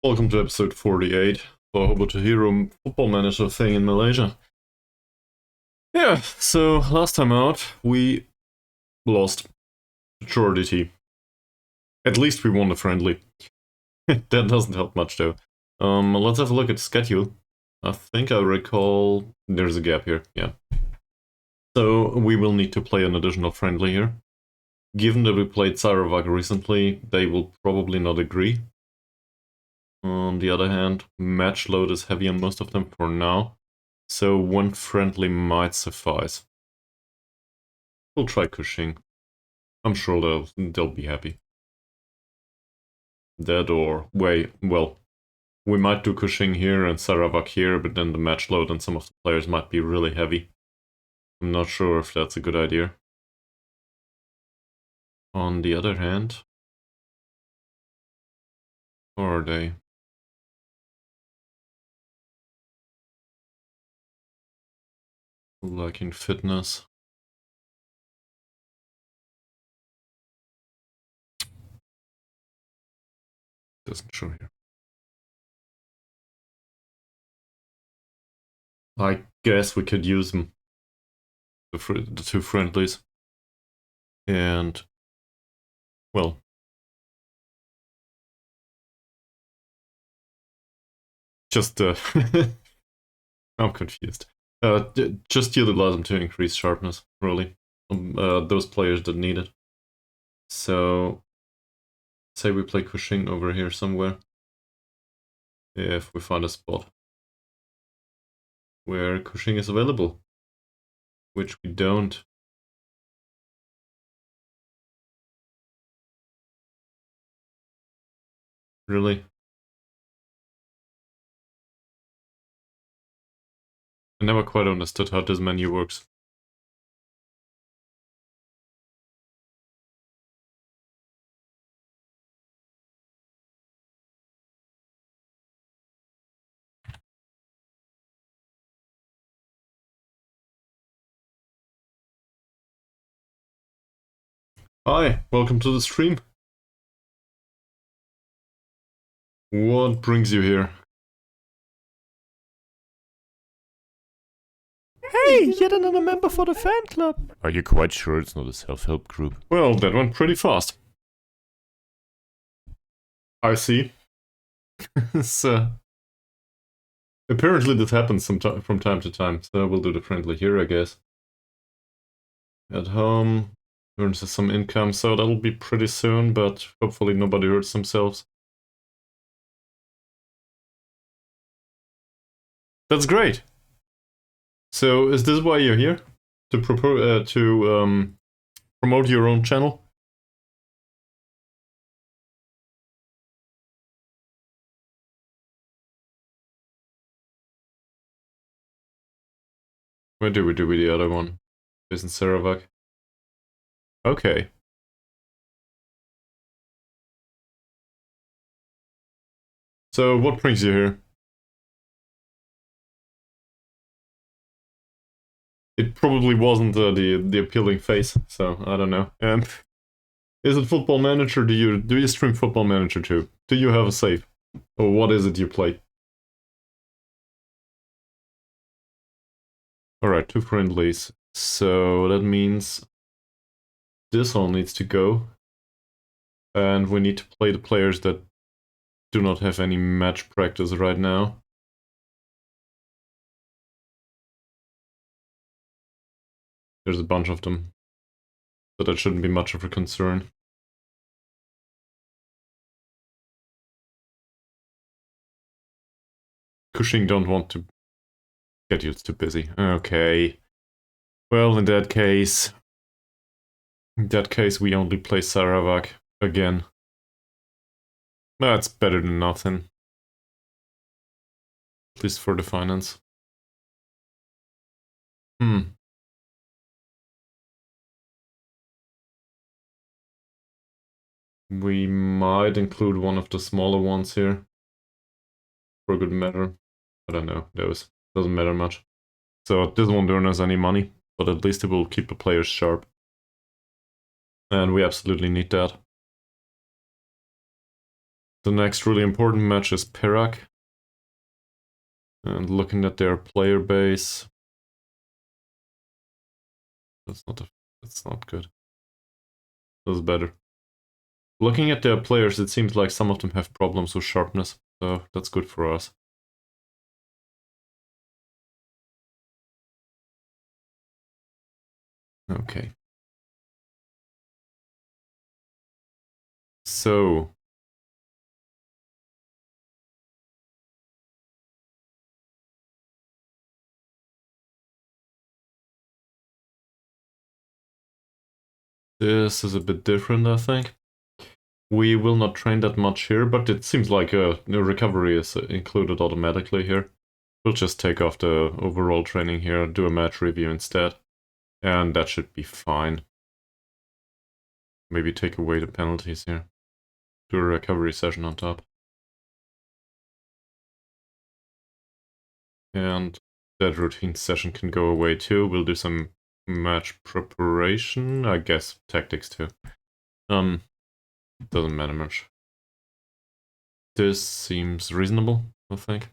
Welcome to episode 48 for Hobo To Hero football manager thing in Malaysia. Yeah, so last time out we lost majority. At least we won the friendly. That doesn't help much though. Let's have a look at the schedule. I think I recall there's a gap here, yeah. So we will need to play an additional friendly here. Given that we played Sarawak recently, they will probably not agree. On the other hand, match load is heavy on most of them for now, so one friendly might suffice. We'll try Cushing. I'm sure they'll be happy. That or well, we might do Cushing here and Sarawak here, but then the match load on some of the players might be really heavy. I'm not sure if that's a good idea. On the other hand, or are they? Lacking fitness. Doesn't show here. I guess we could use them. The two friendlies. And, well, just, I'm confused. Just utilize them to increase sharpness, really. Those players that need it. So, say we play Cushing over here somewhere. If we find a spot where Cushing is available, which we don't. Really? I never quite understood how this menu works. Hi, welcome to the stream. What brings you here? Hey, yet another member for the fan club. Are you quite sure it's not a self-help group? Well, that went pretty fast. I see. So, apparently this happens from time to time, so we'll do the friendly here, I guess. At home, earns some income, so that'll be pretty soon, but hopefully nobody hurts themselves. That's great! So, is this why you're here? To promote your own channel? Where do we do with the other one? Isn't Sarawak? Okay. So, what brings you here? It probably wasn't the appealing face, so I don't know. Is it Football Manager? Do you stream Football Manager too? Do you have a save? Or what is it you play? Alright, two friendlies. So that means this all needs to go. And we need to play the players that do not have any match practice right now. There's a bunch of them. So that shouldn't be much of a concern. Cushing don't want to get you too busy. Okay. Well, in that case, we only play Sarawak again. That's better than nothing. At least for the finance. We might include one of the smaller ones here. For good measure. I don't know, those. Doesn't matter much. So this won't earn us any money, but at least it will keep the players sharp. And we absolutely need that. The next really important match is Perak. And looking at their player base, that's not good. That's better. Looking at their players, it seems like some of them have problems with sharpness, so that's good for us. Okay. So this is a bit different, I think. We will not train that much here, but it seems like the recovery is included automatically here. We'll just take off the overall training here, do a match review instead, and that should be fine. Maybe take away the penalties here. Do a recovery session on top. And that routine session can go away too. We'll do some match preparation, I guess tactics too. Doesn't matter much. This seems reasonable, I think.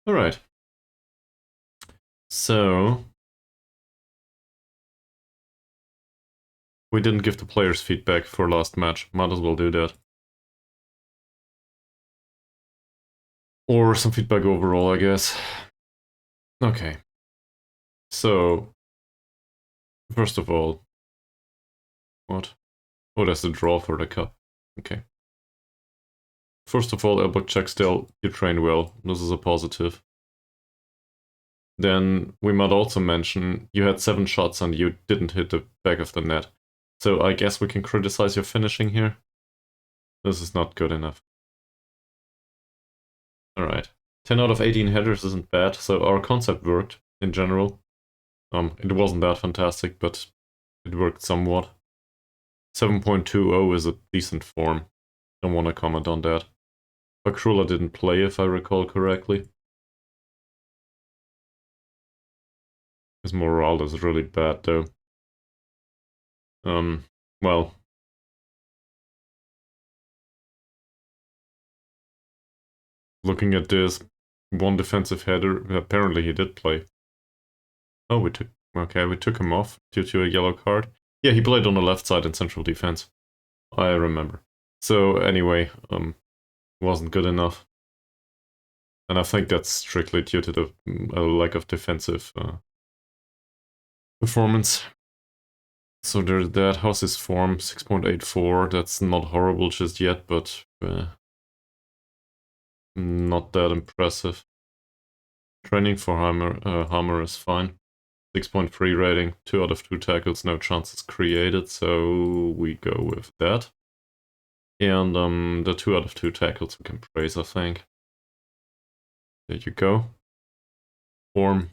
Alright. So we didn't give the players feedback for last match. Might as well do that. Or some feedback overall, I guess. Okay. So, first of all, what? Oh, that's the draw for the cup. Okay. First of all, elbow check still, you train well. This is a positive. Then we might also mention you had 7 shots and you didn't hit the back of the net. So I guess we can criticize your finishing here. This is not good enough. Alright. 10 out of 18 headers isn't bad, so our concept worked in general. It wasn't that fantastic, but it worked somewhat. 7.20 is a decent form. Don't want to comment on that. Bakrula didn't play, if I recall correctly. His morale is really bad, though. Well. Looking at this, 1 defensive header, apparently he did play. Oh, we took him off due to a yellow card. Yeah, he played on the left side in central defense. I remember. So anyway, wasn't good enough. And I think that's strictly due to the lack of defensive performance. So there's that. How's his form? 6.84. That's not horrible just yet, but not that impressive. Training for Hammer is fine. 6.3 rating, 2 out of 2 tackles, no chances created, so we go with that. And the 2 out of 2 tackles we can praise, I think. There you go. Form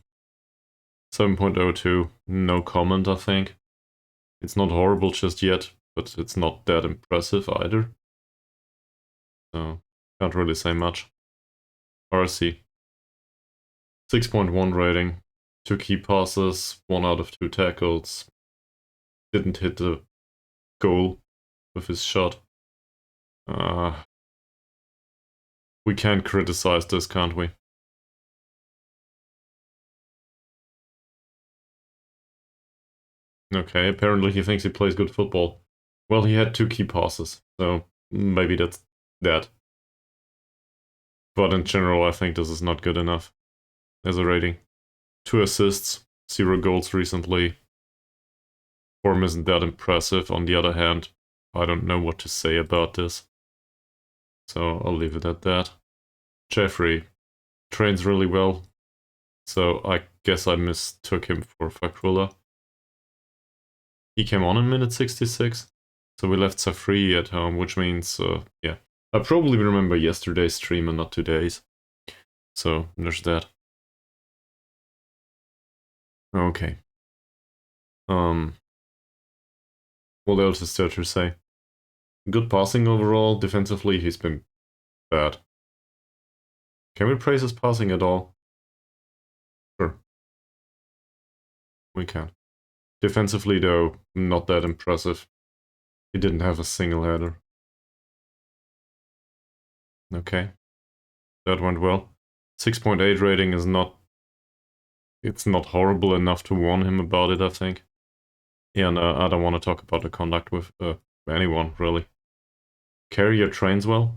7.02, no comment, I think. It's not horrible just yet, but it's not that impressive either. So, can't really say much. RC 6.1 rating, 2 key passes, 1 out of 2 tackles. Didn't hit the goal with his shot. We can criticize this, can't we? Okay, apparently he thinks he plays good football. Well, he had 2 key passes, so maybe that's that. But in general, I think this is not good enough as a rating. 2 assists, 0 goals recently. Form isn't that impressive. On the other hand, I don't know what to say about this. So I'll leave it at that. Jeffrey trains really well, so I guess I mistook him for Fakrula. He came on in minute 66, so we left Safri at home, which means, yeah. I probably remember yesterday's stream and not today's. So there's that. Okay. What else is there to say? Good passing overall. Defensively, he's been bad. Can we praise his passing at all? Sure. We can. Defensively, though, not that impressive. He didn't have a single header. Okay. That went well. 6.8 rating is not... It's not horrible enough to warn him about it, I think. Yeah, no, I don't want to talk about the conduct with anyone, really. Carrier trains well.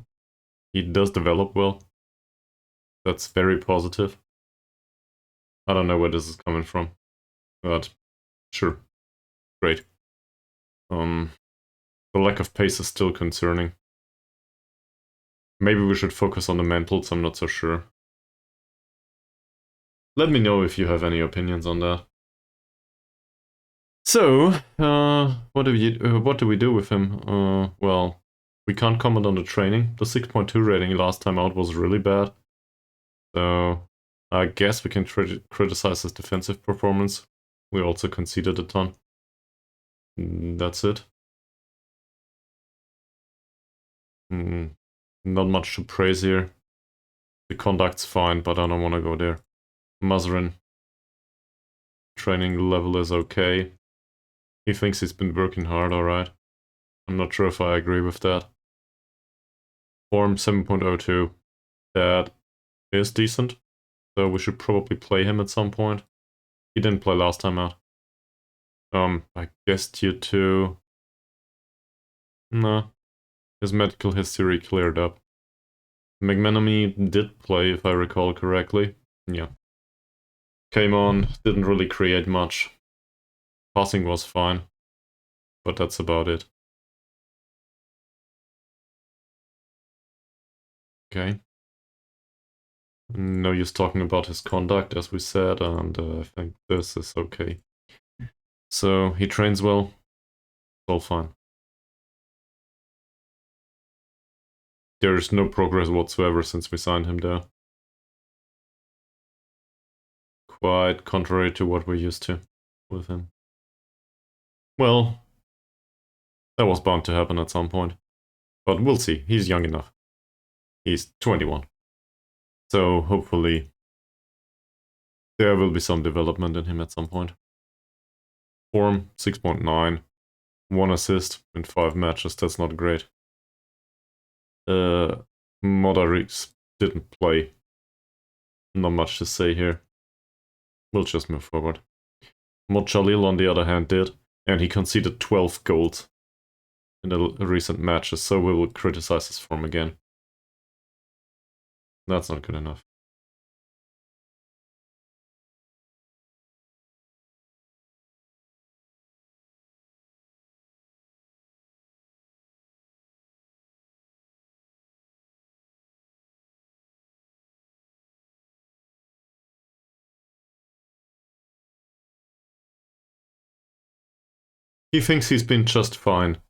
He does develop well. That's very positive. I don't know where this is coming from, but sure. Great. The lack of pace is still concerning. Maybe we should focus on the mentals, I'm not so sure. Let me know if you have any opinions on that. So, what do we do with him? Well, we can't comment on the training. The 6.2 rating last time out was really bad. So, I guess we can criticize his defensive performance. We also conceded a ton. That's it. Not much to praise here. The conduct's fine, but I don't want to go there. Mazrin. Training level is okay. He thinks he's been working hard, alright. I'm not sure if I agree with that. Form 7.02. That is decent. So we should probably play him at some point. He didn't play last time out. I guess tier 2. No. His medical history cleared up. McManamy did play, if I recall correctly. Yeah. Came on, didn't really create much. Passing was fine. But that's about it. Okay. No use talking about his conduct, as we said, and I think this is okay. So, he trains well. It's all fine. There is no progress whatsoever since we signed him there. Quite contrary to what we're used to with him. Well, that was bound to happen at some point. But we'll see. He's young enough. He's 21. So, hopefully, there will be some development in him at some point. Form 6.9. 1 assist in 5 matches. That's not great. Modarix didn't play. Not much to say here. We'll just move forward. Mod Jalil, on the other hand, did, and he conceded 12 goals in the recent matches, so we will criticize his form again. That's not good enough. He thinks he's been just fine.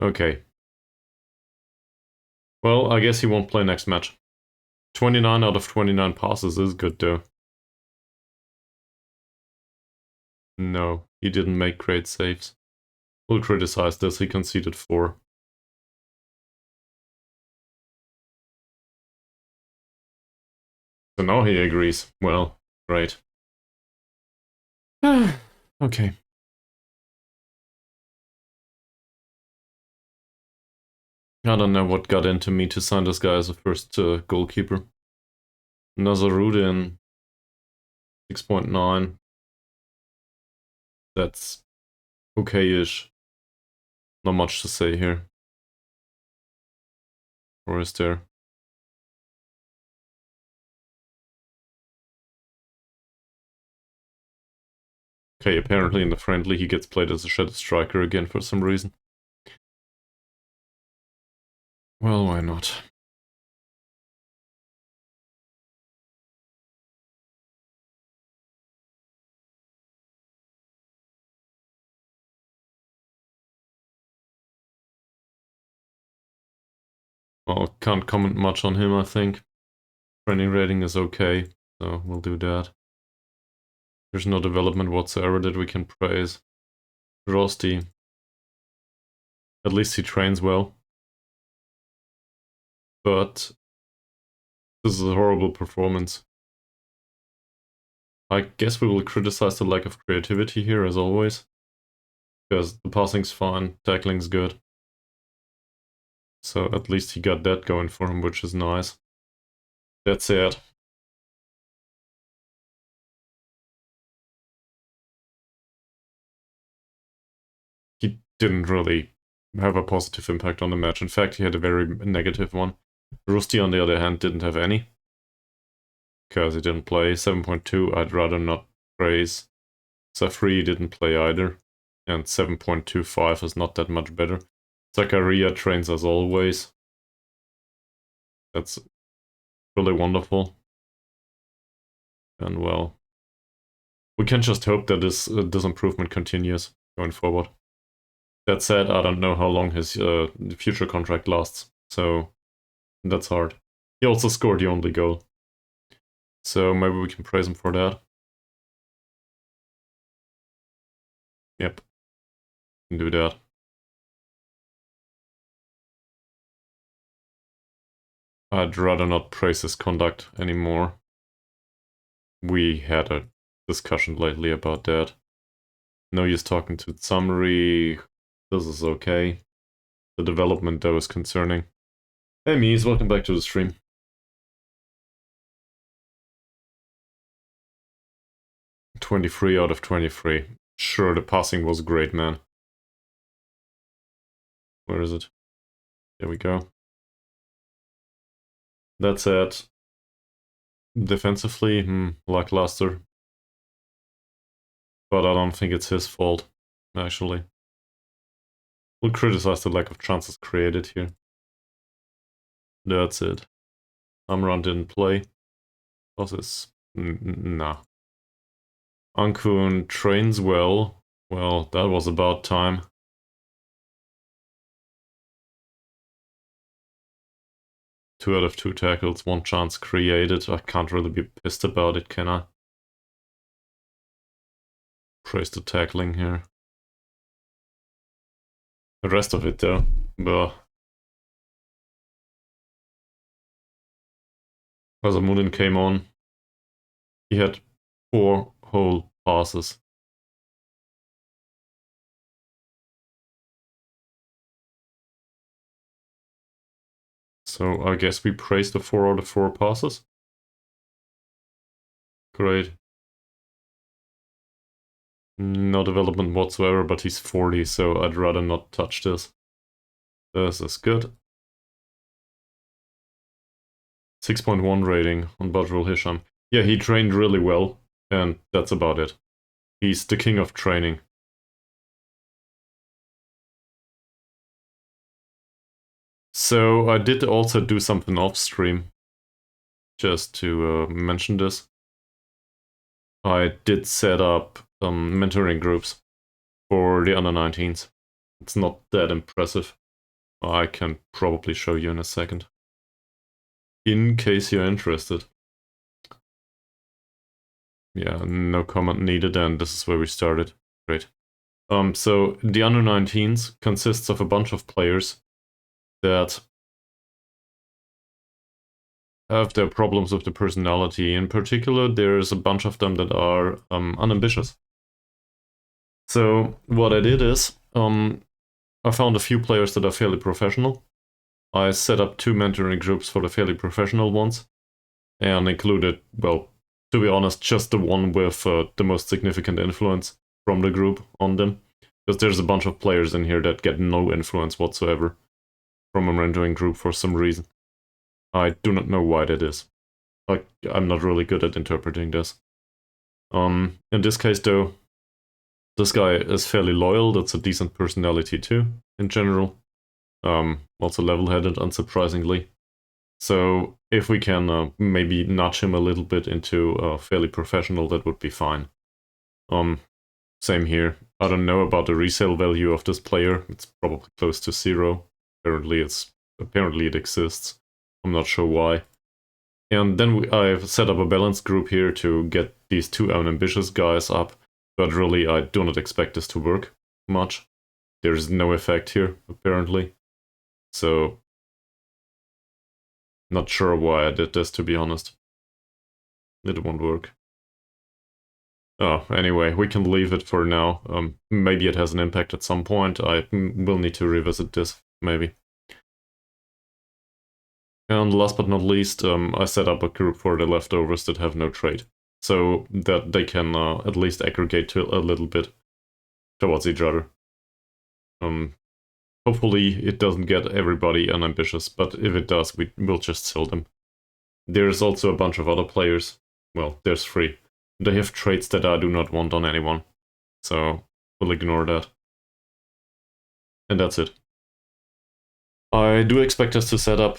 Okay. Well, I guess he won't play next match. 29 out of 29 passes is good though. No, he didn't make great saves. We'll criticize this, he conceded 4. So now he agrees. Well, great. Okay. I don't know what got into me to sign this guy as a first goalkeeper. Nazarudin, 6.9. That's okay-ish. Not much to say here. Or is there? Okay, apparently in the friendly he gets played as a shadow striker again for some reason. Well, why not? Well, can't comment much on him, I think. Training rating is okay, so we'll do that. There's no development whatsoever that we can praise. Rosti. At least he trains well. But this is a horrible performance. I guess we will criticize the lack of creativity here, as always. Because the passing's fine, tackling's good. So at least he got that going for him, which is nice. That's it. He didn't really have a positive impact on the match. In fact, he had a very negative one. Rusty, on the other hand, didn't have any. Because he didn't play. 7.2, I'd rather not praise. Safri didn't play either. And 7.25 is not that much better. Zakaria trains as always. That's really wonderful. And well, we can just hope that this improvement continues going forward. That said, I don't know how long his future contract lasts, so that's hard. He also scored the only goal, so maybe we can praise him for that. Yep, can do that. I'd rather not praise his conduct anymore. We had a discussion lately about that. No use talking to summary. This is okay. The development, though, is concerning. Hey, Mies, welcome back to the stream. "23 out of 23. Sure, the passing was great, man. Where is it? There we go. That's it. Defensively, lackluster. But I don't think it's his fault, actually. We'll criticize the lack of chances created here. That's it. Amran didn't play. What's this? Nah. Ankun trains well. Well, that was about time. Two out of 2 tackles, 1 chance created. I can't really be pissed about it, can I? Praise the tackling here. The rest of it, though, bah. Asamuddin came on. He had 4 whole passes. So I guess we praise the 4 out of 4 passes. Great. No development whatsoever, but he's 40, so I'd rather not touch this. This is good. 6.1 rating on Badrul Hisham. Yeah, he trained really well, and that's about it. He's the king of training. So I did also do something off stream, just to mention this. I did set up mentoring groups for the under-19s. It's not that impressive. I can probably show you in a second, in case you're interested. Yeah, no comment needed, and this is where we started. Great. So the under-19s consists of a bunch of players that have their problems with the personality. In particular, there's a bunch of them that are unambitious. So what I did is, I found a few players that are fairly professional. I set up 2 mentoring groups for the fairly professional ones, and included, well, to be honest, just the one with the most significant influence from the group on them. Because there's a bunch of players in here that get no influence whatsoever from a mentoring group for some reason. I do not know why that is. Like, I'm not really good at interpreting this. In this case, though, this guy is fairly loyal. That's a decent personality too, in general. Also level-headed, unsurprisingly. So if we can maybe nudge him a little bit into fairly professional, that would be fine. Same here. I don't know about the resale value of this player. It's probably close to 0. Apparently it exists. I'm not sure why. And then I've set up a balanced group here to get these 2 unambitious guys up. But really, I do not expect this to work much. There's no effect here, apparently. So, not sure why I did this, to be honest. It won't work. Oh, anyway, we can leave it for now. Maybe it has an impact at some point. I will need to revisit this, maybe. And last but not least, I set up a group for the leftovers that have no trade, so that they can at least aggregate to a little bit towards each other. Hopefully it doesn't get everybody unambitious, but if it does, we'll just sell them. There's also a bunch of other players. Well, there's 3. They have traits that I do not want on anyone, so we'll ignore that. And that's it. I do expect us to set up...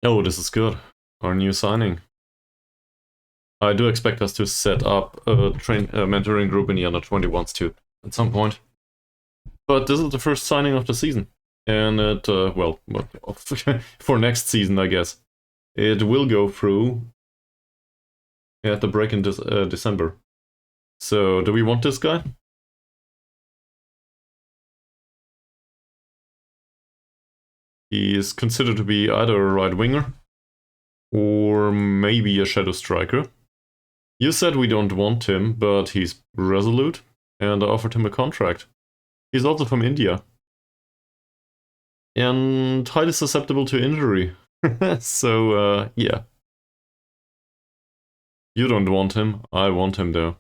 Oh, this is good. Our new signing. I do expect us to set up a mentoring group in the under-21s too, at some point. But this is the first signing of the season. And it, well, for next season, I guess. It will go through at the break in December. So, do we want this guy? He is considered to be either a right winger or maybe a shadow striker. You said we don't want him, but he's resolute, and I offered him a contract. He's also from India. And highly susceptible to injury. So, yeah. You don't want him, I want him though.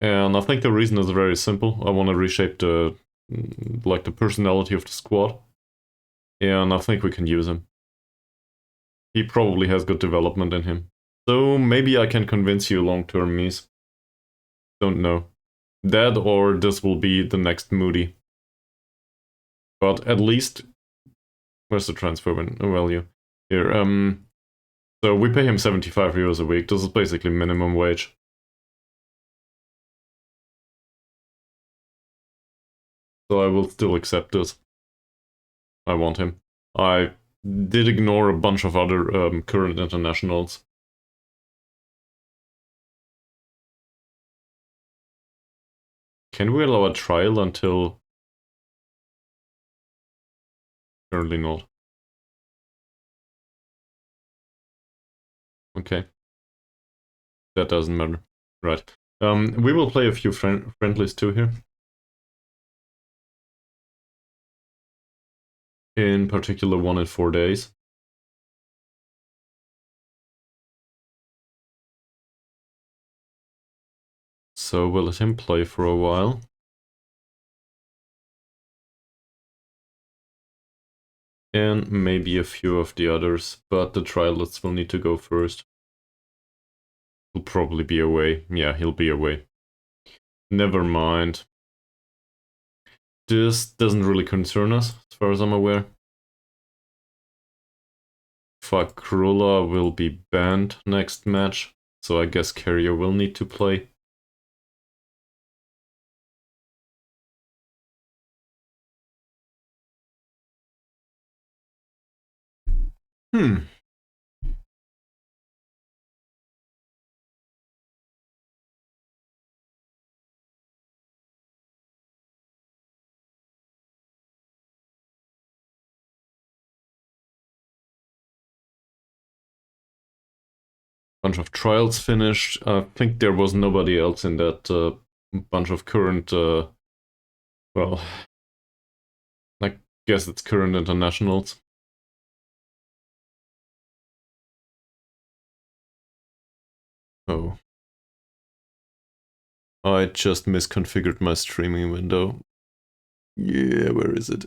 And I think the reason is very simple. I want to reshape the personality of the squad. And I think we can use him. He probably has good development in him. So maybe I can convince you long-term, Mies. Don't know. That or this will be the next Moody. But at least... Where's the transfer value? Here, so we pay him 75 euros a week. This is basically minimum wage. So I will still accept this. I want him. I did ignore a bunch of other current internationals. Can we allow a trial until... Currently not. Okay. That doesn't matter. Right. We will play a few friendlies too here. In particular, 1 in 4 days. So we'll let him play for a while. And maybe a few of the others, but the trialists will need to go first. He'll probably be away. Yeah, he'll be away. Never mind. This doesn't really concern us, as far as I'm aware. Fakrula will be banned next match, so I guess Carrier will need to play. Bunch of trials finished. I think there was nobody else in that bunch of current, well, I guess it's current internationals. Oh. I just misconfigured my streaming window. Yeah, where is it?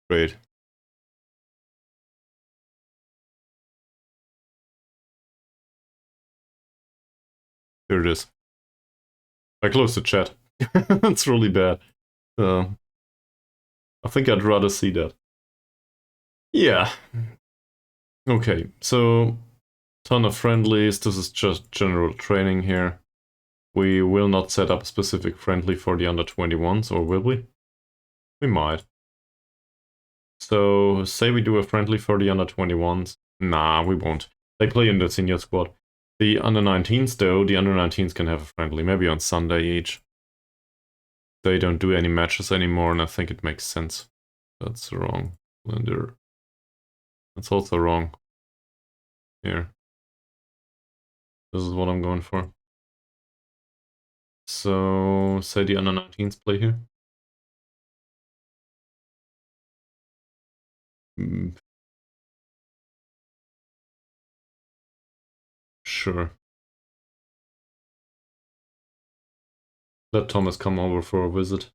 Great. Here it is. I closed the chat. That's really bad. I think I'd rather see that. Yeah. Okay, so ton of friendlies. This is just general training here. We will not set up a specific friendly for the under-21s, or will we? We might. So, say we do a friendly for the under-21s. Nah, we won't. They play in the senior squad. The under-19s, though, the under-19s can have a friendly, maybe on Sunday each. They don't do any matches anymore, and I think it makes sense. That's wrong. Blender. That's also wrong. Here. This is what I'm going for. So, say the under-19s play here. Sure. Let Thomas come over for a visit.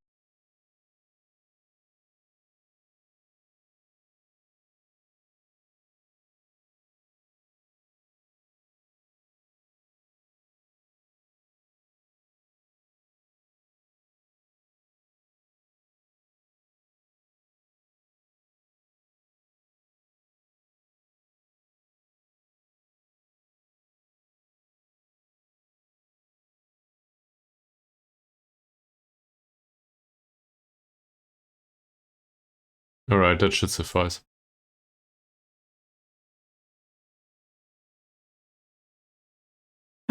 Alright, that should suffice.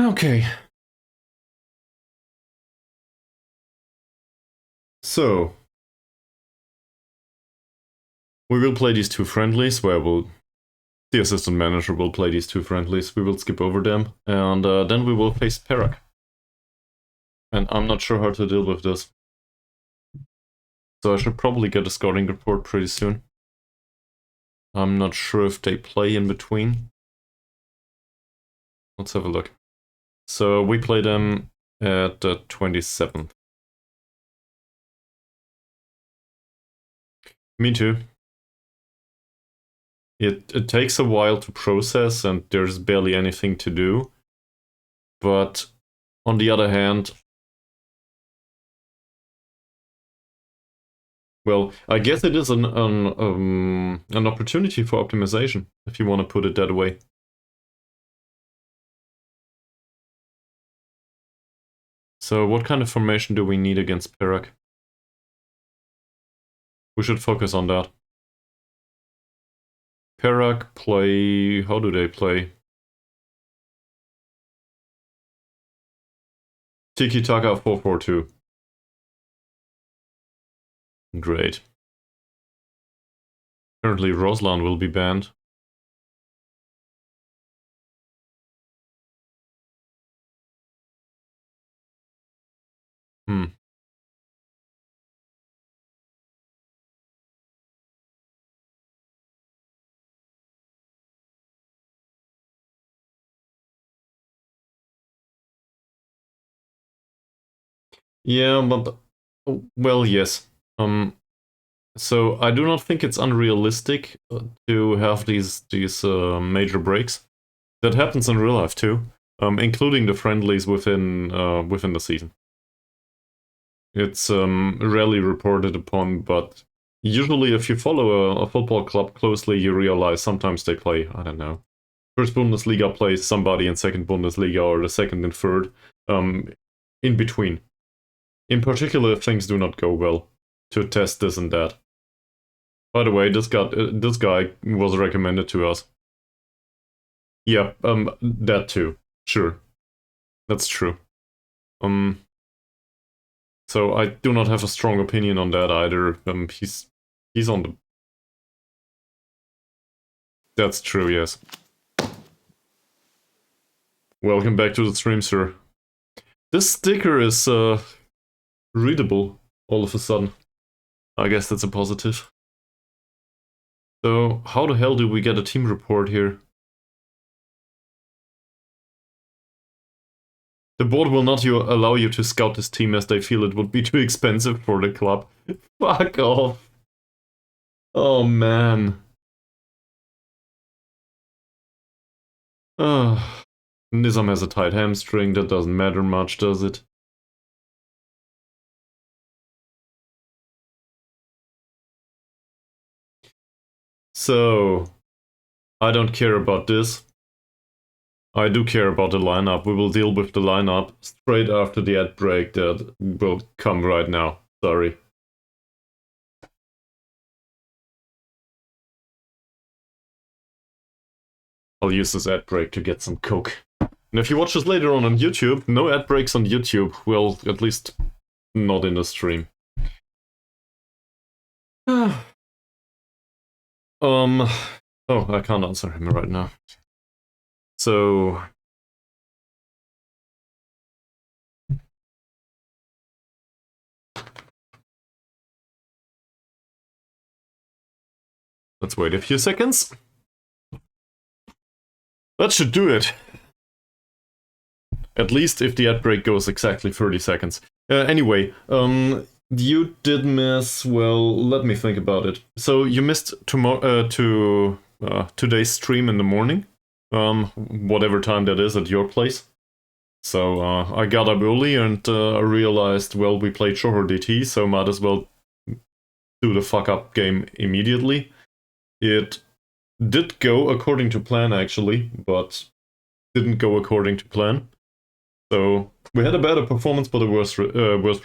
Okay. So, we will play these two friendlies where the assistant manager will play these two friendlies. We will skip over them, and then we will face Perak. And I'm not sure how to deal with this. So I should probably get a scouting report pretty soon. I'm not sure if they play in between. Let's have a look. So we play them at the 27th. Me too. It takes a while to process and there's barely anything to do. But on the other hand, well, I guess it is an opportunity for optimization, if you want to put it that way. So what kind of formation do we need against Perak? We should focus on that. Perak play... How do they play? Tiki-taka 4-4-2. Great. Currently Roslan will be banned. Yeah, but... Well, yes. So I do not think it's unrealistic to have these major breaks. That happens in real life too, including the friendlies within the season. It's rarely reported upon, but usually if you follow a football club closely, you realize sometimes they play, I don't know, first Bundesliga plays somebody in second Bundesliga or the second and third, in between. In particular, if things do not go well, to test this and that. By the way, this guy was recommended to us. Yeah, that too. Sure. That's true. So I do not have a strong opinion on that either. He's on the... That's true, yes. Welcome back to the stream, sir. This sticker is readable all of a sudden. I guess that's a positive. So how the hell do we get a team report here? The board will not allow you to scout this team as they feel it would be too expensive for the club. Fuck off. Oh man. Nizam has a tight hamstring, that doesn't matter much, does it? So, I don't care about this. I do care about the lineup. We will deal with the lineup straight after the ad break that will come right now. Sorry. I'll use this ad break to get some coke. And if you watch this later on YouTube, no ad breaks on YouTube. Well, at least not in the stream. Oh, I can't answer him right now. So... let's wait a few seconds. That should do it. At least if the ad break goes exactly 30 seconds. Anyway, you did miss, well, let me think about it. So you missed today's stream in the morning, whatever time that is at your place. So I got up early and I realized, well, we played Johor DT, so might as well do the fuck up game immediately. It did go according to plan, actually, but didn't go according to plan. So we had a better performance, but a worse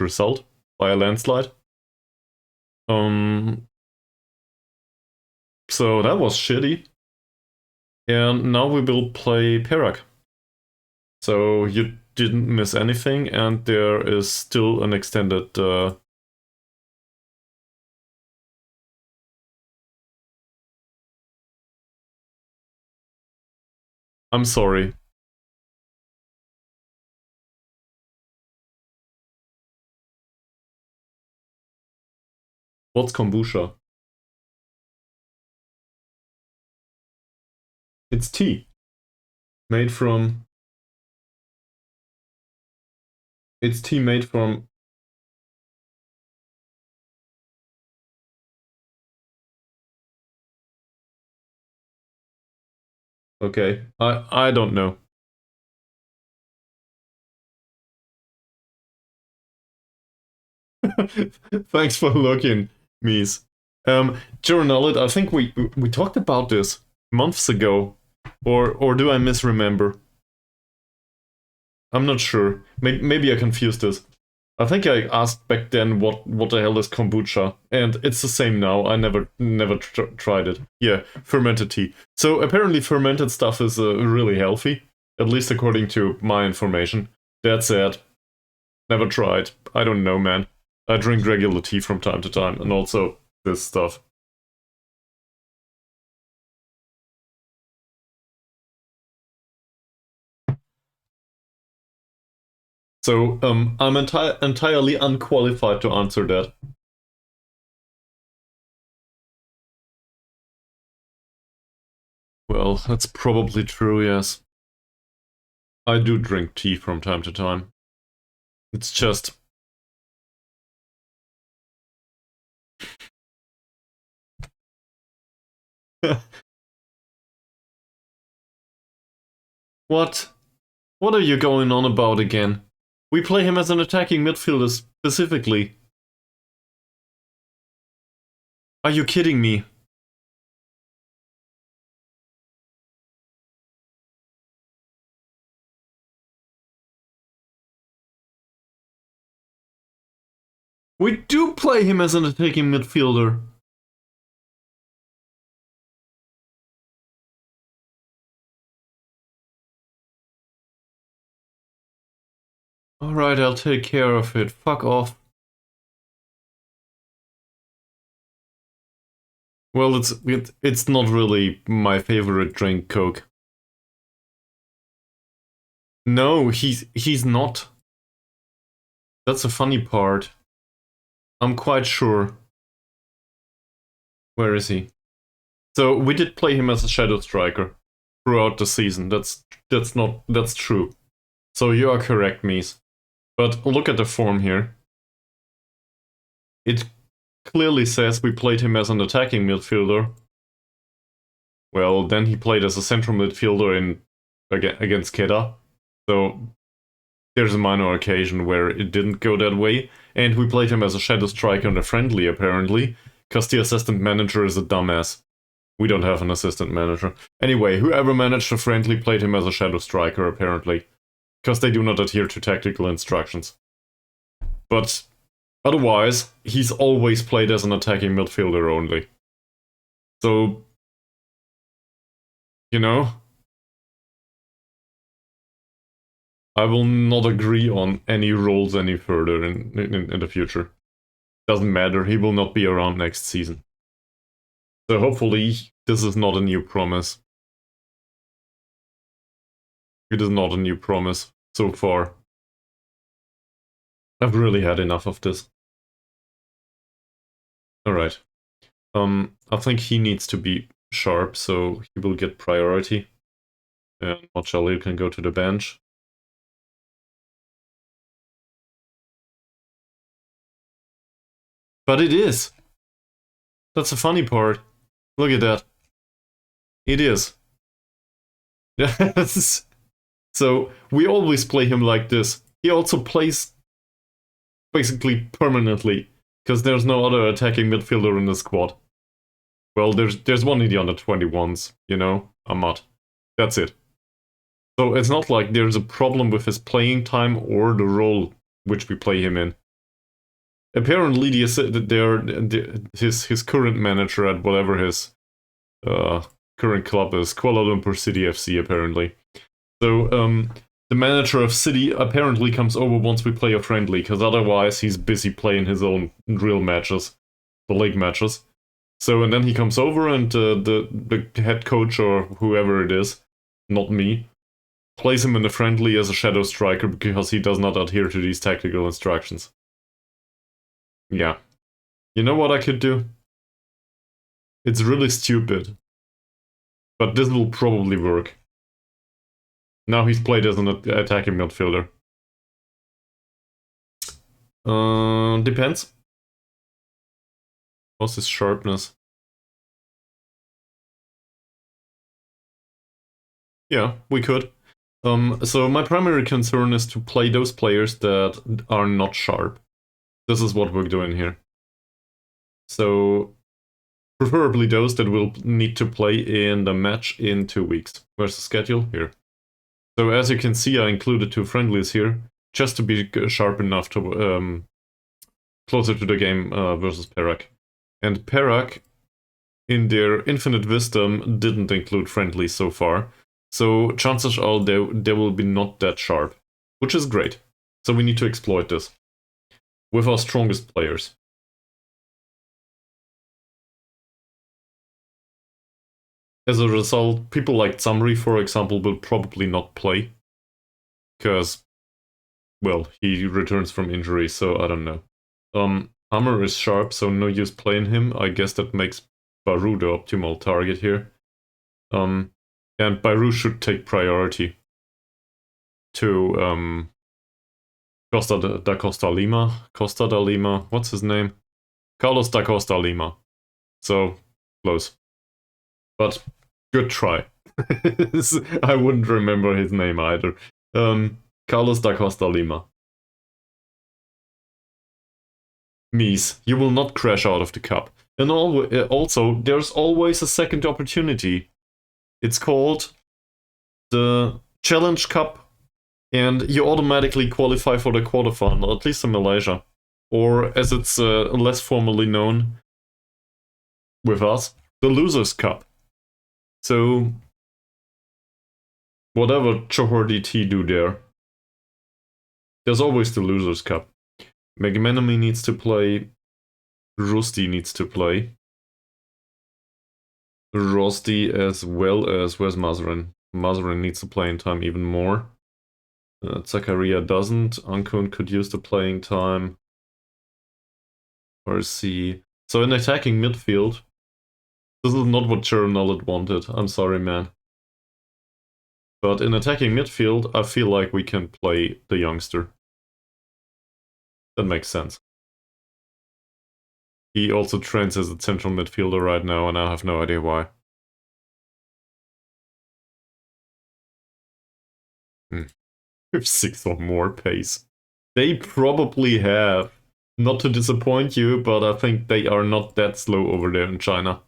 result by a landslide. So that was shitty. And now we will play Perak. So you didn't miss anything, and there is still an extended... I'm sorry. What's kombucha? It's tea. Made from... it's tea made from... okay, I don't know. Thanks for looking, Mies. Journalid, I think we talked about this months ago, or do I misremember? I'm not sure. Maybe I confused this. I think I asked back then what the hell is kombucha, and it's the same now. I never tried it. Yeah, fermented tea. So apparently fermented stuff is really healthy, at least according to my information. That said, never tried. I don't know, man. I drink regular tea from time to time, and also this stuff. So, I'm entirely unqualified to answer that. Well, that's probably true, yes. I do drink tea from time to time. It's just... What? What are you going on about again? We play him as an attacking midfielder specifically. Are you kidding me? We do play him as an attacking midfielder. Alright, I'll take care of it. Fuck off. Well, it's not really my favorite drink, Coke. No, he's not. That's a funny part. I'm quite sure. Where is he? So we did play him as a shadow striker throughout the season. That's true. So you are correct, Mies. But look at the form here. It clearly says we played him as an attacking midfielder. Well, then he played as a central midfielder against Kedah. So there's a minor occasion where it didn't go that way. And we played him as a shadow striker in a friendly, apparently, because the assistant manager is a dumbass. We don't have an assistant manager. Anyway, whoever managed the friendly played him as a shadow striker, apparently, because they do not adhere to tactical instructions. But otherwise, he's always played as an attacking midfielder only. So, you know, I will not agree on any roles any further in the future. Doesn't matter, he will not be around next season. So hopefully this is not a new promise. It is not a new promise so far. I've really had enough of this. Alright. I think he needs to be sharp, so he will get priority. And Marcello can go to the bench. But it is! That's the funny part. Look at that. It is. Yes. So we always play him like this. He also plays basically permanently, because there's no other attacking midfielder in the squad. Well, there's one in the under 21s, you know, Ahmad. That's it. So it's not like there's a problem with his playing time or the role which we play him in. Apparently, his current manager at whatever his current club is, Kuala Lumpur City FC, apparently. So the manager of City apparently comes over once we play a friendly, because otherwise he's busy playing his own real matches, the league matches. So and then he comes over and the head coach or whoever it is, not me, plays him in the friendly as a shadow striker because he does not adhere to these tactical instructions. Yeah. You know what I could do? It's really stupid. But this will probably work. Now he's played as an attacking midfielder. Depends. What's his sharpness? Yeah, we could. So my primary concern is to play those players that are not sharp. This is what we're doing here. So, preferably those that will need to play in the match in 2 weeks. Where's the schedule? Here. So as you can see, I included 2 friendlies here, just to be sharp enough to closer to the game versus Perak. And Perak, in their infinite wisdom, didn't include friendlies so far. So chances are they will be not that sharp, which is great. So we need to exploit this with our strongest players. As a result, people like Zamri, for example, will probably not play. Because, well, he returns from injury, so I don't know. Hammer is sharp, so no use playing him. I guess that makes Baru the optimal target here. And Baru should take priority to Costa da Lima, what's his name? Carlos da Costa Lima. So, close. But, good try. I wouldn't remember his name either. Carlos da Costa Lima. Mies, you will not crash out of the cup. And also, there's always a second opportunity. It's called the Challenge Cup, and you automatically qualify for the quarterfinal, at least in Malaysia. Or, as it's less formally known with us, the Losers Cup. So, whatever Johor DT do there, there's always the Losers Cup. Megamenemy needs to play, Rusty needs to play. Rosti as well as, where's Mazrin? Mazrin needs the playing time even more. Zakaria doesn't. Ankun could use the playing time. RC. So in attacking midfield, this is not what Chernobyl wanted. I'm sorry, man. But in attacking midfield, I feel like we can play the youngster. That makes sense. He also trains as a central midfielder right now, and I have no idea why. With 6 or more pace. They probably have. Not to disappoint you, but I think they are not that slow over there in China.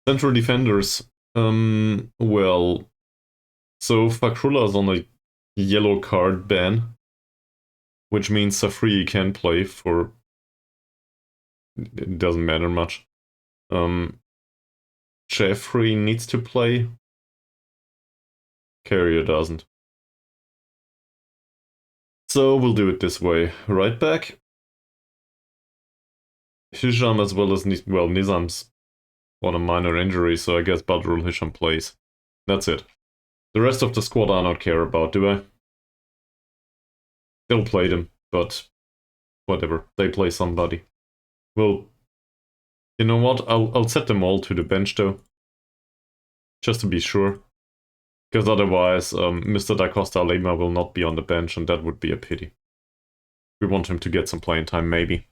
Central defenders. Well, so Fakrullah is on a yellow card ban, which means Safri can play for. It doesn't matter much. Jeffrey needs to play. Carrier doesn't. So we'll do it this way. Right back. Hisham as well as Nizam's on a minor injury, so I guess Badrul Hisham plays. That's it. The rest of the squad I don't care about, do I? They'll play them, but whatever. They play somebody. Well, you know what? I'll set them all to the bench though, just to be sure. Because otherwise, Mr. Da Costa Lema will not be on the bench, and that would be a pity. We want him to get some playing time, maybe.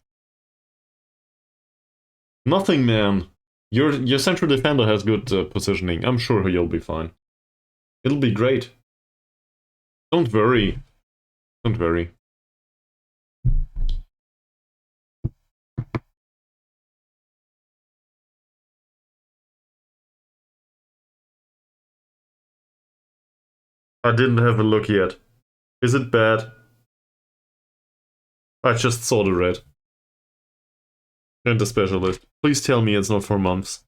Nothing, man. Your central defender has good positioning. I'm sure he'll be fine. It'll be great. Don't worry. Don't worry. I didn't have a look yet. Is it bad? I just saw the red. And the specialist. Please tell me it's not for months.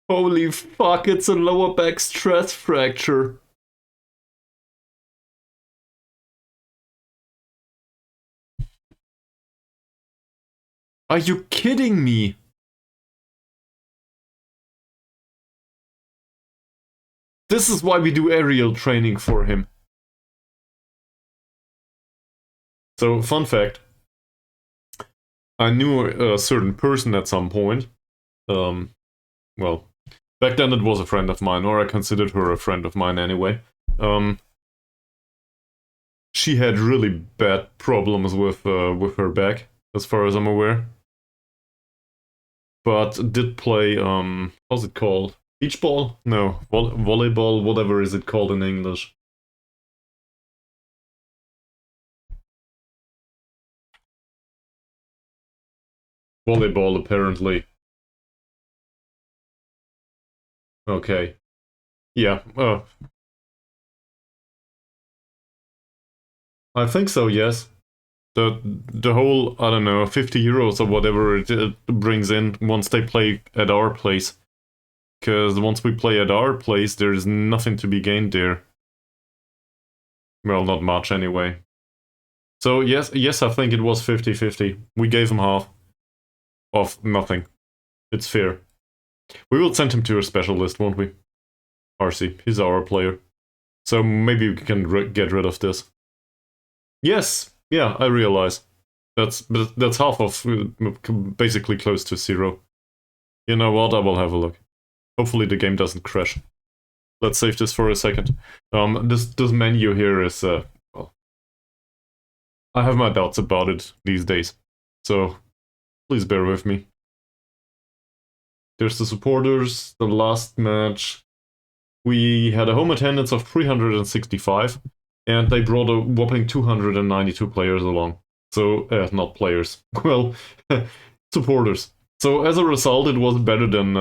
Holy fuck, it's a lower back stress fracture. Are you kidding me? This is why we do aerial training for him. So, fun fact. I knew a certain person at some point. Well, back then it was a friend of mine, or I considered her a friend of mine anyway. She had really bad problems with her back, as far as I'm aware. But did play, how's it called? Beach ball? No, volleyball, whatever is it called in English. Volleyball, apparently. Okay. Yeah, I think so, yes. The whole, I don't know, 50 euros or whatever it brings in once they play at our place. Because once we play at our place, there's nothing to be gained there. Well, not much anyway. So yes, I think it was 50-50. We gave him half of nothing. It's fair. We will send him to a specialist, won't we? RC, he's our player. So maybe we can get rid of this. Yes, yeah, I realize. That's half of basically close to 0. You know what? I will have a look. Hopefully the game doesn't crash. Let's save this for a second. This menu here is well, I have my doubts about it these days. So please bear with me. There's the supporters, the last match. We had a home attendance of 365, and they brought a whopping 292 players along. So, not players. Well, supporters. So as a result, it was better than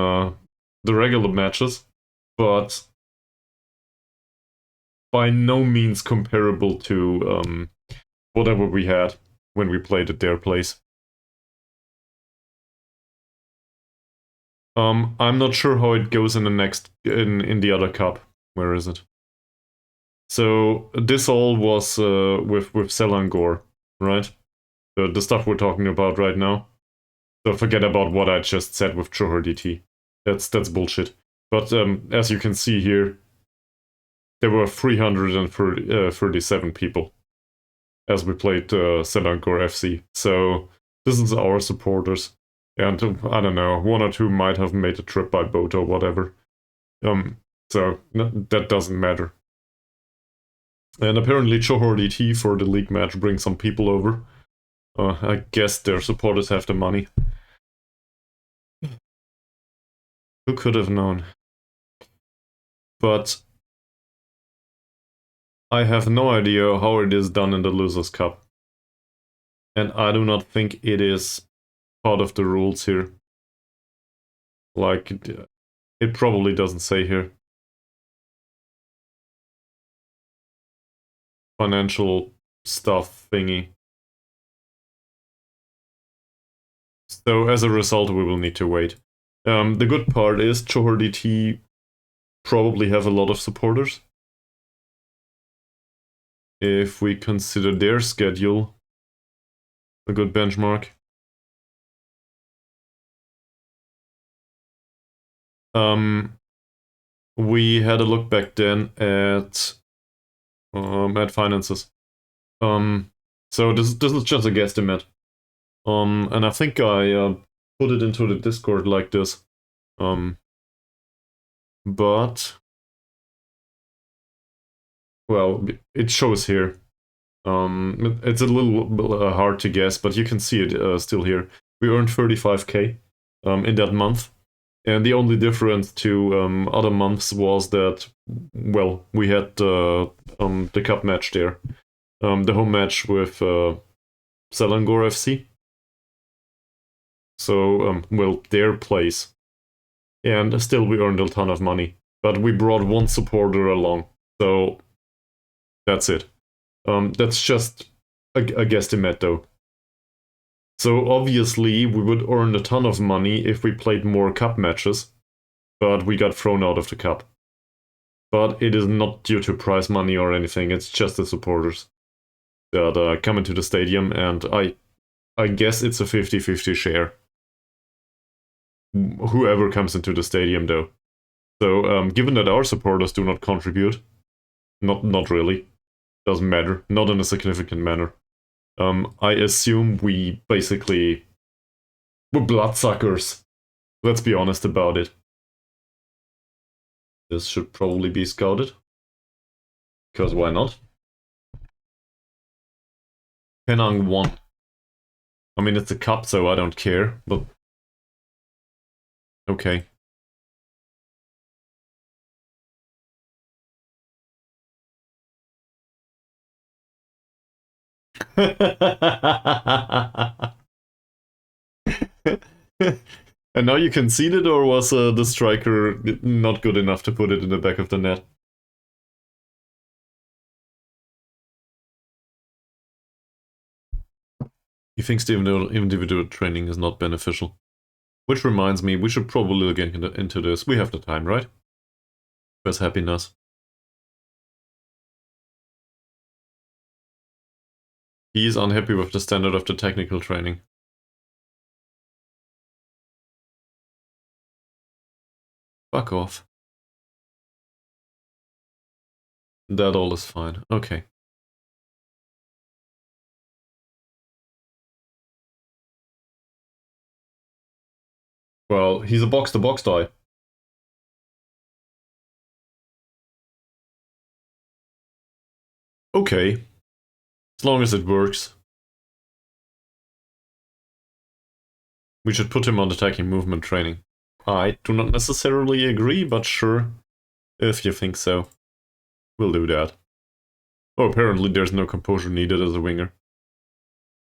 the regular matches, but by no means comparable to whatever we had when we played at their place. I'm not sure how it goes in the next in the other cup. Where is it? So this all was with Selangor, right? The stuff we're talking about right now. So forget about what I just said with Johor DT. That's bullshit. But as you can see here, there were 337 people as we played Selangor FC. So this is our supporters. And I don't know, 1 or 2 might have made a trip by boat or whatever. So that doesn't matter. And apparently Johor DT for the league match brings some people over. I guess their supporters have the money. Who could have known? But I have no idea how it is done in the Losers Cup. And I do not think it is part of the rules here. Like, it probably doesn't say here. Financial stuff thingy. So as a result, we will need to wait. The good part is Johor DT probably have a lot of supporters. If we consider their schedule a good benchmark. We had a look back then at finances. So this is just a guesstimate. And I think I put it into the Discord like this. But well, it shows here. It's a little hard to guess, but you can see it still here. We earned 35k in that month. And the only difference to other months was that, well, we had the cup match there. The home match with Selangor FC. So, well, their place. And still we earned a ton of money. But we brought one supporter along. So, that's it. That's just a guesstimate though. So obviously we would earn a ton of money if we played more cup matches, but we got thrown out of the cup. But it is not due to prize money or anything, it's just the supporters that come into the stadium, and I guess it's a 50-50 share. Whoever comes into the stadium though. So given that our supporters do not contribute, not really, doesn't matter, not in a significant manner. I assume we basically were bloodsuckers. Let's be honest about it. This should probably be scouted. Because why not? Penang won. I mean, it's a cup, so I don't care, but... Okay. And now you conceded, or was the striker not good enough to put it in the back of the net? He thinks the individual training is not beneficial. Which reminds me, we should probably look into this. We have the time, right? Where's happiness? He is unhappy with the standard of the technical training. Fuck off. That all is fine. Okay. Well, he's a box-to-box die. Okay. As long as it works. We should put him on attacking movement training. I do not necessarily agree, but sure. If you think so. We'll do that. Oh, apparently there's no composure needed as a winger.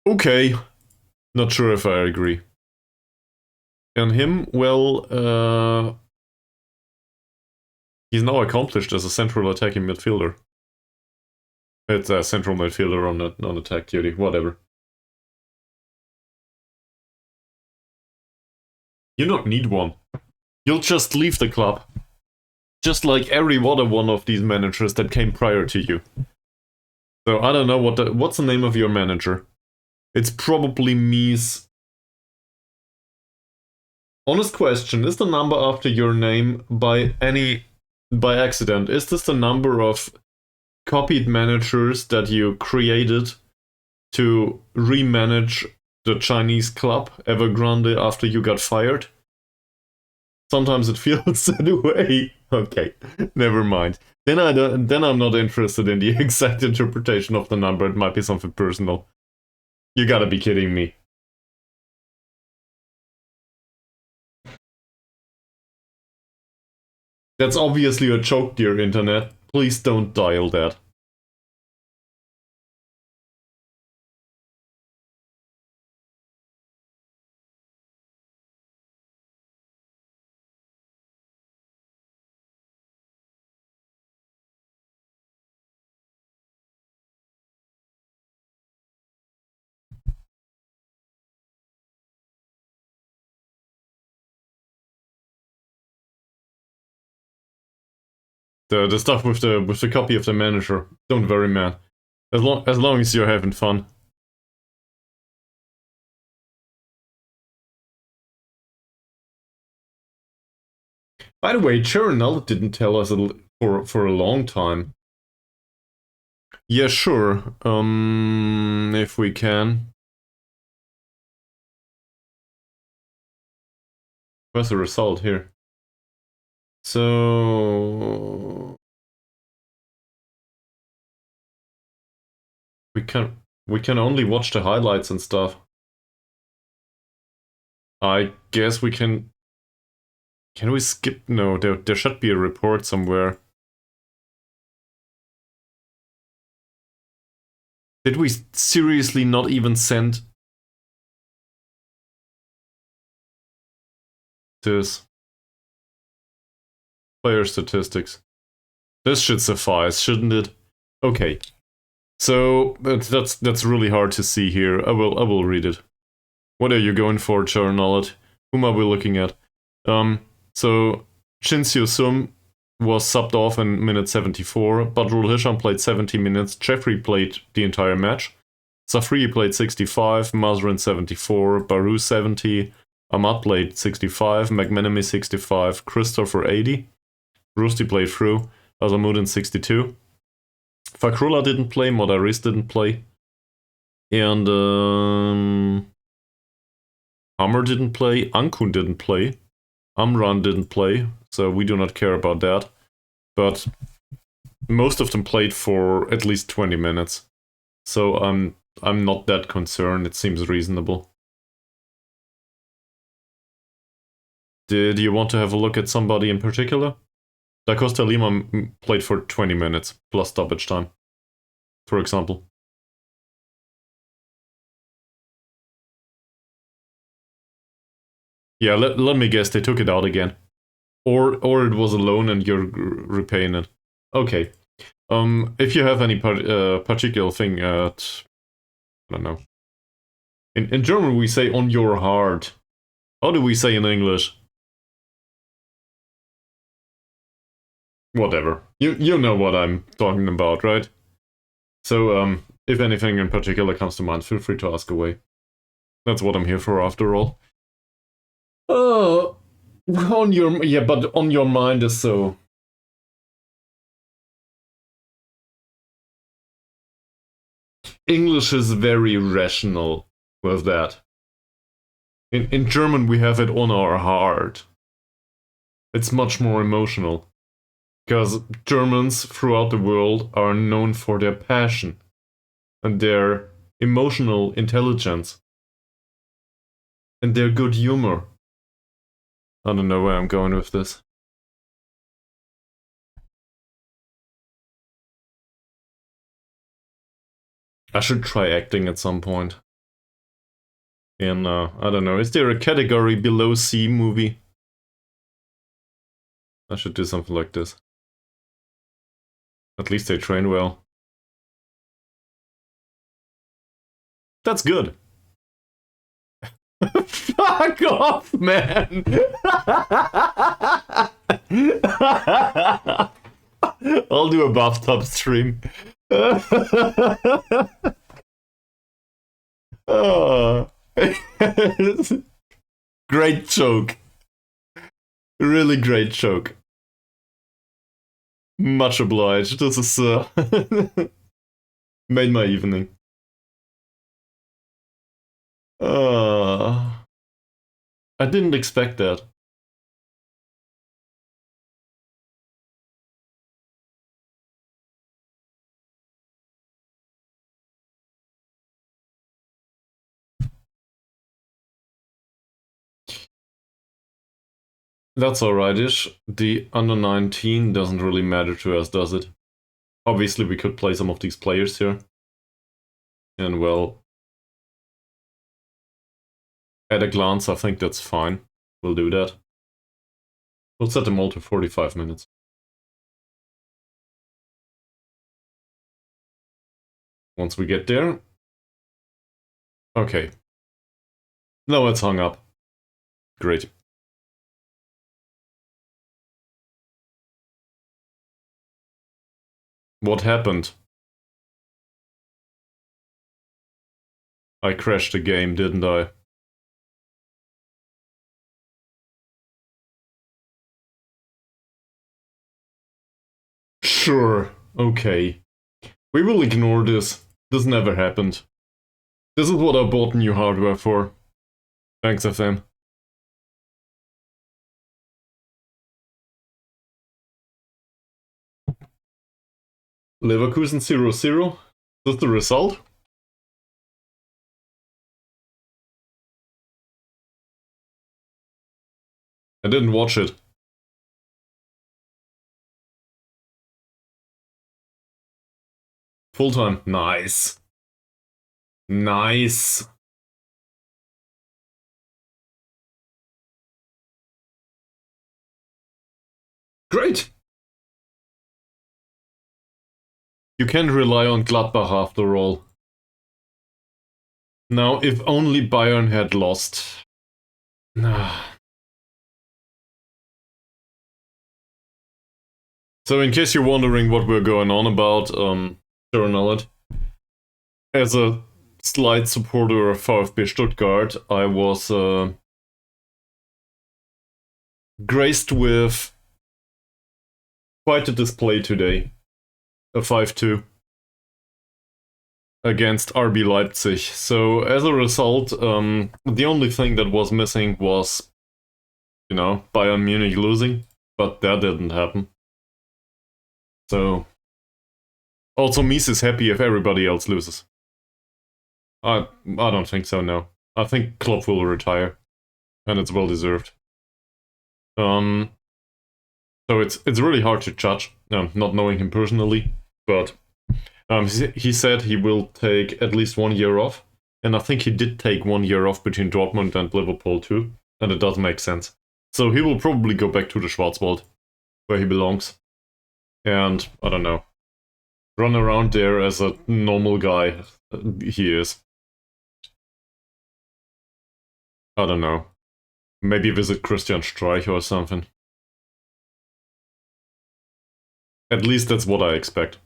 Okay. Not sure if I agree. And him, well, he's now accomplished as a central attacking midfielder. It's a central midfielder on attack duty, whatever. You don't need one. You'll just leave the club. Just like every other one of these managers that came prior to you. So I don't know what's the name of your manager. It's probably Mies. Honest question, is the number after your name by accident? Is this the number of copied managers that you created to remanage the Chinese club Evergrande after you got fired? Sometimes it feels that way. Okay, never mind. Then I'm not interested in the exact interpretation of the number. It might be something personal. You gotta be kidding me. That's obviously a joke, dear internet. Please don't dial that. The stuff with the copy of the manager. Don't worry, man. As long as you're having fun. By the way, Chernal didn't tell us for a long time. Yeah, sure. If we can. Where's the result here? So we can only watch the highlights and stuff. I guess we can. Can we skip? No, there should be a report somewhere. Did we seriously not even send this? Player statistics. This should suffice, shouldn't it? Okay. So that's really hard to see here. I will read it. What are you going for, Charnalet? Whom are we looking at? So Shin Seo-sum was subbed off in minute 74. Badrul Hisham played 70 minutes. Jeffrey played the entire match. Safri played 65. Mazrin 74. Baru 70. Ahmad played 65. McManamy 65. Christopher 80. Rusty played through. Azamuddin 62. Fakrullah didn't play. Modaris didn't play. And Amr didn't play. Ankun didn't play. Amran didn't play, so we do not care about that. But most of them played for at least 20 minutes. So I'm not that concerned. It seems reasonable. Did you want to have a look at somebody in particular? Da Costa Lima played for 20 minutes, plus stoppage time, for example. Yeah, let me guess, they took it out again. Or it was a loan and you're repaying it. Okay. If you have any particular thing at... I don't know. In German we say on your heart. How do we say in English? Whatever. You know what I'm talking about, right? So, if anything in particular comes to mind, feel free to ask away. That's what I'm here for, after all. On your mind is so. English is very rational with that. In German, we have it on our heart. It's much more emotional. Because Germans throughout the world are known for their passion and their emotional intelligence and their good humor. I don't know where I'm going with this. I should try acting at some point. And I don't know, is there a category below C movie? I should do something like this. At least they train well. That's good. Fuck off, man! I'll do a bathtub stream. Oh. Great joke. Really great joke. Much obliged. This is made my evening. I didn't expect that. That's alright-ish. The under 19 doesn't really matter to us, does it? Obviously, we could play some of these players here. And well, at a glance, I think that's fine. We'll do that. We'll set them all to 45 minutes. Once we get there. Okay. No, it's hung up. Great. What happened? I crashed the game, didn't I? Sure, okay. We will ignore this. This never happened. This is what I bought new hardware for. Thanks, FM. Leverkusen 0-0. Is this the result? I didn't watch it. Full time. Nice. Nice. Great. You can rely on Gladbach after all. Now, if only Bayern had lost. So, in case you're wondering what we're going on about, Journal, as a slight supporter of VfB Stuttgart, I was graced with quite a display today. A 5-2 against RB Leipzig. So as a result, the only thing that was missing was, Bayern Munich losing, but that didn't happen. So also Mies is happy if everybody else loses. I don't think so, no. I think Klopp will retire, and it's well deserved. So it's really hard to judge, not knowing him personally, but he said he will take at least 1 year off, and I think he did take 1 year off between Dortmund and Liverpool too, and it does make sense. So he will probably go back to the Schwarzwald, where he belongs, and, I don't know, run around there as a normal guy he is. I don't know. Maybe visit Christian Streich or something. At least that's what I expect.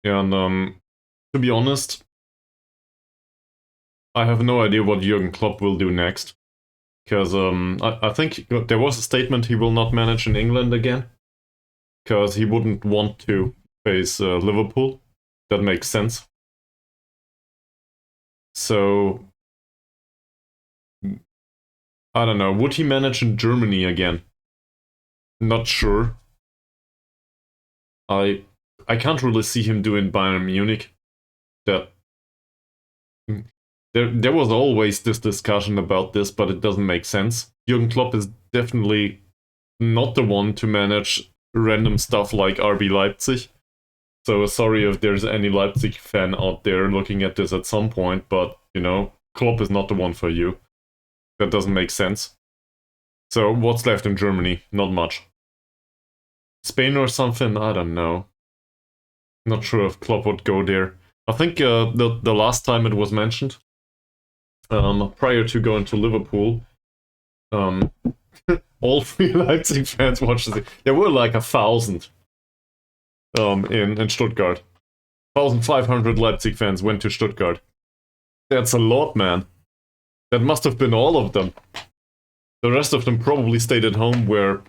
And to be honest, I have no idea what Jurgen Klopp will do next. Because I think there was a statement he will not manage in England again. Because he wouldn't want to face Liverpool. That makes sense. So, I don't know. Would he manage in Germany again? Not sure. I can't really see him doing Bayern Munich. That there was always this discussion about this, but it doesn't make sense. Jurgen Klopp is definitely not the one to manage random stuff like RB Leipzig. So sorry if there's any Leipzig fan out there looking at this at some point, but Klopp is not the one for you. That doesn't make sense. So what's left in Germany? Not much. Spain or something? I don't know. Not sure if Klopp would go there. I think the last time it was mentioned, prior to going to Liverpool, all 3 Leipzig fans watched it. There were like 1,000 in Stuttgart. 1,500 Leipzig fans went to Stuttgart. That's a lot, man. That must have been all of them. The rest of them probably stayed at home, where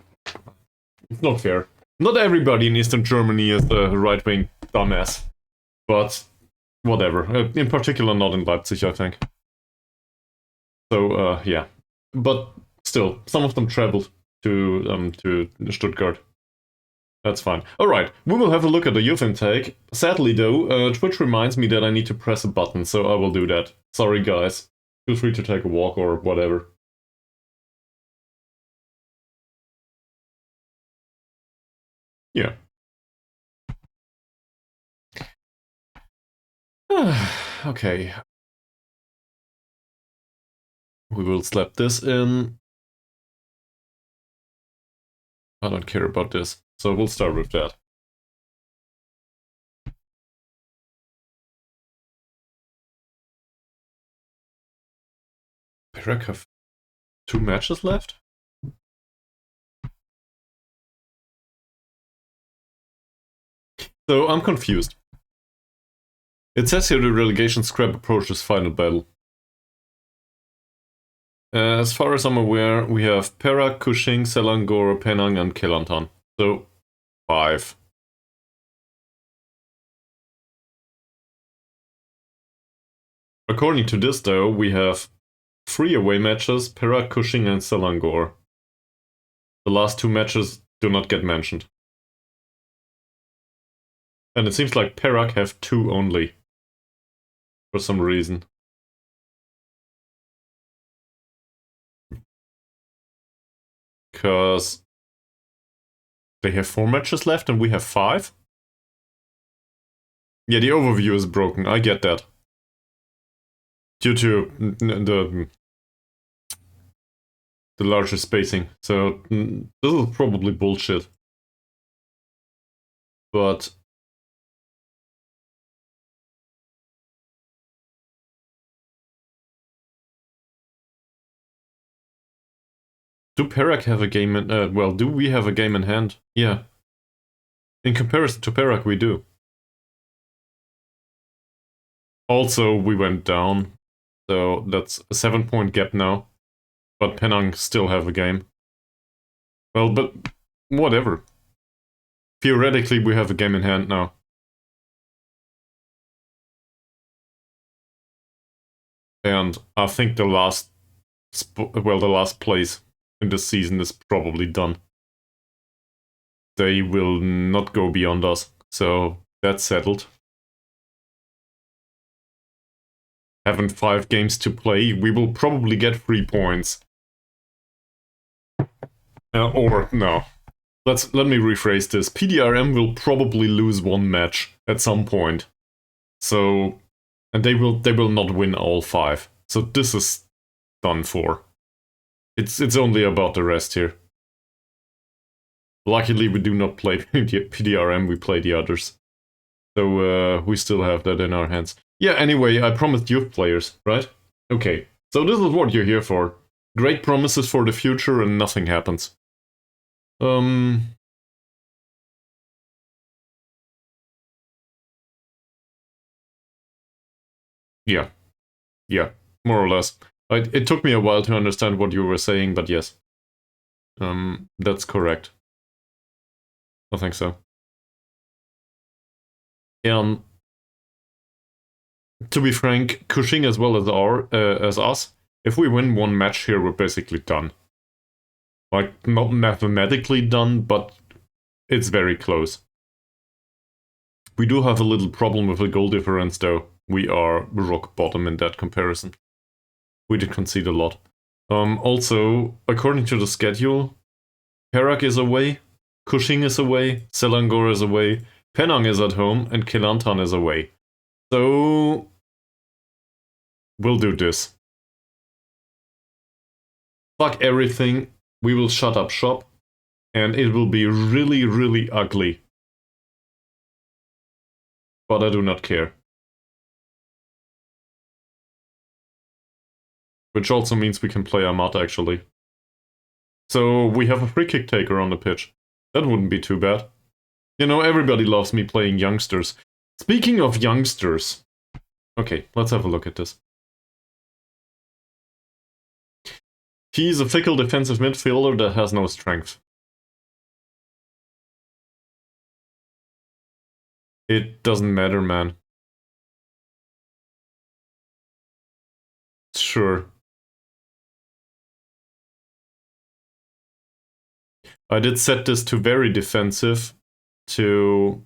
it's not fair. Not everybody in Eastern Germany is a right-wing dumbass. But whatever. In particular, not in Leipzig, I think. So, yeah. But still, some of them traveled to Stuttgart. That's fine. Alright, we will have a look at the youth intake. Sadly though, Twitch reminds me that I need to press a button, so I will do that. Sorry guys. Feel free to take a walk or whatever. Yeah. Okay. We will slap this in. I don't care about this, so we'll start with that. Perak have 2 matches left? So I'm confused. It says here the relegation scrap approaches final battle. As far as I'm aware, we have Perak, Kuching, Selangor, Penang, and Kelantan. So 5. According to this, though, we have 3 away matches: Perak, Kuching, and Selangor. The last 2 matches do not get mentioned. And it seems like Perak have 2 only. For some reason. Because they have 4 matches left and we have 5? Yeah, the overview is broken, I get that. Due to the larger spacing. So this is probably bullshit. But do Perak have a game in... well, do we have a game in hand? Yeah. In comparison to Perak, we do. Also, we went down. So that's a 7-point gap now. But Penang still have a game. Well, but whatever. Theoretically, we have a game in hand now. And I think the last place in this season is probably done. They will not go beyond us, so that's settled. Having 5 games to play, we will probably get 3 points. Or no. Let me rephrase this. PDRM will probably lose 1 match at some point. So, and they will not win all 5. So this is done for. It's only about the rest here. Luckily, we do not play PDRM, we play the others. So we still have that in our hands. Yeah, anyway, I promised youth players, right? Okay, so this is what you're here for. Great promises for the future and nothing happens. Yeah. Yeah, more or less. It took me a while to understand what you were saying, but yes. That's correct. I think so. And to be frank, Kuching as well as us, if we win 1 match here, we're basically done. Like, not mathematically done, but it's very close. We do have a little problem with the goal difference, though. We are rock bottom in that comparison. We did concede a lot. Also, according to the schedule, Perak is away, Kuching is away, Selangor is away, Penang is at home, and Kelantan is away. So we'll do this. Fuck everything, we will shut up shop, and it will be really, really ugly. But I do not care. Which also means we can play Amat, actually. So we have a free kick taker on the pitch. That wouldn't be too bad. You know, everybody loves me playing youngsters. Speaking of youngsters... Okay, let's have a look at this. He's a fickle defensive midfielder that has no strength. It doesn't matter, man. Sure. I did set this to very defensive to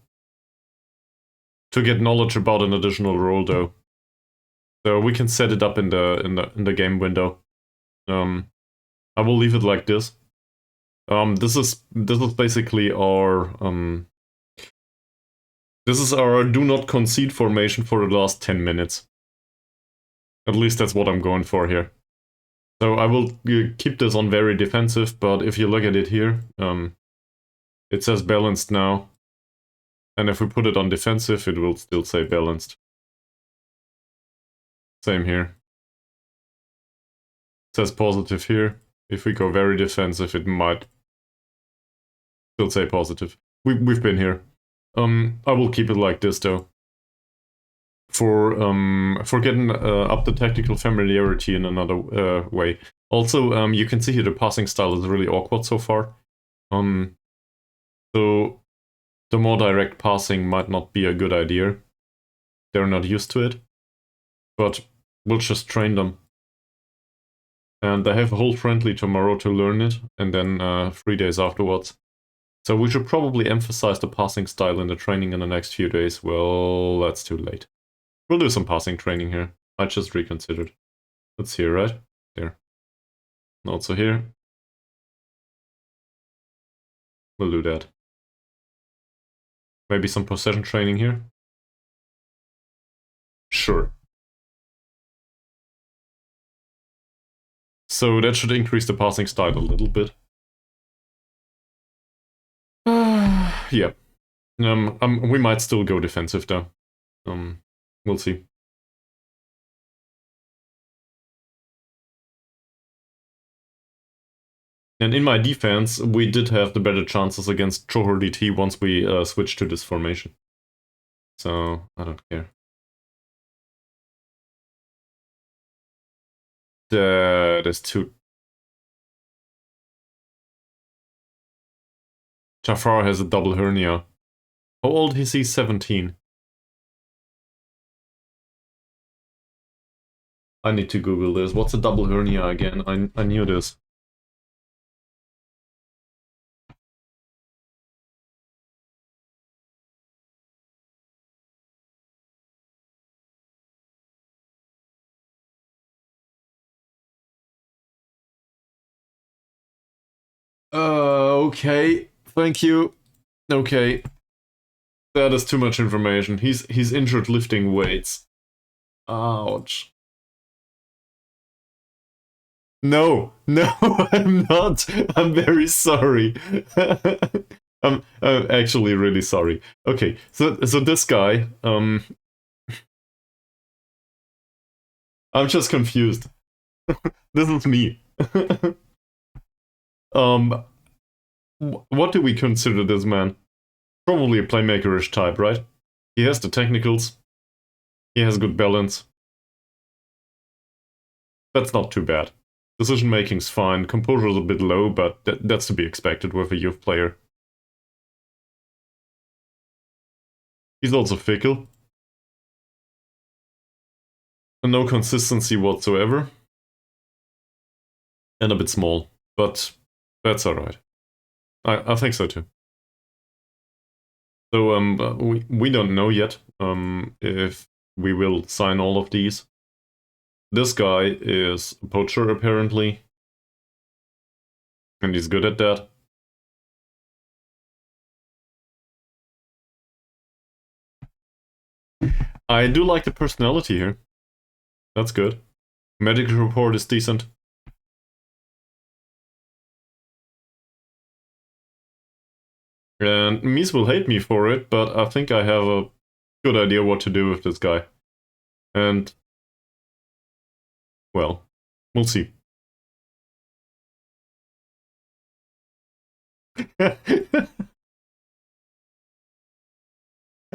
get knowledge about an additional role, though. So we can set it up in the game window. I will leave it like this. This is basically our this is our do not concede formation for the last 10 minutes. At least that's what I'm going for here. So I will keep this on very defensive, but if you look at it here, it says balanced now. And if we put it on defensive, it will still say balanced. Same here. It says positive here. If we go very defensive, it might still say positive. We've been here. I will keep it like this though. For getting up the tactical familiarity in another way. Also, you can see here the passing style is really awkward so far. So the more direct passing might not be a good idea. They're not used to it, but we'll just train them. And I have a whole friendly tomorrow to learn it, and then 3 days afterwards. So we should probably emphasize the passing style in the training in the next few days. Well, that's too late. We'll do some passing training here. I just reconsidered. That's here, right? There. Also here. We'll do that. Maybe some possession training here. Sure. So that should increase the passing style a little bit. Yeah. We might still go defensive though. We'll see. And in my defense, we did have the better chances against Johor DT once we switched to this formation. So, I don't care. That is too... Jafar has a double hernia. How old is he? 17. I need to Google this. What's a double hernia again? I knew this. Okay. Thank you. Okay. That is too much information. He's injured lifting weights. Ouch. No, I'm not. I'm very sorry. I'm actually really sorry. Okay, so this guy, I'm just confused. This is me. What do we consider this man? Probably a playmaker-ish type, right? He has the technicals. He has good balance. That's not too bad. Decision making's fine. Composure is a bit low, but that's to be expected with a youth player. He's also fickle. And no consistency whatsoever. And a bit small, but that's alright. I think so too. So we don't know yet if we will sign all of these. This guy is a poacher apparently, and he's good at that. I do like the personality here. That's good. Medical report is decent. And Mies will hate me for it, but I think I have a good idea what to do with this guy. And, well, we'll see.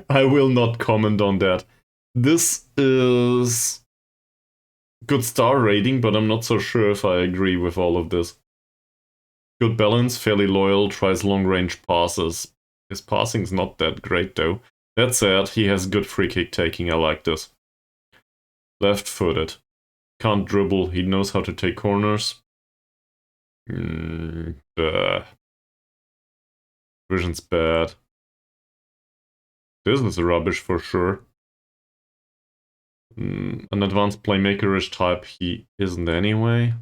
I will not comment on that. This is good star rating, but I'm not so sure if I agree with all of this. Good balance, fairly loyal, tries long-range passes. His passing's not that great though. That said, he has good free kick taking, I like this. Left-footed. Can't dribble, he knows how to take corners. Vision's bad. This is rubbish for sure. An advanced playmaker-ish type he isn't anyway.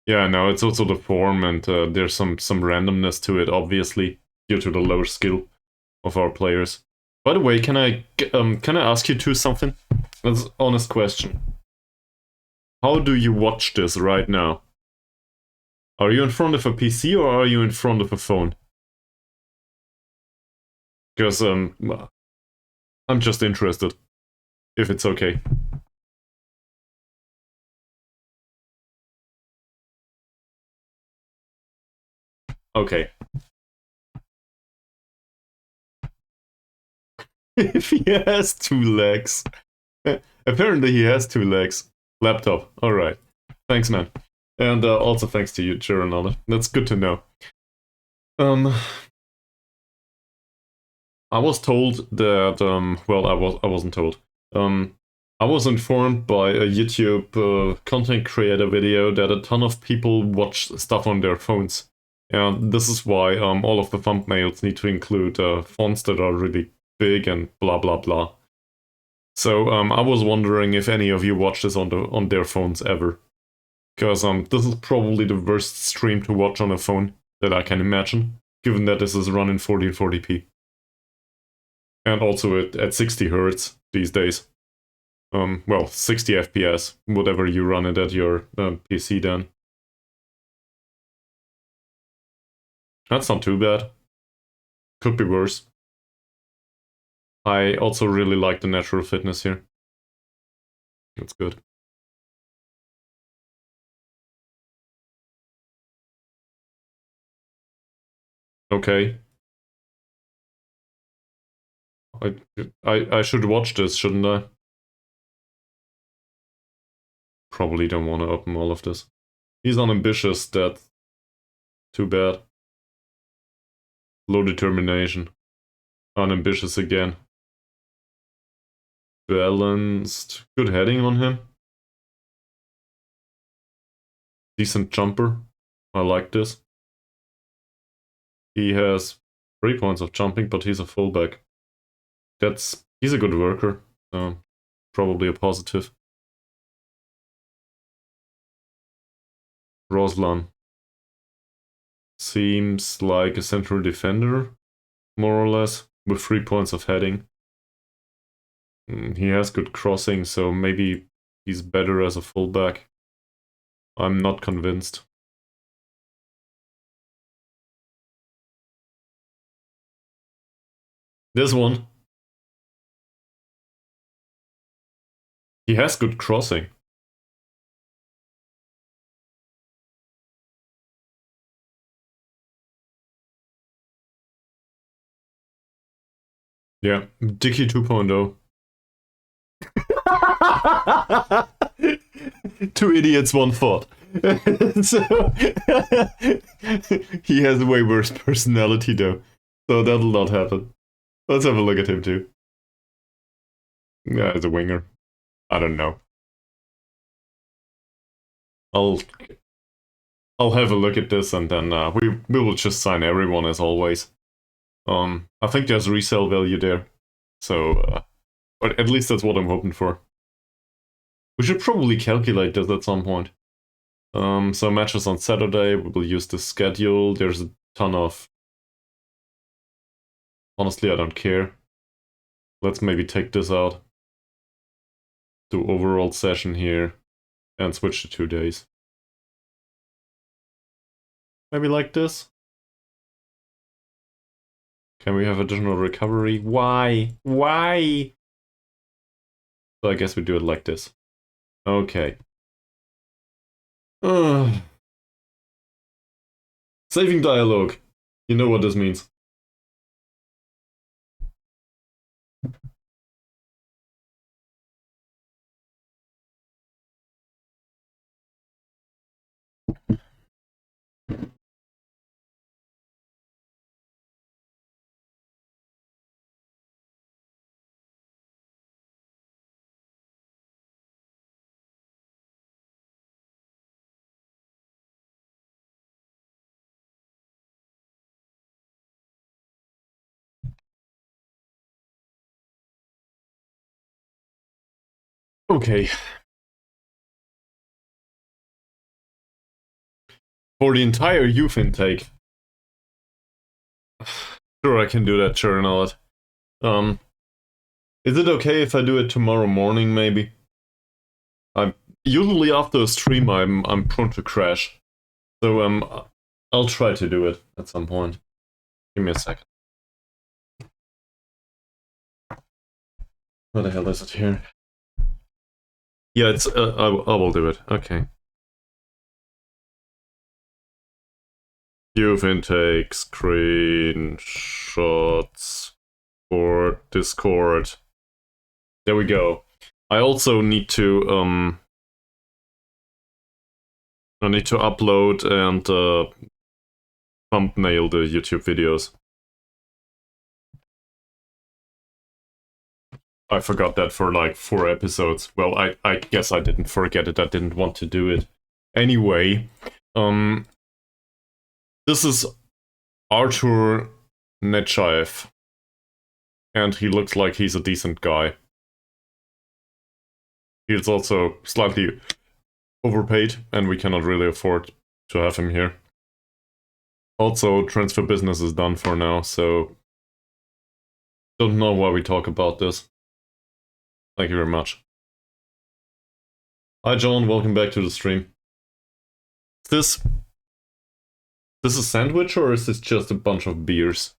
Yeah, no, it's also the form, and there's some randomness to it, obviously, due to the low skill of our players. By the way, can I ask you two something? That's an honest question. How do you watch this right now? Are you in front of a PC or are you in front of a phone? Because I'm just interested, if it's okay. Okay. If he has 2 legs. Apparently he has 2 legs. Laptop. Alright. Thanks, man. And also thanks to you, Geronada. That's good to know. I was told that, well, I wasn't told. I was informed by a YouTube content creator video that a ton of people watch stuff on their phones. And this is why all of the thumbnails need to include fonts that are really big and blah blah blah. So I was wondering if any of you watch this on their phones ever. Because this is probably the worst stream to watch on a phone that I can imagine, given that this is run in 1440p. And also at 60 Hz these days. Well, 60 FPS, whatever you run it at your PC then. That's not too bad. Could be worse. I also really like the natural fitness here. That's good. Okay. I should watch this, shouldn't I? Probably don't want to open all of this. He's unambitious, that's too bad. Low determination. Unambitious again. Balanced. Good heading on him. Decent jumper. I like this. He has 3 points of jumping, but he's a fullback. He's a good worker, so probably a positive. Roslan. Seems like a central defender, more or less, with 3 points of heading. He has good crossing, so maybe he's better as a fullback. I'm not convinced. This one. He has good crossing. Yeah, Dicky 2.0. 2 idiots, 1 thought. So, he has a way worse personality though, so that'll not happen. Let's have a look at him too. Yeah, as a winger. I don't know. I'll have a look at this and then we will just sign everyone as always. I think there's resale value there, so but at least that's what I'm hoping for. We should probably calculate this at some point. So matches on Saturday, we will use the schedule. There's a ton of... Honestly, I don't care. Let's maybe take this out. Do overall session here and switch to 2 days. Maybe like this. Can we have additional recovery? Why? Why? So I guess we do it like this. Okay. Saving dialogue. You know what this means. Okay. For the entire youth intake. Sure, I can do that, sure, and all that. Is it okay if I do it tomorrow morning, maybe? Usually after a stream, I'm prone to crash. So, I'll try to do it at some point. Give me a second. What the hell is it here? Yeah, it's, I will do it. Okay. Youth intake, screenshots, for Discord. There we go. I also need to upload and thumbnail the YouTube videos. I forgot that for like 4 episodes. Well, I guess I didn't forget it. I didn't want to do it. Anyway, this is Artur Nechayev. And he looks like he's a decent guy. He's also slightly overpaid, and we cannot really afford to have him here. Also, transfer business is done for now, so don't know why we talk about this. Thank you very much. Hi John, welcome back to the stream. Is this a sandwich, or is this just a bunch of beers?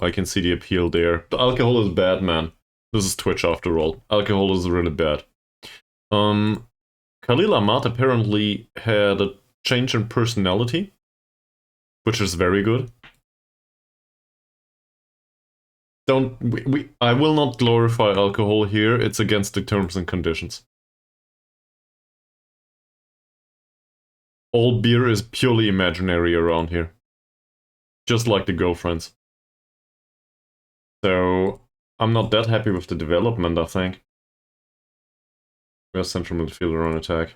I can see the appeal there. The alcohol is bad, man. This is Twitch after all. Alcohol is really bad. Khalil Ahmad apparently had a change in personality, which is very good. I will not glorify alcohol here. It's against the terms and conditions. All beer is purely imaginary around here. Just like the girlfriends. So, I'm not that happy with the development, I think. We have central midfielder on attack.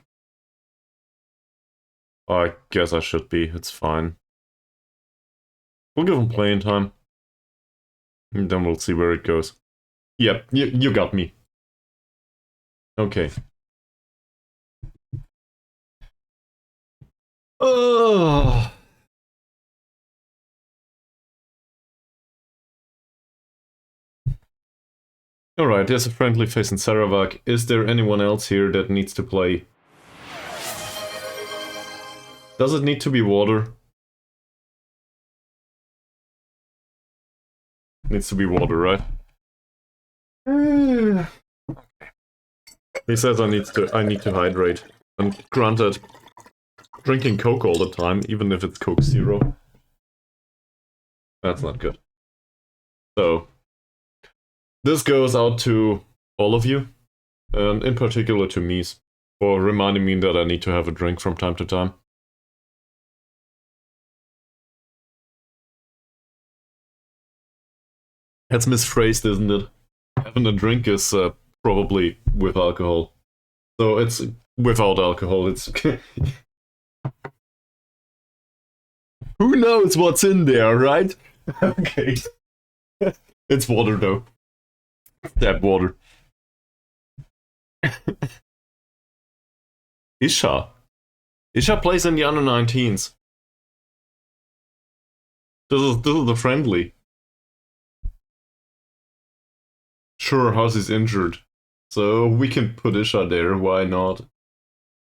I guess I should be, it's fine. We'll give him playing time. And then we'll see where it goes. Yep, you got me. Okay. Alright, there's a friendly face in Sarawak. Is there anyone else here that needs to play? Does it need to be water? Needs to be water, right? He says I need to hydrate. And granted, drinking Coke all the time, even if it's Coke Zero, that's not good. So, this goes out to all of you, and in particular to Mies, for reminding me that I need to have a drink from time to time. That's misphrased, isn't it? Having a drink is probably with alcohol. So it's without alcohol, it's... Who knows what's in there, right? Okay. It's water though. Tap water. Isha. Isha plays in the under-19s. This is the friendly. Sure, House is injured. So we can put Isha there, why not?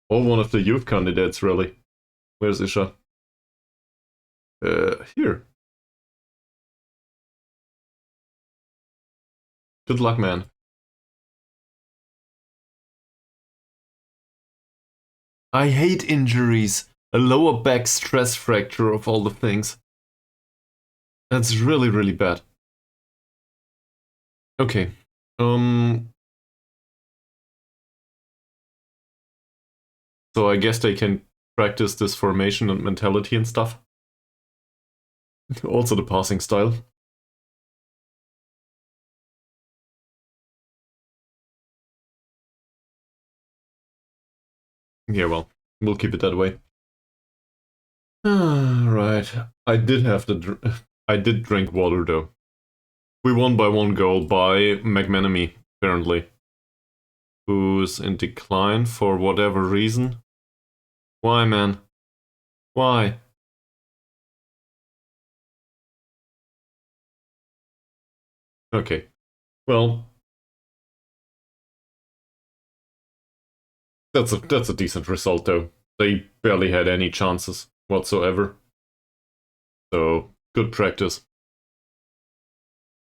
Or one of the youth candidates, really. Where's Isha? Here. Good luck, man. I hate injuries. A lower back stress fracture of all the things. That's really, really bad. Okay. So I guess they can practice this formation and mentality and stuff. Also the passing style. Yeah, well, we'll keep it that way. Right. I did drink water though. We won by 1 goal by McManamy, apparently. Who's in decline for whatever reason. Why, man? Why? Okay. Well, that's a decent result though. They barely had any chances whatsoever. So, good practice.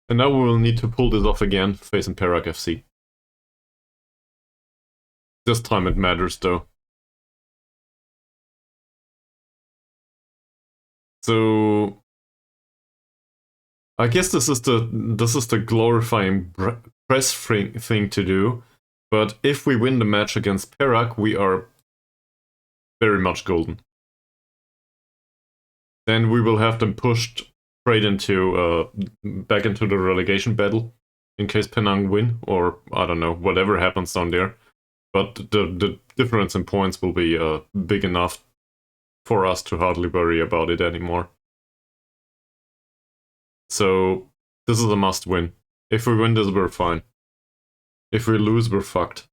And now we will need to pull this off again, facing Perak FC. This time it matters though. So I guess this is the glorifying press thing to do. But if we win the match against Perak, we are very much golden. Then we will have them pushed straight into back into the relegation battle in case Penang win, or I don't know, whatever happens down there. But the difference in points will be big enough for us to hardly worry about it anymore. So this is a must win. If we win this, we're fine. If we lose, we're fucked.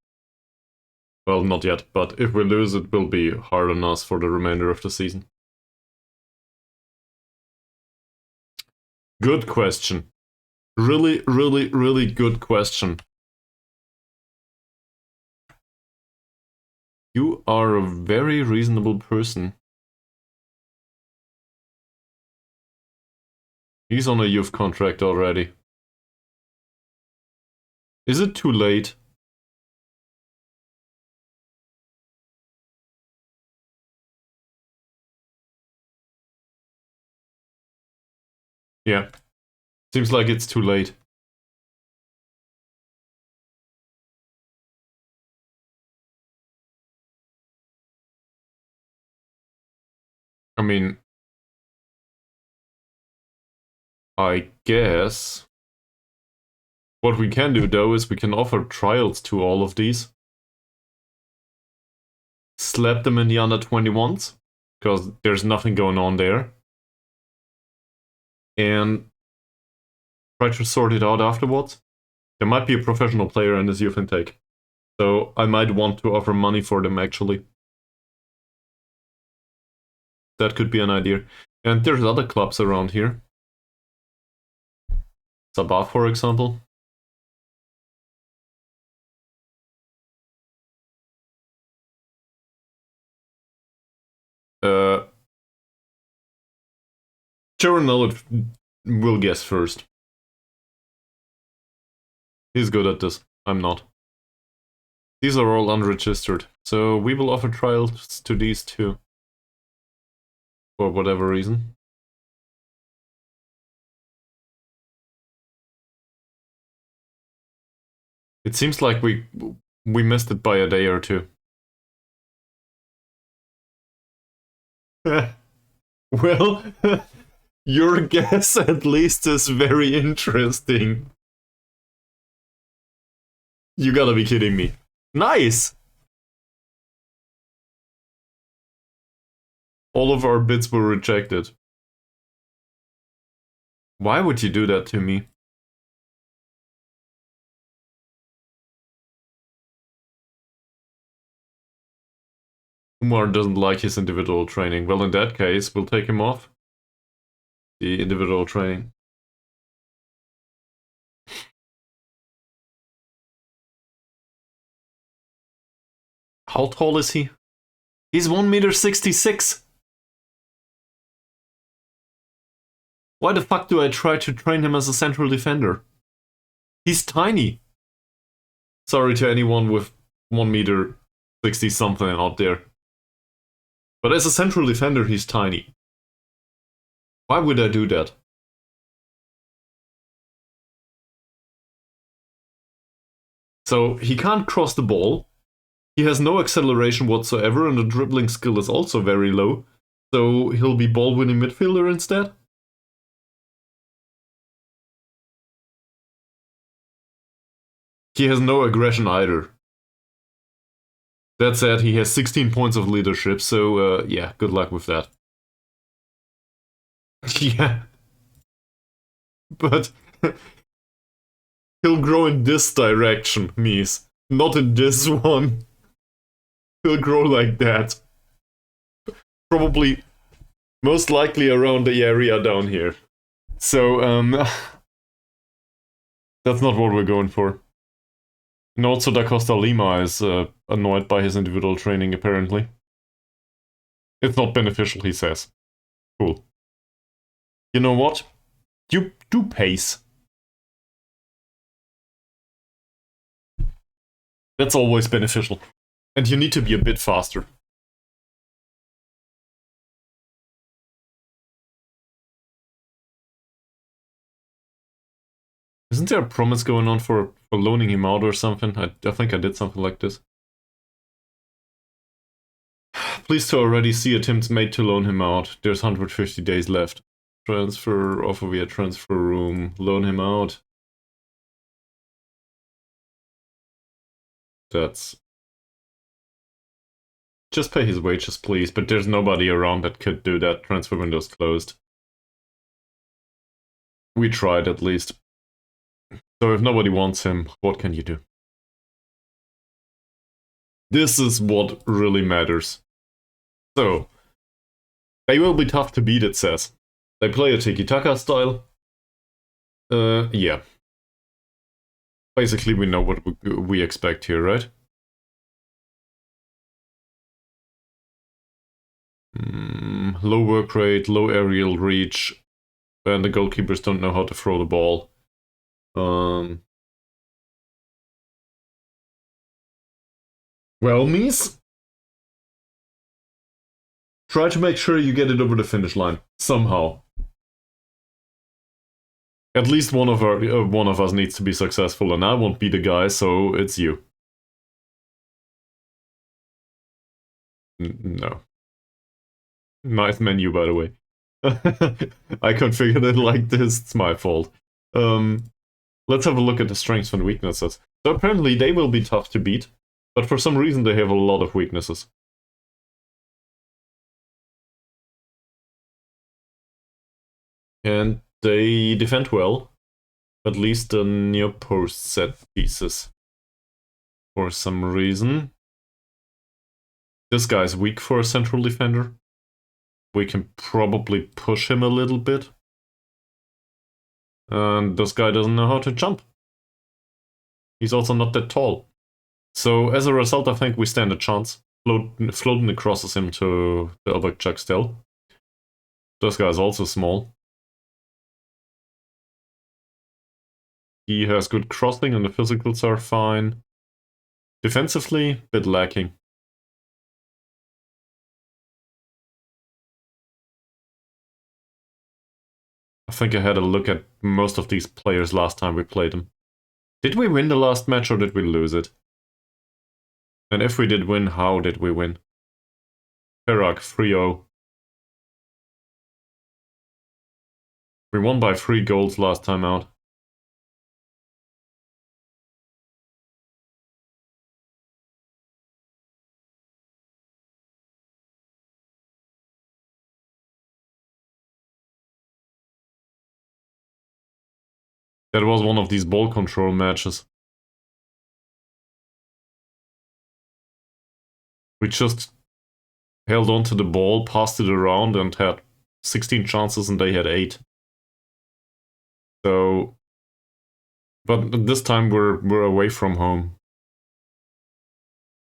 Well, not yet, but if we lose, it will be hard on us for the remainder of the season. Good question. Really, really, really good question. You are a very reasonable person. He's on a youth contract already. Is it too late? Yeah. Seems like it's too late. I mean, I guess what we can do though is we can offer trials to all of these. Slap them in the under 21s, because there's nothing going on there. And try to sort it out afterwards. There might be a professional player in this youth intake. So I might want to offer money for them actually. That could be an idea. And there's other clubs around here. Sabah, for example. Jaron Nullet will guess first. He's good at this. I'm not. These are all unregistered, so we will offer trials to these two. For whatever reason. It seems like we missed it by a day or two. Well, your guess at least is very interesting. You gotta be kidding me. Nice! All of our bids were rejected. Why would you do that to me? Umar doesn't like his individual training. Well, in that case, we'll take him off the individual training. How tall is he? He's 1m66. Why the fuck do I try to train him as a central defender? He's tiny. Sorry to anyone with 1m60 something out there. But as a central defender, he's tiny. Why would I do that? So he can't cross the ball. He has no acceleration whatsoever, and the dribbling skill is also very low. So he'll be ball-winning midfielder instead. He has no aggression either. That said, he has 16 points of leadership, so yeah, good luck with that. Yeah. But he'll grow in this direction, Mies. Not in this one. He'll grow like that. Probably, most likely around the area down here. So, that's not what we're going for. And also Da Costa Lima is annoyed by his individual training, apparently. It's not beneficial, he says. Cool. You know what? You do pace. That's always beneficial. And you need to be a bit faster. Isn't there a promise going on for loaning him out or something? I think I did something like this. Pleased to already see attempts made to loan him out. There's 150 days left. Transfer, offer via transfer room, loan him out. That's... Just pay his wages, please, but there's nobody around that could do that. Transfer window's closed. We tried, at least. So if nobody wants him, what can you do? This is what really matters. So, they will be tough to beat, it says. They play a tiki-taka style. Yeah. Basically, we know what we expect here, right? Low work rate, low aerial reach, and the goalkeepers don't know how to throw the ball. Well, Mies, try to make sure you get it over the finish line somehow. At least one of us needs to be successful, and I won't be the guy, so it's you. No. Nice menu, by the way. I configured it like this, it's my fault. Let's have a look at the strengths and weaknesses. So apparently they will be tough to beat, but for some reason they have a lot of weaknesses. And they defend well, at least the near post set pieces. For some reason. This guy's weak for a central defender. We can probably push him a little bit. And this guy doesn't know how to jump. He's also not that tall. So as a result, I think we stand a chance. Floating the crosses him to the elbow chuck still. This guy's also small. He has good crossing and the physicals are fine. Defensively, bit lacking. I think I had a look at most of these players last time we played them. Did we win the last match or did we lose it? And if we did win, how did we win? Perak 3-0. We won by 3 goals last time out. That was one of these ball control matches. We just held on to the ball, passed it around, and had 16 chances, and they had 8. So, but this time we're away from home.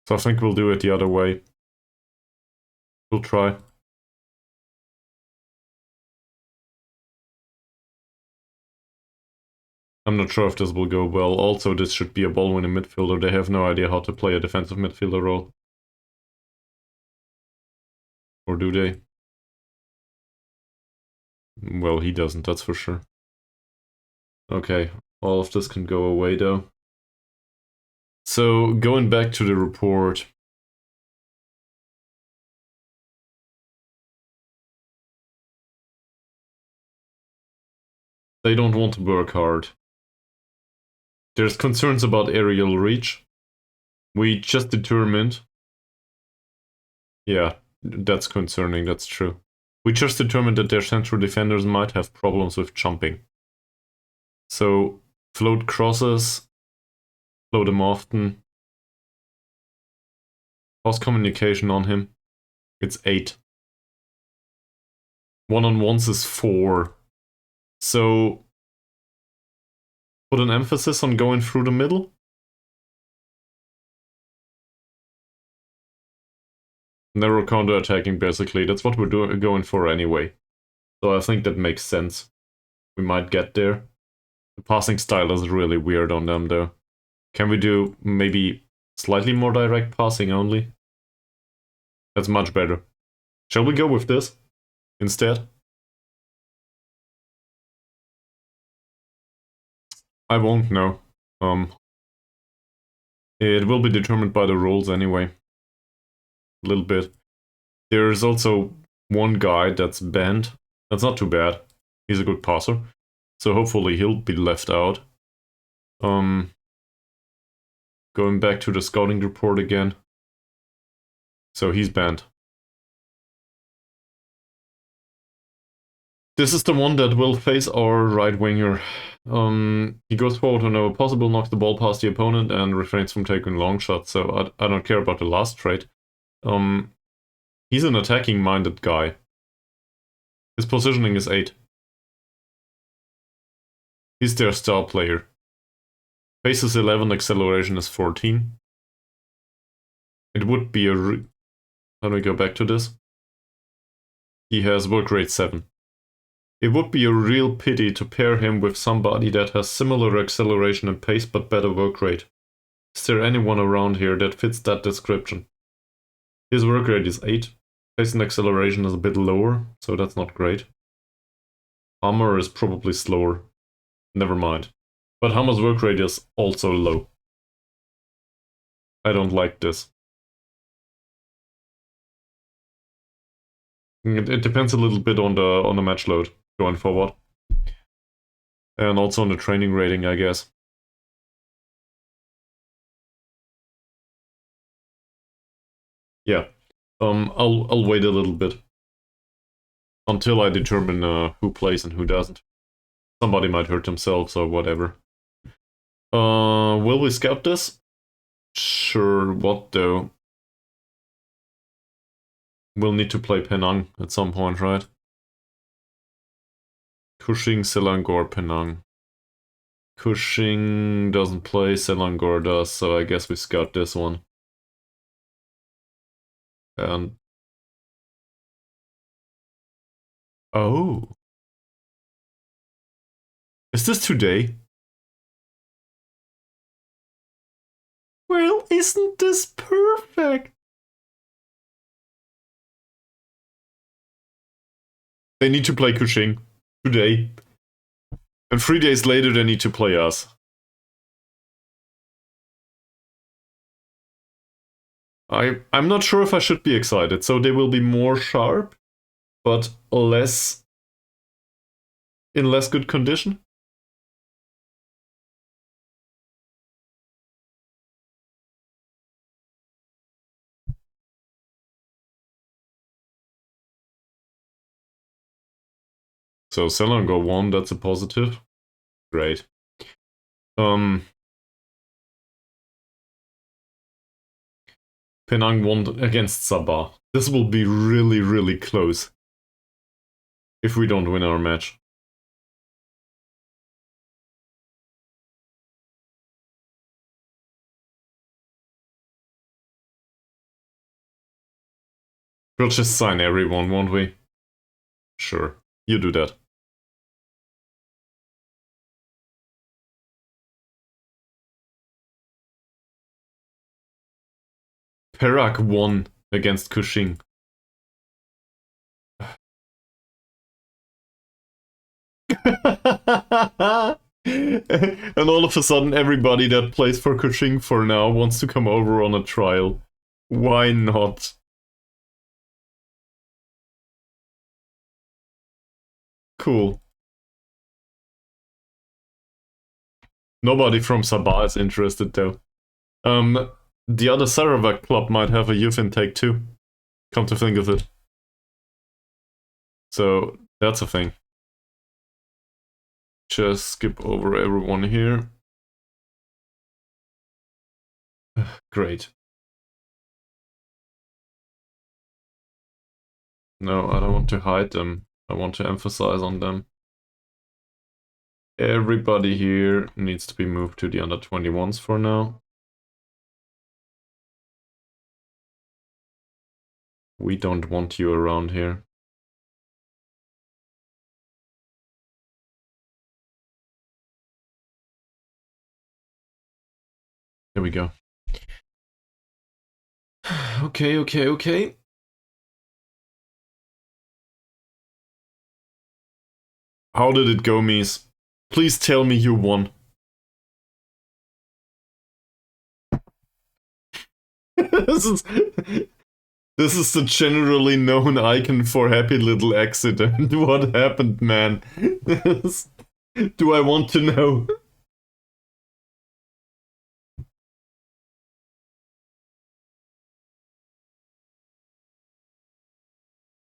So I think we'll do it the other way. We'll try. I'm not sure if this will go well. Also, this should be a ball-winning midfielder. They have no idea how to play a defensive midfielder role. Or do they? Well, he doesn't, that's for sure. Okay, all of this can go away though. So, going back to the report. They don't want to work hard. There's concerns about aerial reach. We just determined... Yeah, that's concerning, that's true. We just determined that their central defenders might have problems with jumping. So, float crosses, float him often. Cross communication on him. It's 8. One-on-ones is 4. So, put an emphasis on going through the middle. Narrow counter-attacking, basically. That's what we're going for anyway. So I think that makes sense. We might get there. The passing style is really weird on them, though. Can we do maybe slightly more direct passing only? That's much better. Shall we go with this instead? I won't know. It will be determined by the rules anyway. A little bit. There's also one guy that's banned. That's not too bad. He's a good passer. So hopefully he'll be left out. Going back to the scouting report again. So he's banned. This is the one that will face our right winger. He goes forward whenever possible, knocks the ball past the opponent, and refrains from taking long shots. So I don't care about the last trait. He's an attacking-minded guy. His positioning is 8. He's their star player. Pace is 11, acceleration is 14. It would be a... How do we go back to this? He has work rate 7. It would be a real pity to pair him with somebody that has similar acceleration and pace but better work rate. Is there anyone around here that fits that description? His work rate is 8. Pace and acceleration is a bit lower, so that's not great. Hammer is probably slower. Never mind. But Hammer's work rate is also low. I don't like this. It depends a little bit on the match load going forward. And also on the training rating, I guess. Yeah. I'll wait a little bit. Until I determine who plays and who doesn't. Somebody might hurt themselves or whatever. Will we scout this? Sure, what though? We'll need to play Penang at some point, right? Cushing, Selangor, Penang. Cushing doesn't play, Selangor does, so I guess we scout this one. And... Oh. Is this today? Well, isn't this perfect? They need to play Cushing today. And 3 days later they need to play us. I'm not sure if I should be excited, so they will be more sharp, but in less good condition. So Selangor won, that's a positive. Great. Penang won against Sabah. This will be really, really close. If we don't win our match. We'll just sign everyone, won't we? Sure, you do that. Perak won against Kuching. And all of a sudden everybody that plays for Kuching for now wants to come over on a trial. Why not? Cool. Nobody from Sabah is interested though. The other Sarawak club might have a youth intake too. Come to think of it. So that's a thing. Just skip over everyone here. Great. No, I don't want to hide them. I want to emphasize on them. Everybody here needs to be moved to the under-21s for now. We don't want you around here. There we go. Okay. How did it go, Mies? Please tell me you won. this is this is the generally known icon for happy little accident. What happened, man? Do I want to know?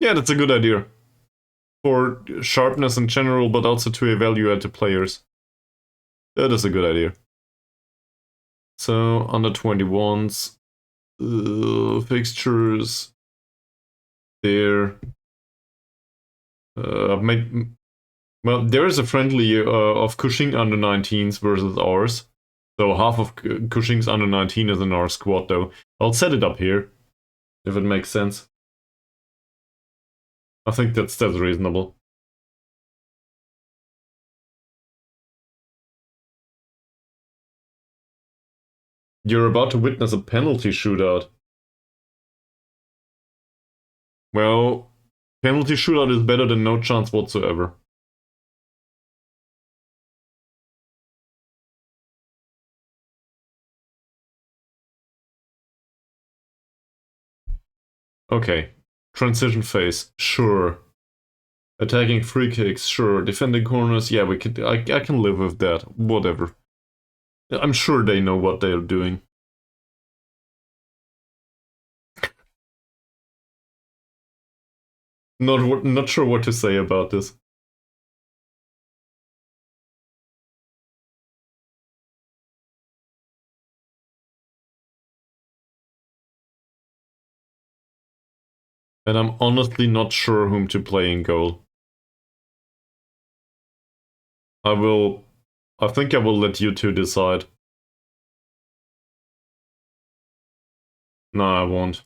Yeah, that's a good idea. For sharpness in general, but also to evaluate the players. That is a good idea. So, under 21s, fixtures, there. Well, there is a friendly of Cushing under 19s versus ours. So half of Cushing's under 19 is in our squad, though. I'll set it up here, if it makes sense. I think that's reasonable. You're about to witness a penalty shootout. Well, penalty shootout is better than no chance whatsoever. Okay. Transition phase, sure. Attacking free kicks, sure. Defending corners, yeah, we could. I can live with that. Whatever. I'm sure they know what they're doing. Not sure what to say about this. And I'm honestly not sure whom to play in goal. I think I will let you two decide. No, I won't.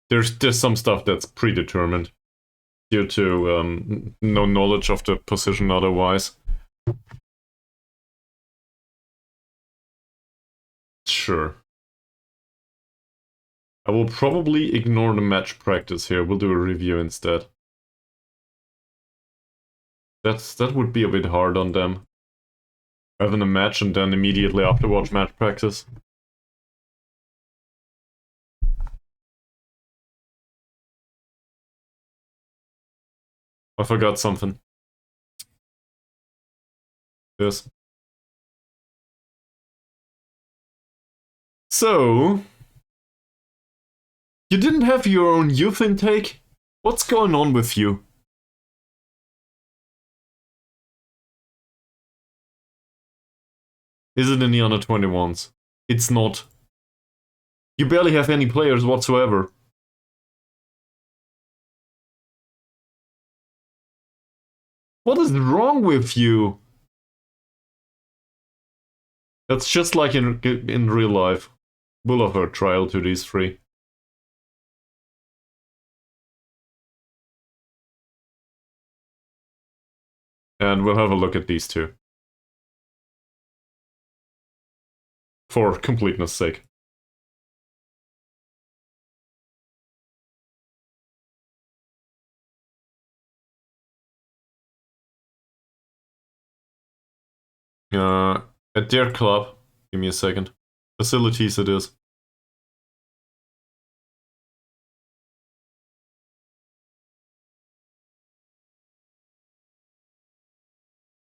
There's some stuff that's predetermined due to no knowledge of the position otherwise. Sure. I will probably ignore the match practice here. We'll do a review instead. That would be a bit hard on them. Having a match and then immediately afterwards match practice. I forgot something. Yes. So, you didn't have your own youth intake? What's going on with you? Is it in the under 21s? It's not. You barely have any players whatsoever. What is wrong with you? That's just like in real life. We'll offer a trial to these three. And we'll have a look at these two. For completeness sake. At their club, give me a second. Facilities it is.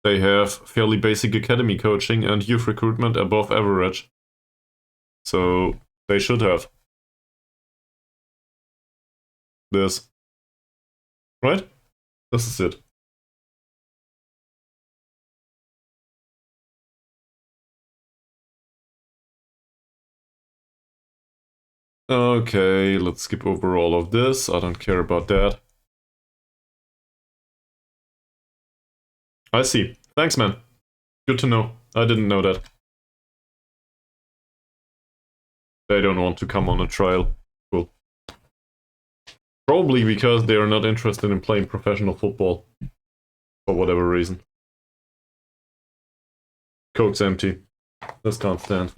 They have fairly basic academy coaching and youth recruitment above average. So they should have this. Right? This is it. Okay, let's skip over all of this. I don't care about that. I see. Thanks, man. Good to know. I didn't know that. They don't want to come on a trial. Cool. Probably because they are not interested in playing professional football. For whatever reason. Coke's empty. This can't stand.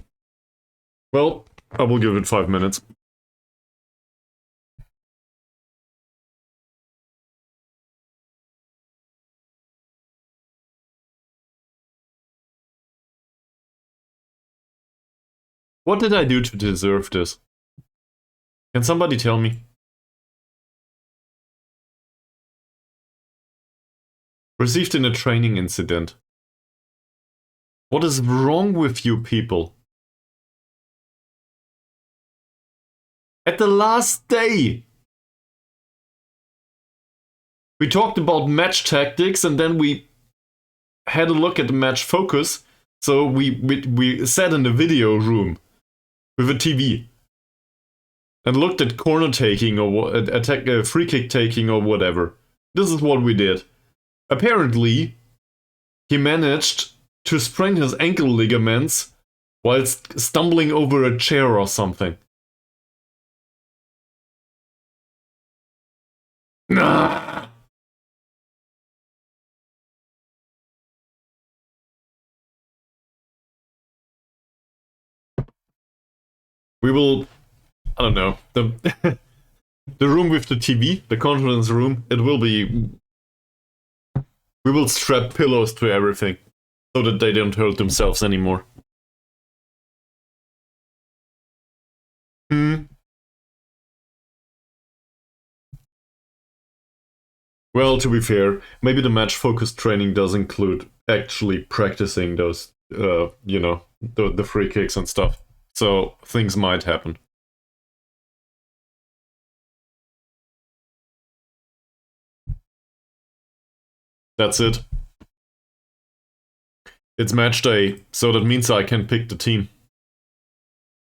Well, I will give it 5 minutes. What did I do to deserve this? Can somebody tell me? Received in a training incident. What is wrong with you people? At the last day! We talked about match tactics and then we had a look at the match focus. So we sat in the video room with a TV and looked at corner taking or attack, free kick taking or whatever. This is what we did. Apparently, he managed to sprain his ankle ligaments whilst stumbling over a chair or something. Nah. We will, I don't know, the the room with the TV, the conference room, it will be, we will strap pillows to everything so that they don't hurt themselves anymore. Well, to be fair, maybe the match focused training does include actually practicing those, you know, the free kicks and stuff. So things might happen. That's it. It's match day, so that means I can pick the team.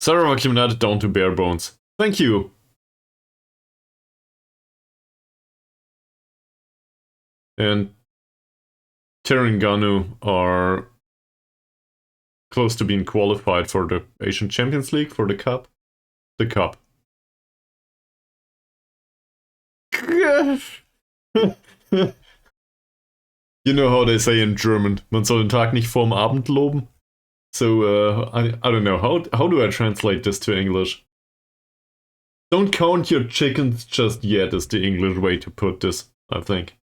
Sarawak United down to bare bones. Thank you. And Terengganu are close to being qualified for the Asian Champions League, for the Cup. The Cup. You know how they say in German, man soll den Tag nicht vorm Abend loben? So, I don't know, how do I translate this to English? Don't count your chickens just yet is the English way to put this, I think.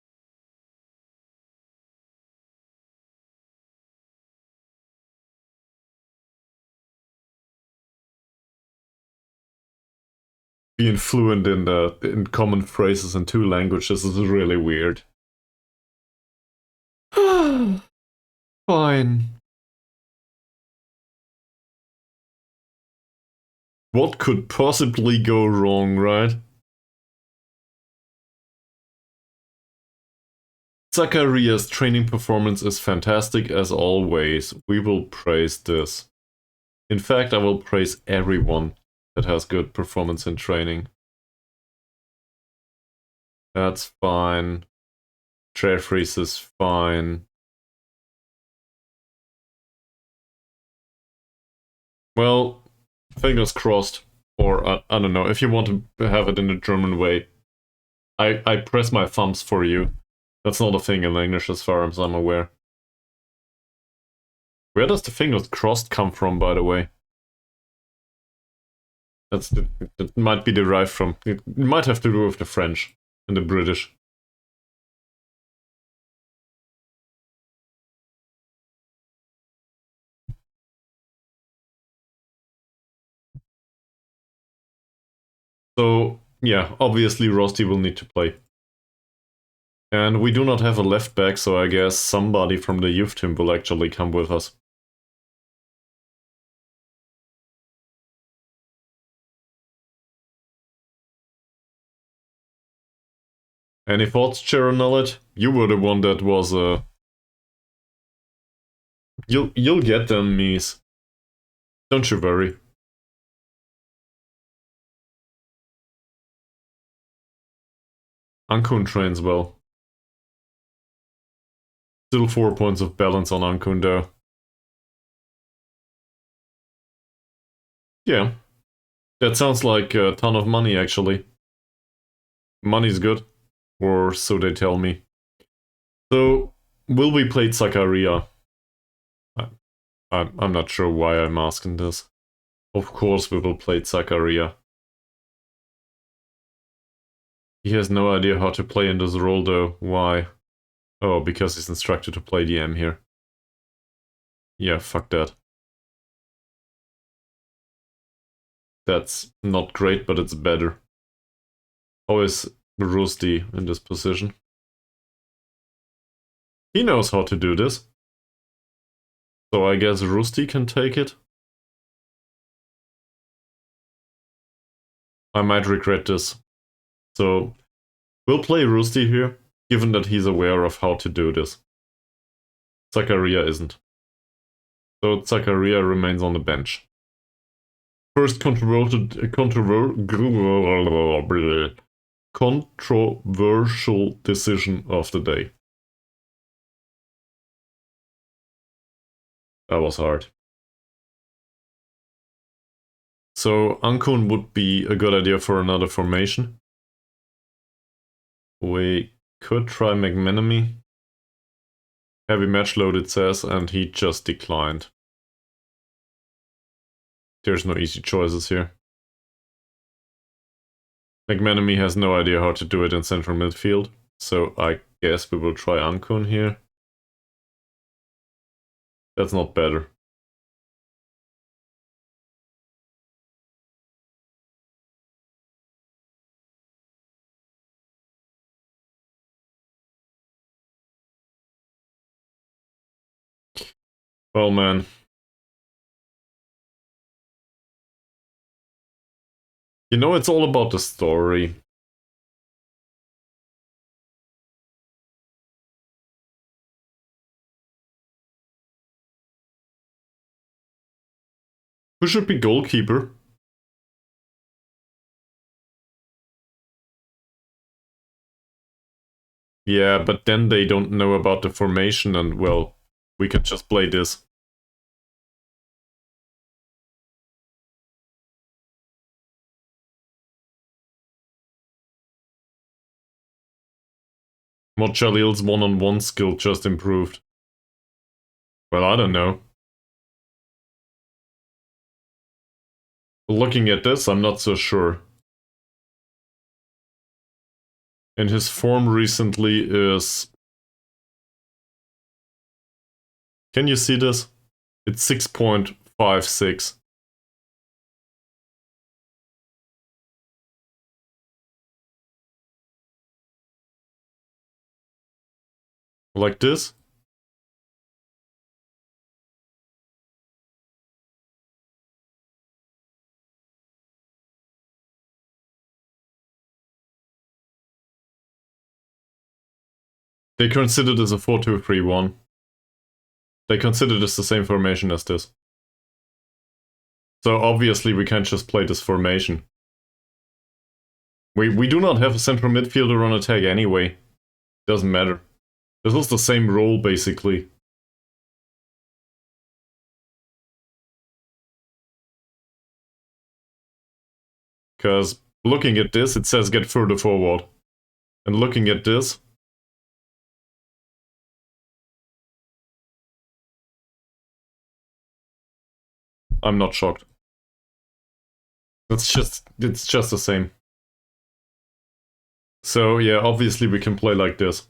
Being fluent in common phrases in two languages is really weird. Fine. What could possibly go wrong, right? Zacharias' training performance is fantastic as always. We will praise this. In fact, I will praise everyone that has good performance in training. That's fine. Jeffries is fine. Well, fingers crossed. Or, I don't know, if you want to have it in the German way. I press my thumbs for you. That's not a thing in English as far as I'm aware. Where does the fingers crossed come from, by the way? That might be derived from... It might have to do with the French and the British. So, yeah, obviously Rosti will need to play. And we do not have a left back, so I guess somebody from the youth team will actually come with us. Any thoughts, Cheronullet? You were the one that was You'll get them, Mies. Don't you worry. Ankun trains well. Still 4 points of balance on Ankun though. Yeah. That sounds like a ton of money actually. Money's good. Or so they tell me. So, will we play Zakaria? I'm not sure why I'm asking this. Of course we will play Zakaria. He has no idea how to play in this role though. Why? Oh, because he's instructed to play DM here. Yeah, fuck that. That's not great, but it's better. Always Rusty in this position. He knows how to do this. So I guess Rusty can take it. I might regret this. So we'll play Rusty here, given that he's aware of how to do this. Zakaria isn't. So Zakaria remains on the bench. First controversial decision of the day. That was hard. So Ankun would be a good idea for another formation. We could try McManamy. Heavy match load it says, and he just declined. There's no easy choices here. McManamy has no idea how to do it in central midfield, so I guess we will try Ankun here. That's not better. Well, man. You know, it's all about the story. Who should be goalkeeper? Yeah, but then they don't know about the formation and, well, we can just play this. Mochalil's one-on-one skill just improved. Well, I don't know. Looking at this, I'm not so sure. And his form recently is... Can you see this? It's 6.56. Like this? They consider this a 4-2-3-1. They consider this the same formation as this. So obviously we can't just play this formation. We do not have a central midfielder on attack anyway. Doesn't matter. This was the same role basically. Because looking at this, it says get further forward. And looking at this... I'm not shocked. It's just the same. So yeah, obviously we can play like this.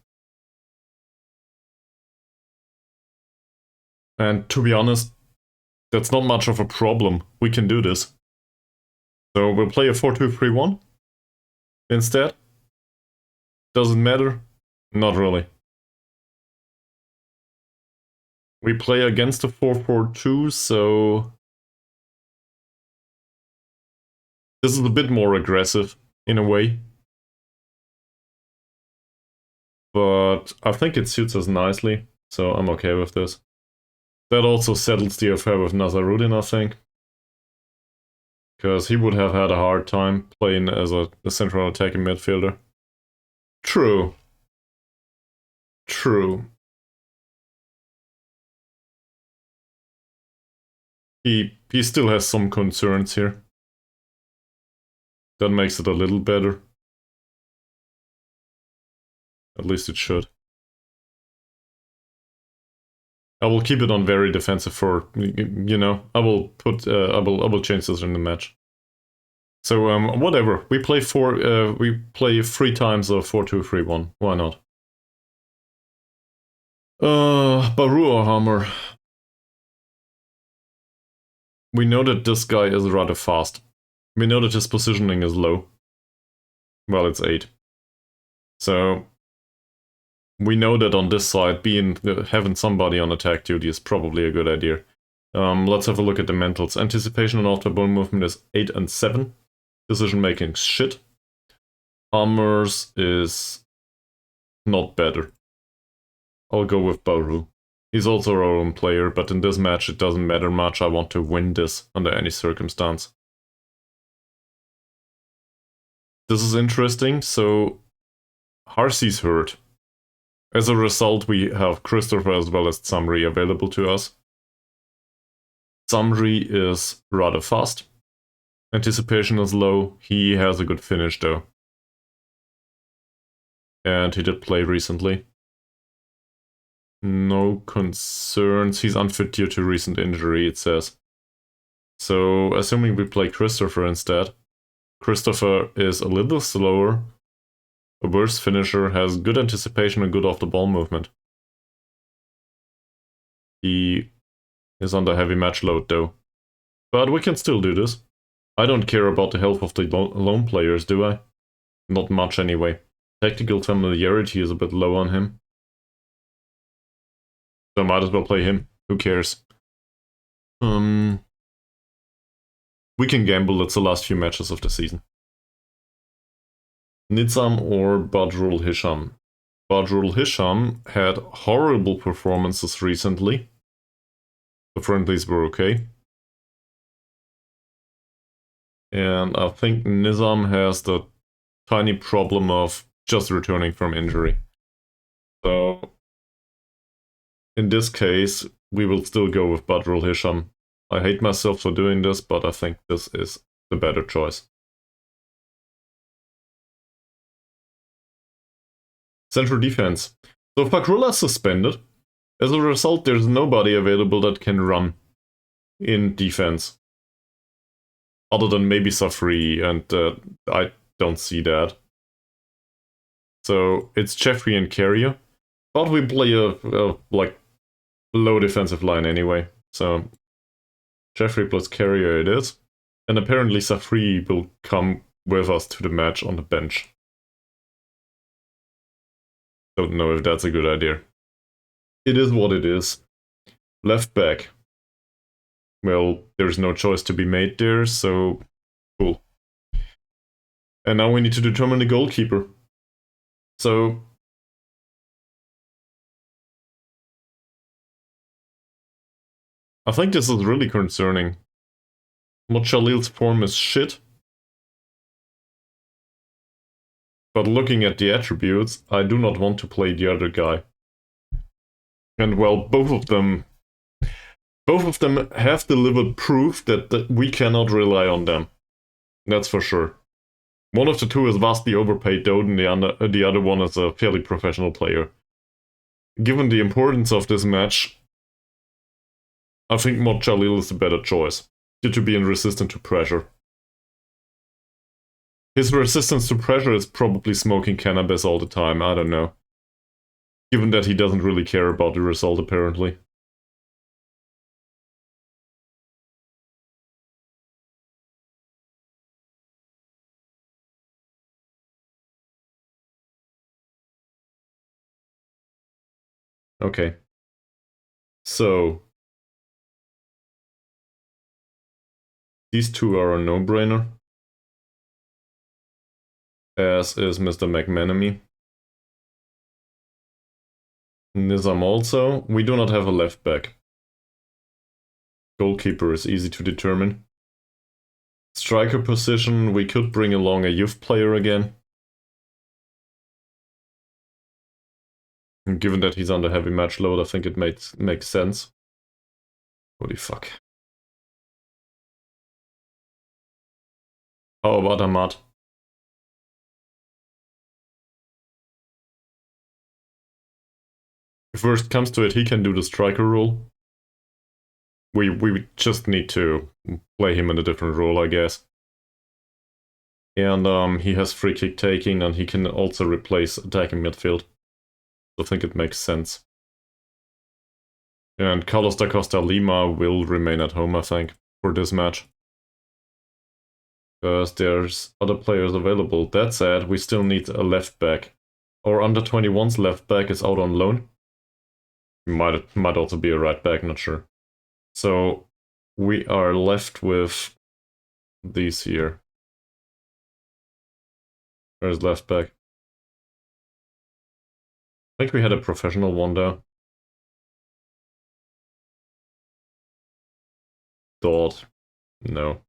And to be honest, that's not much of a problem. We can do this. So we'll play a 4-2-3-1 instead. Does it matter? Not really. We play against a 4-4-2, so... This is a bit more aggressive, in a way. But I think it suits us nicely, so I'm okay with this. That also settles the affair with Nazarudin, I think. Because he would have had a hard time playing as a central attacking midfielder. True. True. He still has some concerns here. That makes it a little better. At least it should. I will keep it on very defensive for, you know, I will change this in the match. So whatever. We play 3 times a 4-2-3-1. Why not? Baru or Hammer. We know that this guy is rather fast. We know that his positioning is low. Well, it's 8. So we know that on this side, having somebody on attack duty is probably a good idea. Let's have a look at the mentals. Anticipation and after ball movement is 8 and 7. Decision making shit. Armors is not better. I'll go with Bauru. He's also our own player, but in this match it doesn't matter much. I want to win this under any circumstance. This is interesting, so Harsi's hurt. As a result, we have Christopher as well as Tsamri available to us. Tsamri is rather fast. Anticipation is low. He has a good finish though. And he did play recently. No concerns. He's unfit due to recent injury, it says. So, assuming we play Christopher instead. Christopher is a little slower, a worse finisher, has good anticipation and good off-the-ball movement. He is under heavy match load though. But we can still do this. I don't care about the health of the lone players, do I? Not much anyway. Tactical familiarity is a bit low on him. So I might as well play him. Who cares? We can gamble, it's the last few matches of the season. Nizam or Badrul Hisham. Badrul Hisham had horrible performances recently. The friendlies were okay. And I think Nizam has the tiny problem of just returning from injury. So, in this case, we will still go with Badrul Hisham. I hate myself for doing this, but I think this is the better choice. Central defense. So Fakrullah is suspended. As a result, there's nobody available that can run in defense. Other than maybe Safri, and I don't see that. So it's Jeffrey and Carrier. But we play a low defensive line anyway. So Jeffrey plus Carrier it is. And apparently Safri will come with us to the match on the bench. Don't know if that's a good idea. It is what it is. Left back. Well, there's no choice to be made there, so cool. And now we need to determine the goalkeeper. So I think this is really concerning. Mochalil's form is shit. But looking at the attributes, I do not want to play the other guy. And well, both of them have delivered proof that we cannot rely on them. That's for sure. One of the two is vastly overpaid though, and the other one is a fairly professional player. Given the importance of this match, I think Mochalil is a better choice, due to being resistant to pressure. His resistance to pressure is probably smoking cannabis all the time, I don't know. Given that he doesn't really care about the result apparently. Okay. So these two are a no-brainer. As is Mr. McManamy. Nizam also. We do not have a left back. Goalkeeper is easy to determine. Striker position, we could bring along a youth player again. And given that he's under heavy match load, I think it makes sense. Holy fuck. How about Ahmad? If worst comes to it, he can do the striker role. We just need to play him in a different role, I guess. And he has free kick taking, and he can also replace attacking midfield. I think it makes sense. And Carlos da Costa Lima will remain at home, I think, for this match. because there's other players available. That said, we still need a left back. Our under-21's left back is out on loan. Might also be a right back, not sure. So we are left with these here. Where's left back? I think we had a professional one there. Thought. No.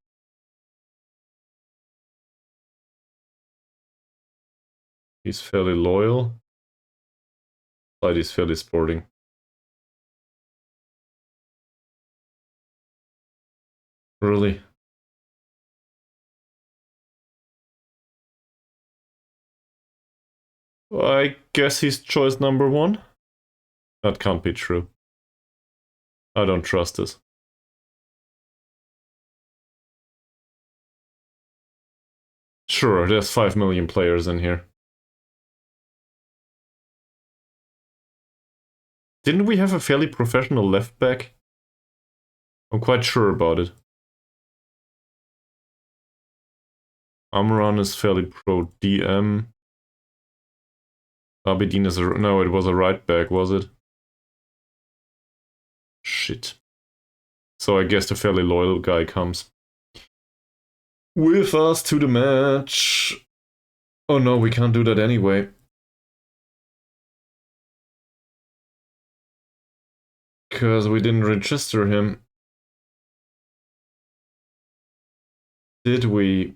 He's fairly loyal. But he's fairly sporting. Really? I guess he's choice number 1? That can't be true. I don't trust this. Sure, there's 5 million players in here. Didn't we have a fairly professional left back? I'm quite sure about it. Amran is fairly pro DM. Abedin is a... No, it was a right back, was it? Shit. So I guess the fairly loyal guy comes with us to the match. Oh no, we can't do that anyway. Because we didn't register him. Did we?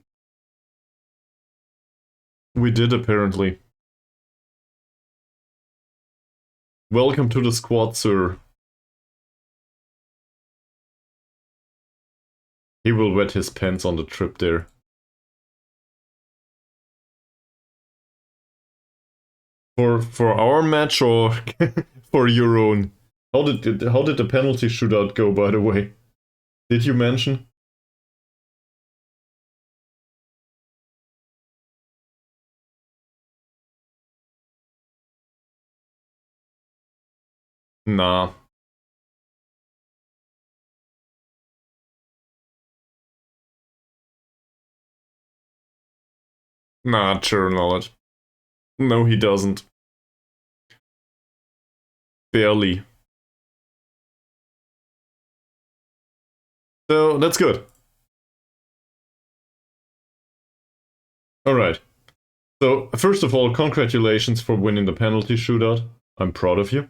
We did, apparently. Welcome to the squad, sir. He will wet his pants on the trip there. For our match or for your own? How did the penalty shootout go, by the way? Did you mention? Nah. Nah, sure knowledge. No, he doesn't. Barely. So, that's good. Alright. So, first of all, congratulations for winning the penalty shootout. I'm proud of you.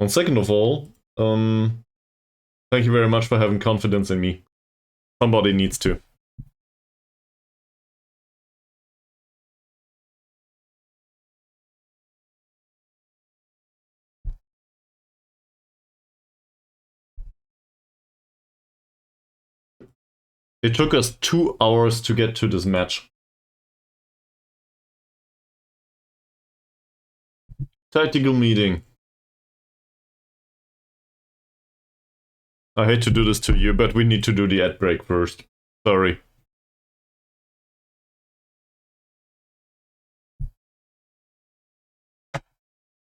And second of all, thank you very much for having confidence in me. Somebody needs to. It took us 2 hours to get to this match. Tactical meeting. I hate to do this to you, but we need to do the ad break first. Sorry.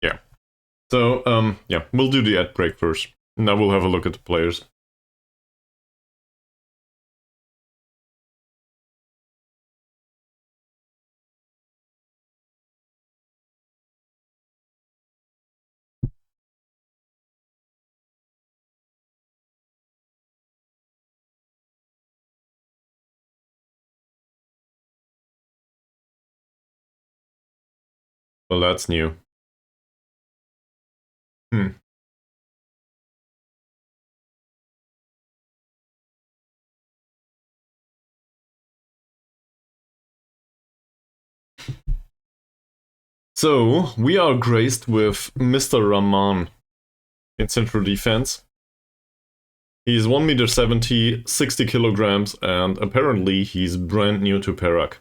Yeah. So, yeah, we'll do the ad break first. Now we'll have a look at the players. Well, that's new. So, we are graced with Mr. Ramang in central defense. He's 1m70, 60 kilograms, and apparently he's brand new to Perak.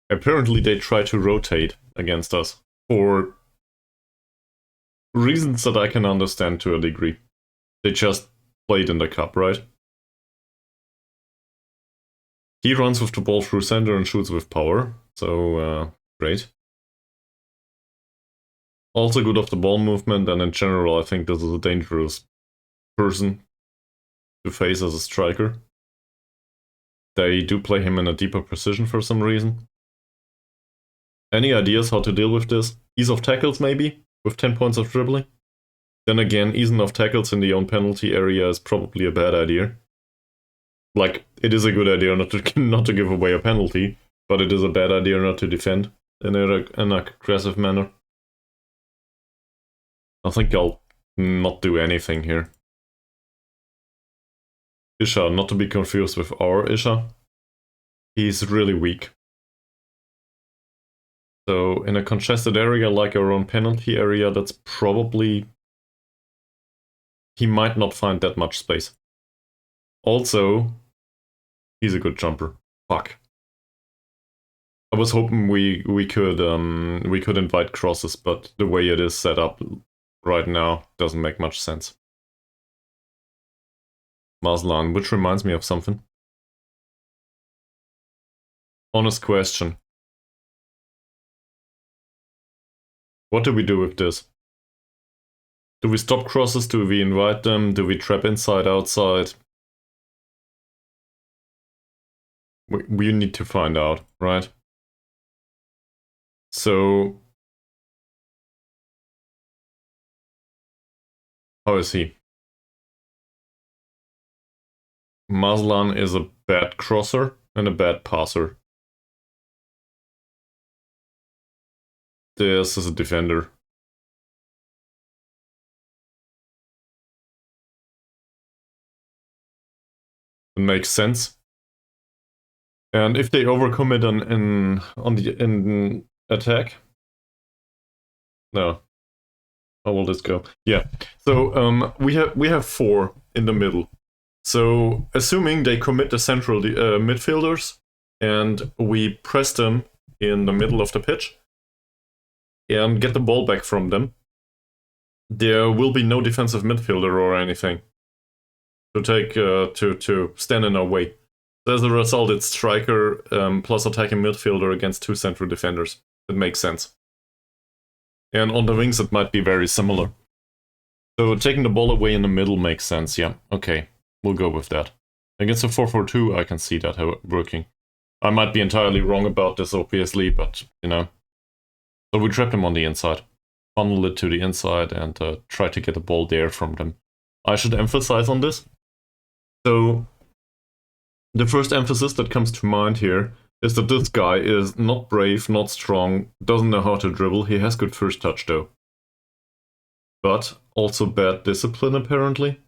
Apparently they try to rotate against us for reasons that I can understand to a degree. They just played in the cup, right? He runs with the ball through center and shoots with power, so great. Also good off the ball movement, and in general I think this is a dangerous person to face as a striker. they do play him in a deeper position for some reason. Any ideas how to deal with this? Ease of tackles maybe, with 10 points of dribbling? Then again, easing of tackles in the own penalty area is probably a bad idea. Like, it is a good idea not to give away a penalty, but it is a bad idea not to defend in an aggressive manner. I think I'll not do anything here. Isha, not to be confused with our Isha. He's really weak. So in a congested area like our own penalty area, that's probably... He might not find that much space. Also, he's a good jumper. Fuck. I was hoping we could invite crosses, but the way it is set up right now doesn't make much sense. Mazlan, which reminds me of something. Honest question. What do we do with this? Do we stop crosses? Do we invite them? Do we trap inside, outside? We need to find out, right? So... How is he? Mazlan is a bad crosser and a bad passer. This is a defender. It makes sense. And if they overcome it in attack, no. How will this go? Yeah. So we have 4 in the middle. So assuming they commit the central midfielders, and we press them in the middle of the pitch and get the ball back from them, there will be no defensive midfielder or anything to take to stand in our way. So as a result, it's striker plus attacking midfielder against 2 central defenders. It makes sense. And on the wings, it might be very similar. So taking the ball away in the middle makes sense. Yeah, okay, we'll go with that. Against a 4-4-2, I can see that working. I might be entirely wrong about this, obviously, but you know. So we trap them on the inside, funnel it to the inside, and try to get the ball there from them. I should emphasize on this. So the first emphasis that comes to mind here is that this guy is not brave, not strong, doesn't know how to dribble. He has good first touch though. But also bad discipline apparently.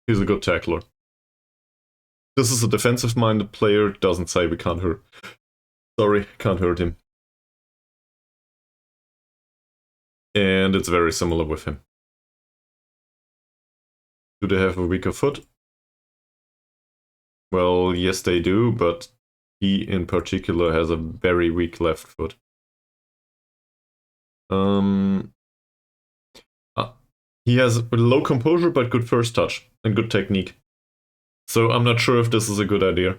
He's a good tackler. This is a defensive-minded player, doesn't say we can't hurt. Sorry, can't hurt him. And it's very similar with him. Do they have a weaker foot? Well, yes they do, but he in particular has a very weak left foot. He has low composure but good first touch and good technique. So I'm not sure if this is a good idea.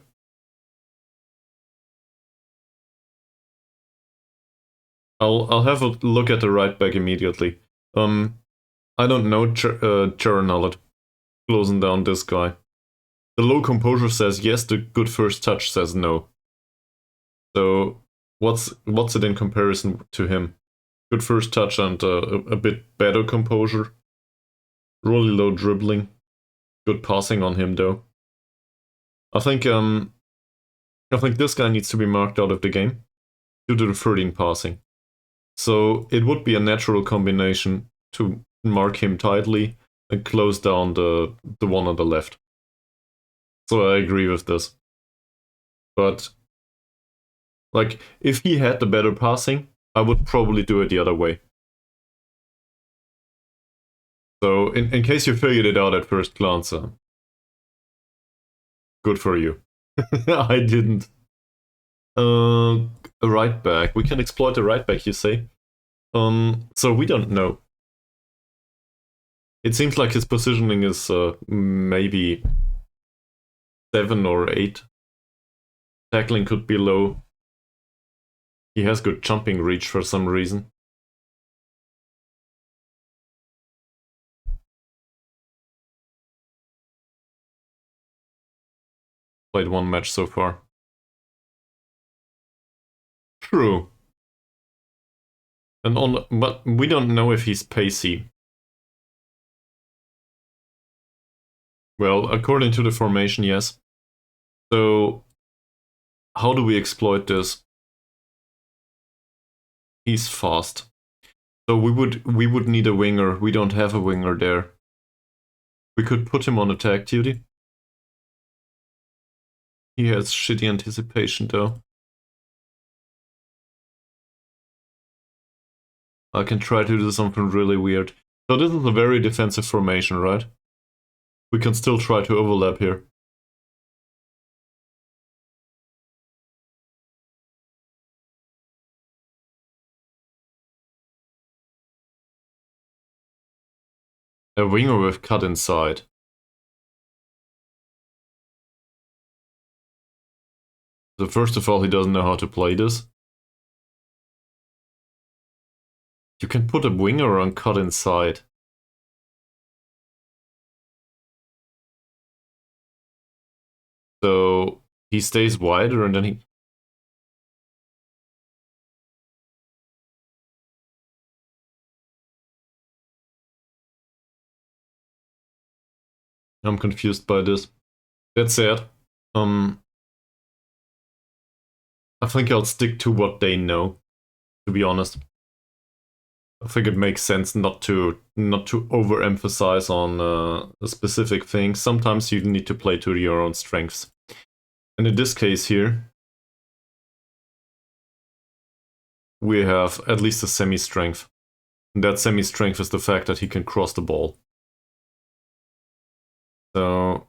I'll have a look at the right back immediately. I don't know Charanallet closing down this guy. The low composure says yes, the good first touch says no. So what's it in comparison to him? Good first touch and a bit better composure. Really low dribbling. Good passing on him though. I think this guy needs to be marked out of the game due to the 13 passing. So it would be a natural combination to mark him tightly and close down the one on the left. So I agree with this. But like if he had the better passing, I would probably do it the other way. So in case you figured it out at first glance, good for you. I didn't. A right back. We can exploit the right back, you say? So we don't know. It seems like his positioning is maybe 7 or 8. Tackling could be low. He has good jumping reach for some reason. Played one match so far. True. But we don't know if he's pacey. Well, according to the formation, yes. So, how do we exploit this? He's fast. So we would need a winger. We don't have a winger there. We could put him on attack duty. He has shitty anticipation though. I can try to do something really weird. So this is a very defensive formation, right? We can still try to overlap here. A winger with cut inside. So first of all, he doesn't know how to play this. You can put a winger on cut inside. So he stays wider and then he... I'm confused by this. That said, I think I'll stick to what they know, to be honest. I think it makes sense not to overemphasize on a specific thing. Sometimes you need to play to your own strengths. And in this case here, we have at least a semi-strength. And that semi-strength is the fact that he can cross the ball. So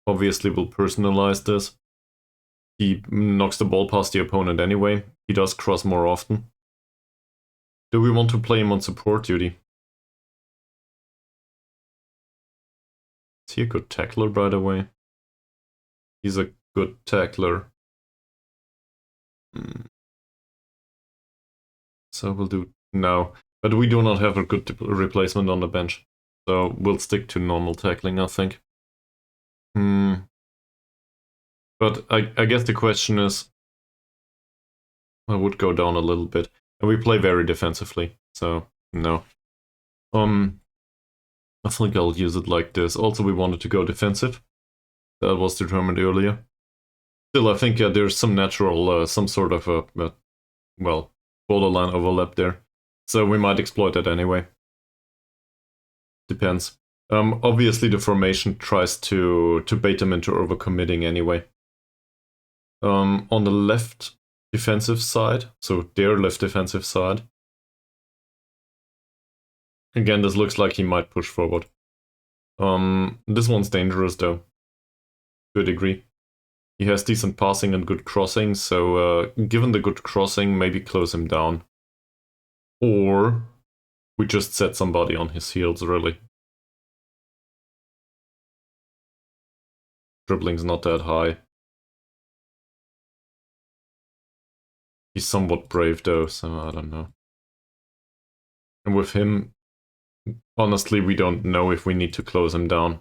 obviously we'll personalize this. He knocks the ball past the opponent anyway. He does cross more often. Do we want to play him on support duty? Is he a good tackler, by the way? He's a good tackler. So we'll do no. But we do not have a good replacement on the bench. So we'll stick to normal tackling, I think. But I guess the question is, I would go down a little bit. And we play very defensively, so no. I think I'll use it like this. Also, we wanted to go defensive. That was determined earlier. Still, I think there's some natural, some sort of a, well, borderline overlap there. So we might exploit that anyway. Depends. Obviously, the formation tries to bait them into overcommitting anyway. On the left defensive side, so their left defensive side. Again, this looks like he might push forward. This one's dangerous though, to a degree. He has decent passing and good crossing, so given the good crossing, maybe close him down. Or we just set somebody on his heels, really. Dribbling's not that high. He's somewhat brave though, so I don't know. And with him, honestly, we don't know if we need to close him down.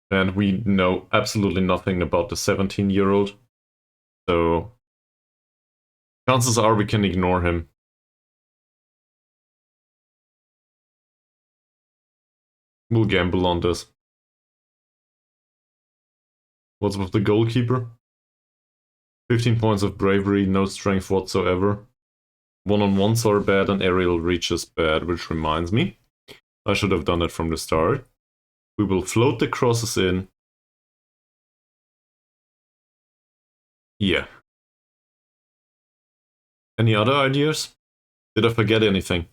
And we know absolutely nothing about the 17-year-old. So chances are we can ignore him. We'll gamble on this. What's with the goalkeeper? 15 points of bravery, no strength whatsoever. One-on-ones are bad and aerial reach is bad, which reminds me. I should have done it from the start. We will float the crosses in. Yeah. Any other ideas? Did I forget anything?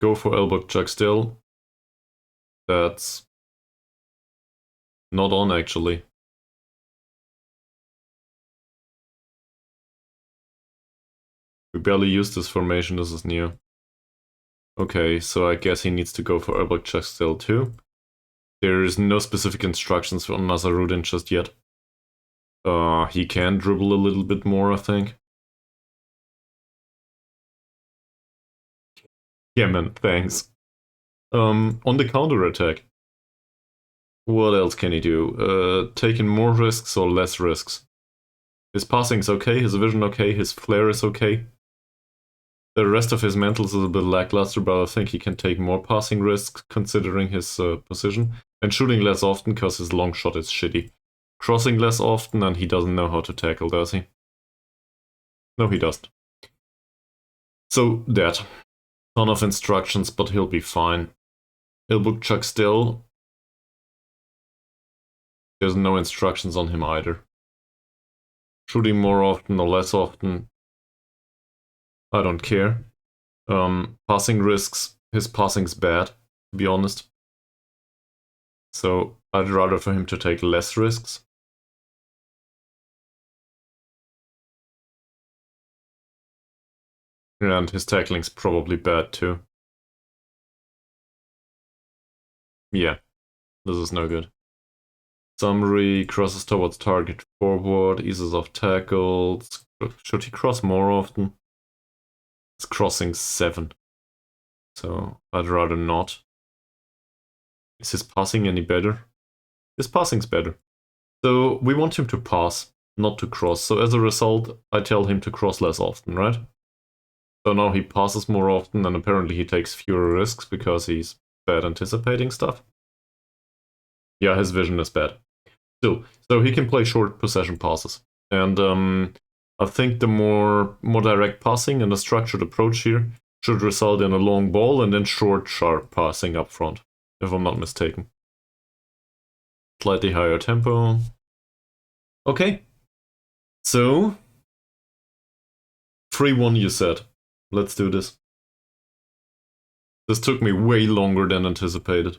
Go for elbow chuck still. That's not on actually. We barely used this formation, this is new. Okay, so I guess he needs to go for elbow chuck still too. There is no specific instructions on Nazarudin just yet. He can dribble a little bit more, I think. Yeah, man, thanks. On the counter attack, what else can he do? Taking more risks or less risks? His passing's okay, his vision okay, his flair is okay. The rest of his mentals is a bit lackluster, but I think he can take more passing risks considering his position. And shooting less often because his long shot is shitty. Crossing less often, and he doesn't know how to tackle, does he? No, he doesn't. So, that. Ton of instructions, but he'll be fine. Ilbuk Chuck still. There's no instructions on him either. Shooting more often or less often, I don't care. Passing risks, his passing's bad, to be honest. So I'd rather for him to take less risks. And his tackling's probably bad too. Yeah, this is no good. Summary, crosses towards target forward, eases off tackles. Should he cross more often? It's crossing 7. So I'd rather not. Is his passing any better? His passing's better. So we want him to pass, not to cross. So as a result, I tell him to cross less often, right? So now he passes more often, and apparently he takes fewer risks because he's bad anticipating stuff. Yeah, his vision is bad. Still, so he can play short possession passes. And I think the more direct passing and a structured approach here should result in a long ball and then short, sharp passing up front, if I'm not mistaken. Slightly higher tempo. Okay. So 3-1 you said. Let's do this. This took me way longer than anticipated.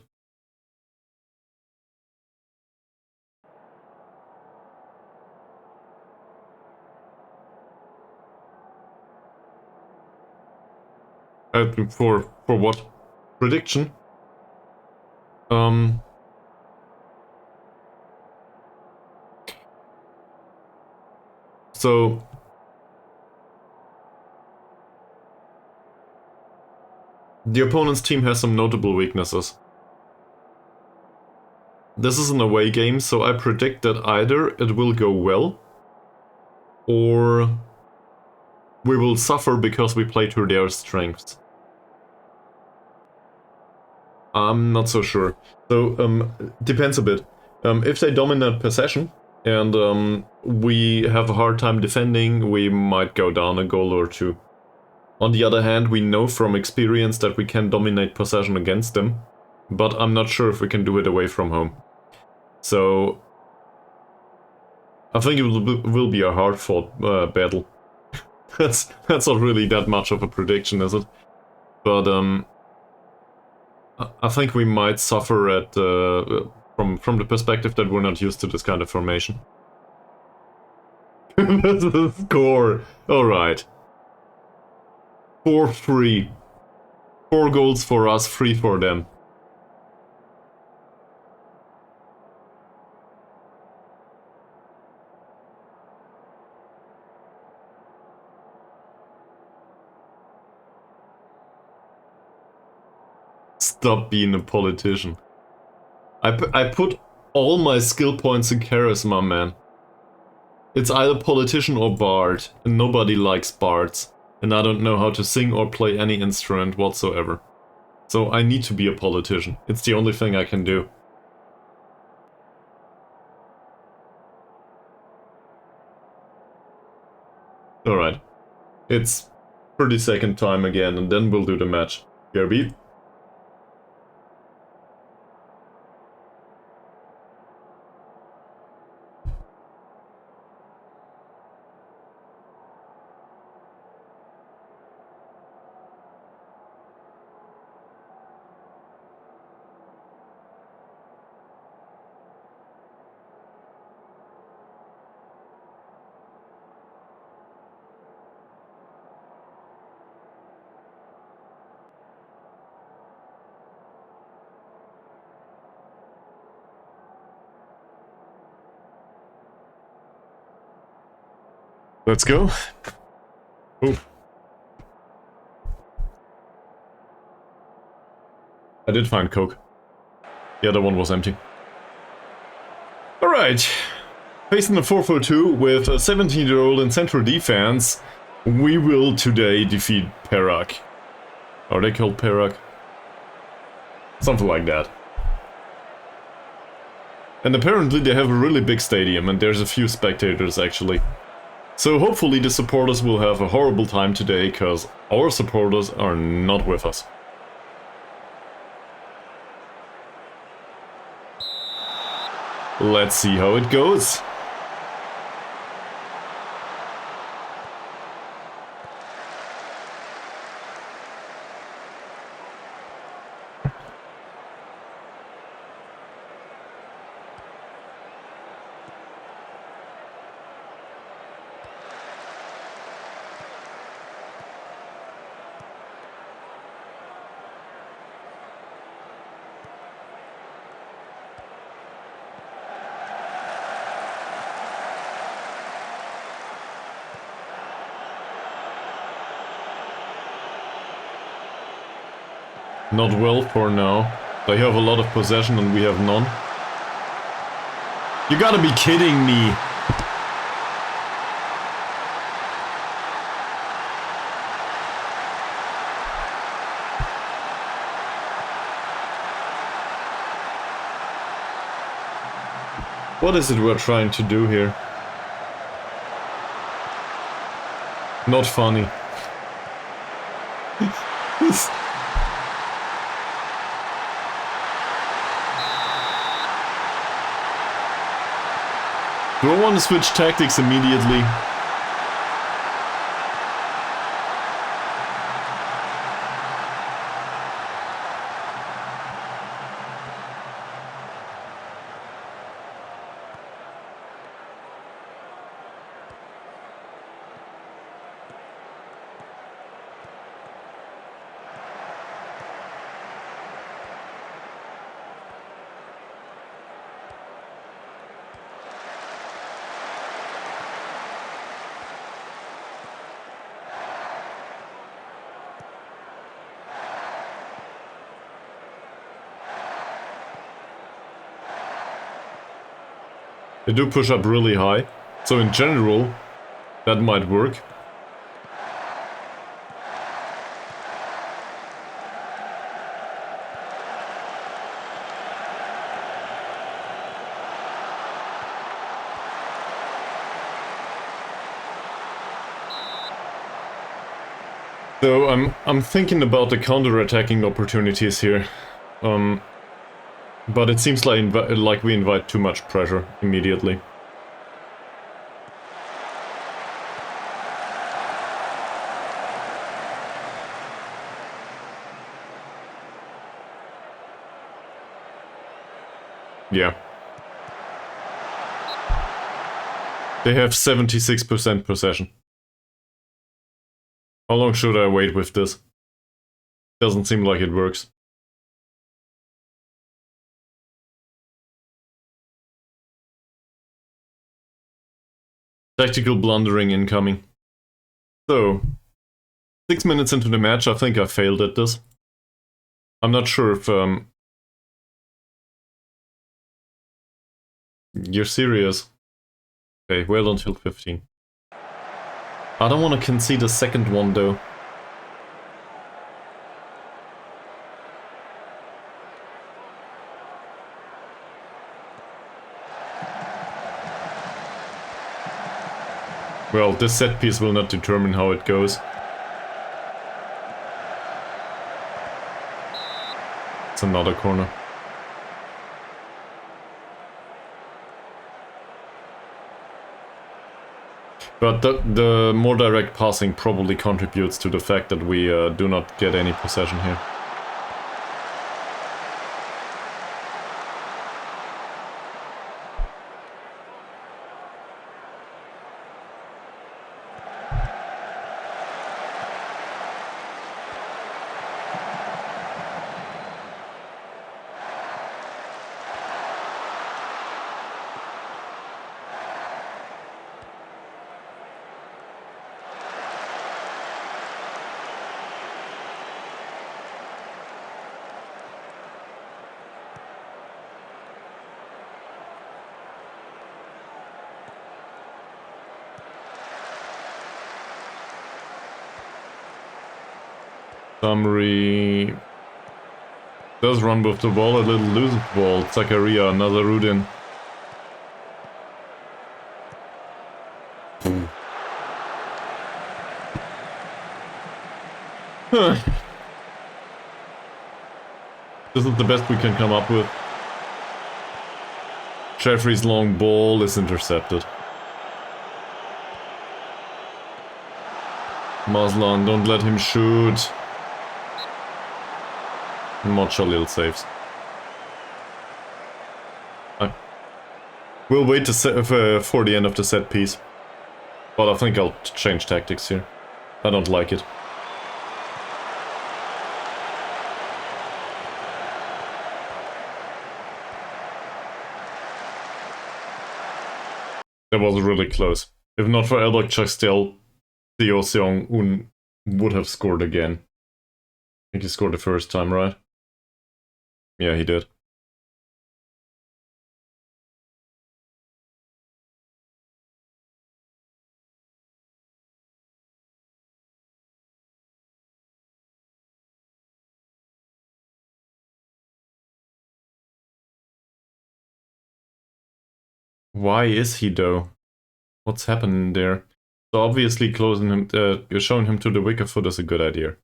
For what? Prediction? So the opponent's team has some notable weaknesses. This is an away game, so I predict that either it will go well, or we will suffer because we play to their strengths. I'm not so sure. So, depends a bit. If they dominate possession, and we have a hard time defending, we might go down a goal or two. On the other hand, we know from experience that we can dominate possession against them, but I'm not sure if we can do it away from home. So I think it will be a hard-fought battle. That's not really that much of a prediction, is it? But I think we might suffer at from the perspective that we're not used to this kind of formation. That's the score. All right. 4-3. 4 goals for us, 3 for them. Stop being a politician. I put all my skill points in charisma, man. It's either politician or bard, and nobody likes bards. And I don't know how to sing or play any instrument whatsoever. So I need to be a politician. It's the only thing I can do. Alright. It's 30-second time again, and then we'll do the match. BRB. Let's go. Ooh. I did find Coke. The other one was empty. Alright. Facing the 4-4-2 with a 17-year-old in central defense, we will today defeat Perak. Are they called Perak? Something like that. And apparently they have a really big stadium and there's a few spectators actually. So hopefully the supporters will have a horrible time today, cause our supporters are not with us. Let's see how it goes. Not well for now. They have a lot of possession and we have none. You gotta be kidding me! What is it we're trying to do here? Not funny. Do I want to switch tactics immediately? They do push up really high, so in general, that might work. So I'm thinking about the counter-attacking opportunities here. But it seems like we invite too much pressure immediately. Yeah. They have 76% possession. How long should I wait with this? Doesn't seem like it works. Tactical blundering incoming. So, 6 minutes into the match, I think I failed at this. I'm not sure if you're serious. Okay, wait until 15. I don't want to concede a second one though. Well, this set piece will not determine how it goes. It's another corner. But the more direct passing probably contributes to the fact that we do not get any possession here. Summary does run with the ball, a little loose ball. Zakaria, another Rudin. This is the best we can come up with. Jeffrey's long ball is intercepted. Maslan, don't let him shoot. Mochalil saves. We'll wait for the end of the set piece. But I think I'll change tactics here. I don't like it. That was really close. If not for Elbok Chastel, Theo Seong-un would have scored again. I think he scored the first time, right? Yeah, he did. Why is he though? What's happening there? So obviously closing him, showing him to the wicker foot is a good idea.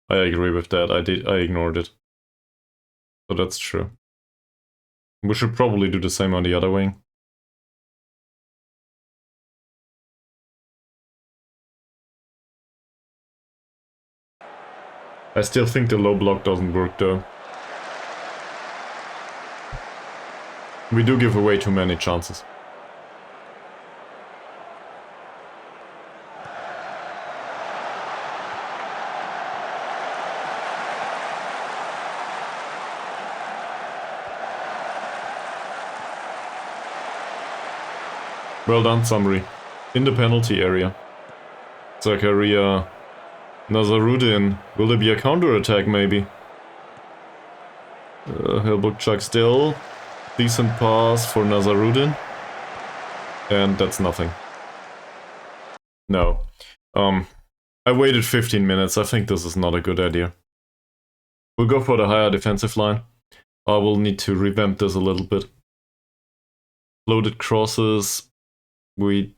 I agree with that. I ignored it. So that's true. We should probably do the same on the other wing. I still think the low block doesn't work though. We do give away too many chances. Well done, Samri. In the penalty area. Zakaria. Nazarudin. Will there be a counter-attack, maybe? Helbuk still. Decent pass for Nazarudin. And that's nothing. No. I waited 15 minutes. I think this is not a good idea. We'll go for the higher defensive line. I will need to revamp this a little bit. Loaded crosses. We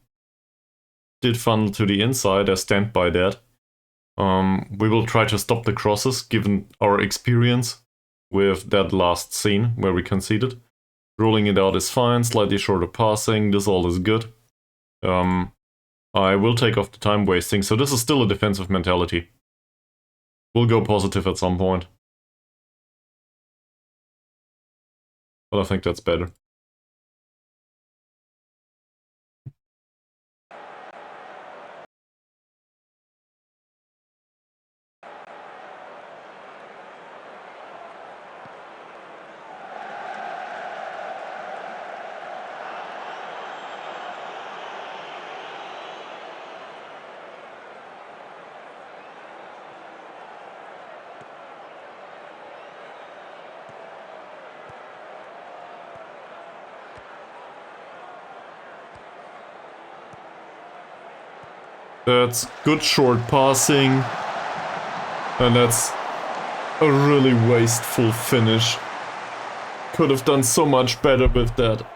did funnel to the inside. I stand by that. We will try to stop the crosses, given our experience with that last scene where we conceded. Rolling it out is fine, slightly shorter passing, this all is good. I will take off the time wasting, so this is still a defensive mentality. We'll go positive at some point. But I think that's better. That's good short passing. And that's a really wasteful finish. Could have done so much better with that.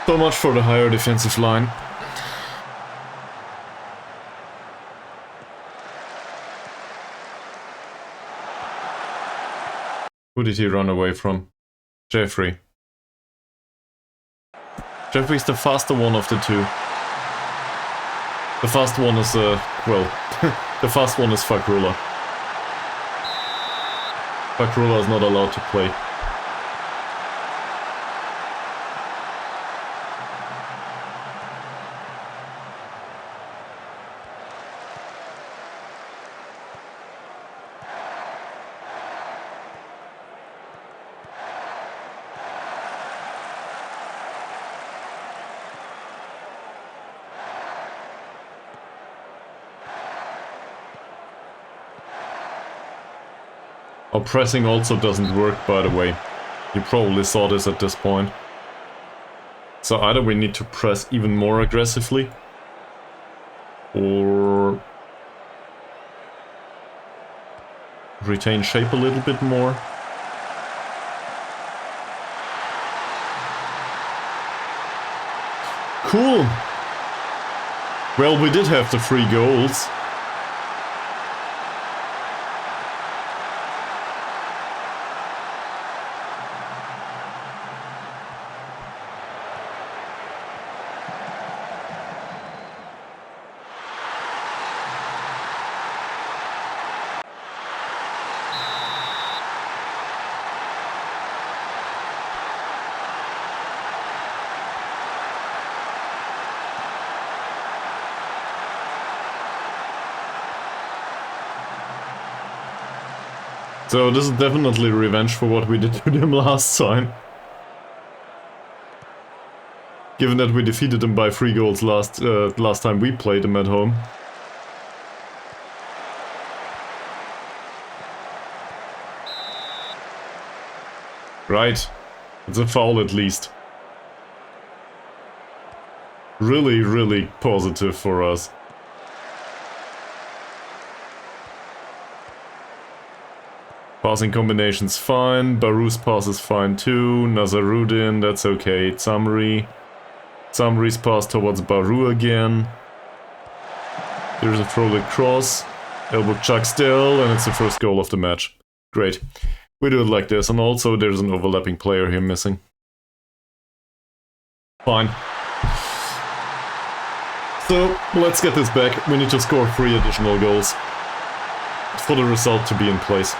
So much for the higher defensive line. Who did he run away from? Jeffrey. Jeffrey's the faster one of the two. The fast one is, well, the fast one is Fakrula. Fakrula is not allowed to play. Our pressing also doesn't work, by the way. You probably saw this at this point. So either we need to press even more aggressively, or retain shape a little bit more. Cool! Well, we did have the 3 goals. So this is definitely revenge for what we did to them last time. Given that we defeated them by 3 goals last time we played them at home. Right. It's a foul at least. Really, really positive for us. Passing combinations fine, Baru's pass is fine too, Nazarudin, that's okay, Samri's pass towards Baru again. There's a frolic cross, elbow chuck still, and it's the first goal of the match. Great. We do it like this, and also there's an overlapping player here missing. Fine. So, let's get this back. We need to score 3 additional goals for the result to be in place.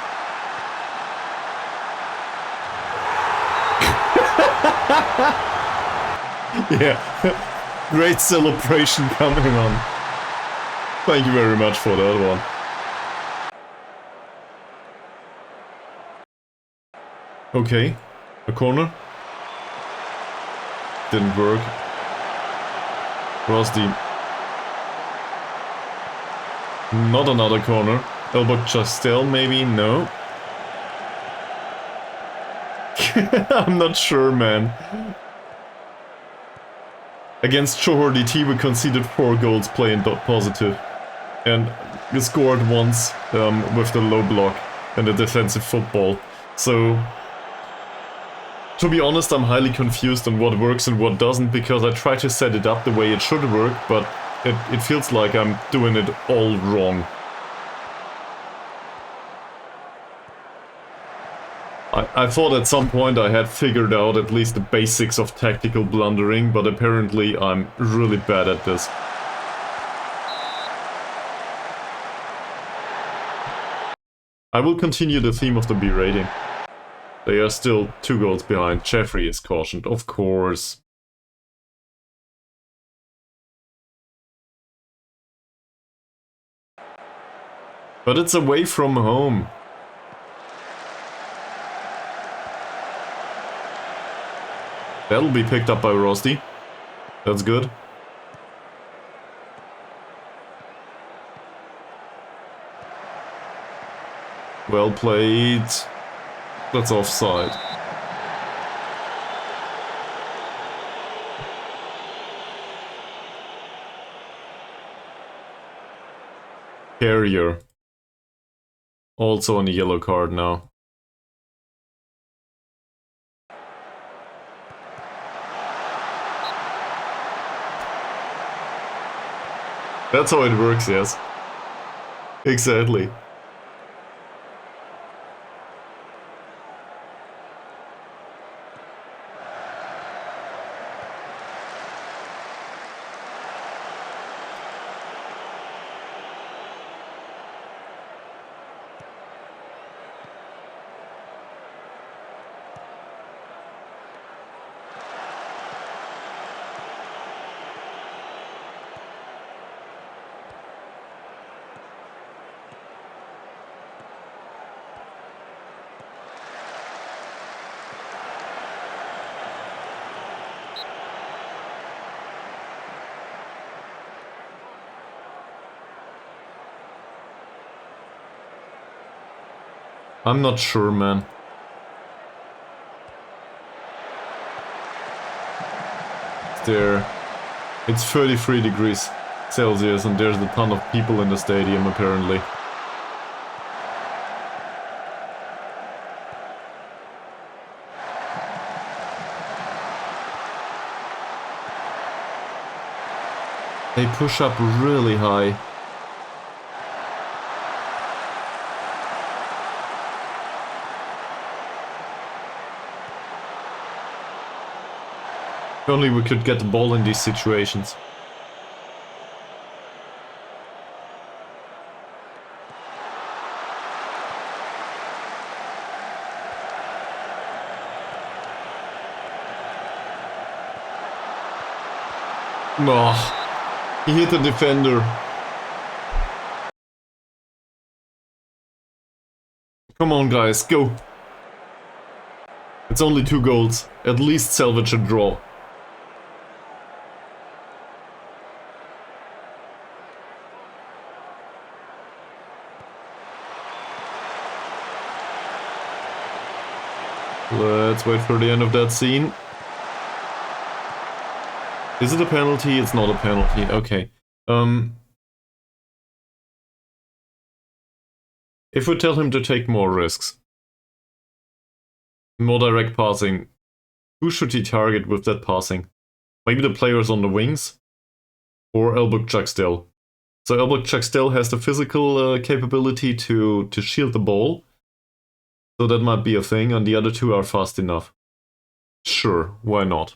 Yeah, great celebration coming on. Thank you very much for that one. Okay, a corner. Didn't work. Rusty. Not another corner. Elbow Chastel maybe? No. I'm not sure, man. Against Johor DT we conceded 4 goals playing positive. And we scored once with the low block and the defensive football. So, to be honest, I'm highly confused on what works and what doesn't, because I try to set it up the way it should work, but it feels like I'm doing it all wrong. I thought at some point I had figured out at least the basics of tactical blundering, but apparently I'm really bad at this. I will continue the theme of the B rating. They are still 2 goals behind. Jeffrey is cautioned, of course. But it's away from home. That'll be picked up by Rosti. That's good. Well played. That's offside. Carrier. Also on a yellow card now. That's how it works, yes. Exactly. I'm not sure, man. There. It's 33 degrees Celsius and there's a ton of people in the stadium apparently. They push up really high. If only we could get the ball in these situations. Oh, he hit the defender. Come on guys, go. It's only 2 goals. At least salvage a draw. Let's wait for the end of that scene. Is it a penalty? It's not a penalty. Okay. If we tell him to take more risks, more direct passing, who should he target with that passing? Maybe the players on the wings? Or Elbuk Chuckstill. So Elbuk Chuckstill has the physical capability to shield the ball. So that might be a thing, and the other two are fast enough. Sure, why not?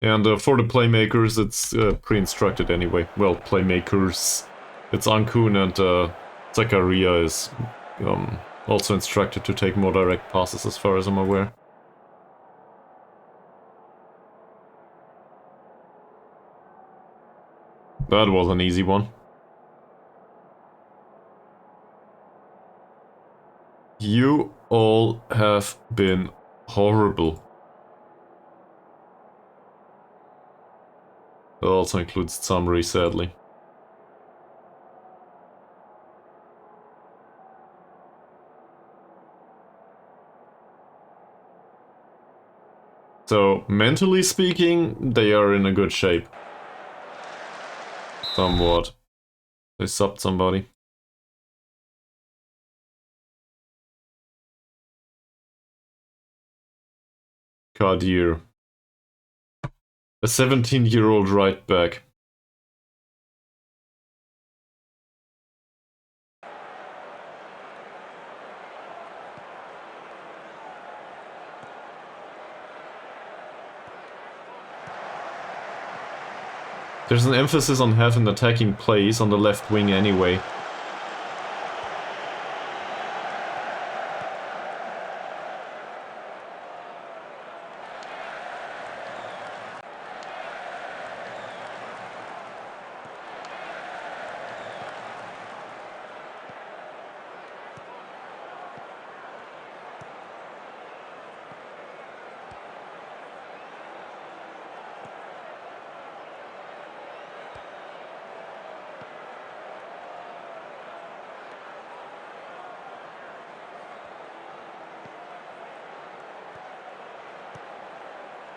And for the playmakers, it's pre-instructed anyway. Well, playmakers, it's Ankun and Zakaria is also instructed to take more direct passes as far as I'm aware. That was an easy one. You all have been horrible. That also includes Tsamri, sadly. So, mentally speaking, they are in a good shape. Somewhat. They subbed somebody. Kadir. A 17-year-old right back. There's an emphasis on having attacking plays on the left wing anyway.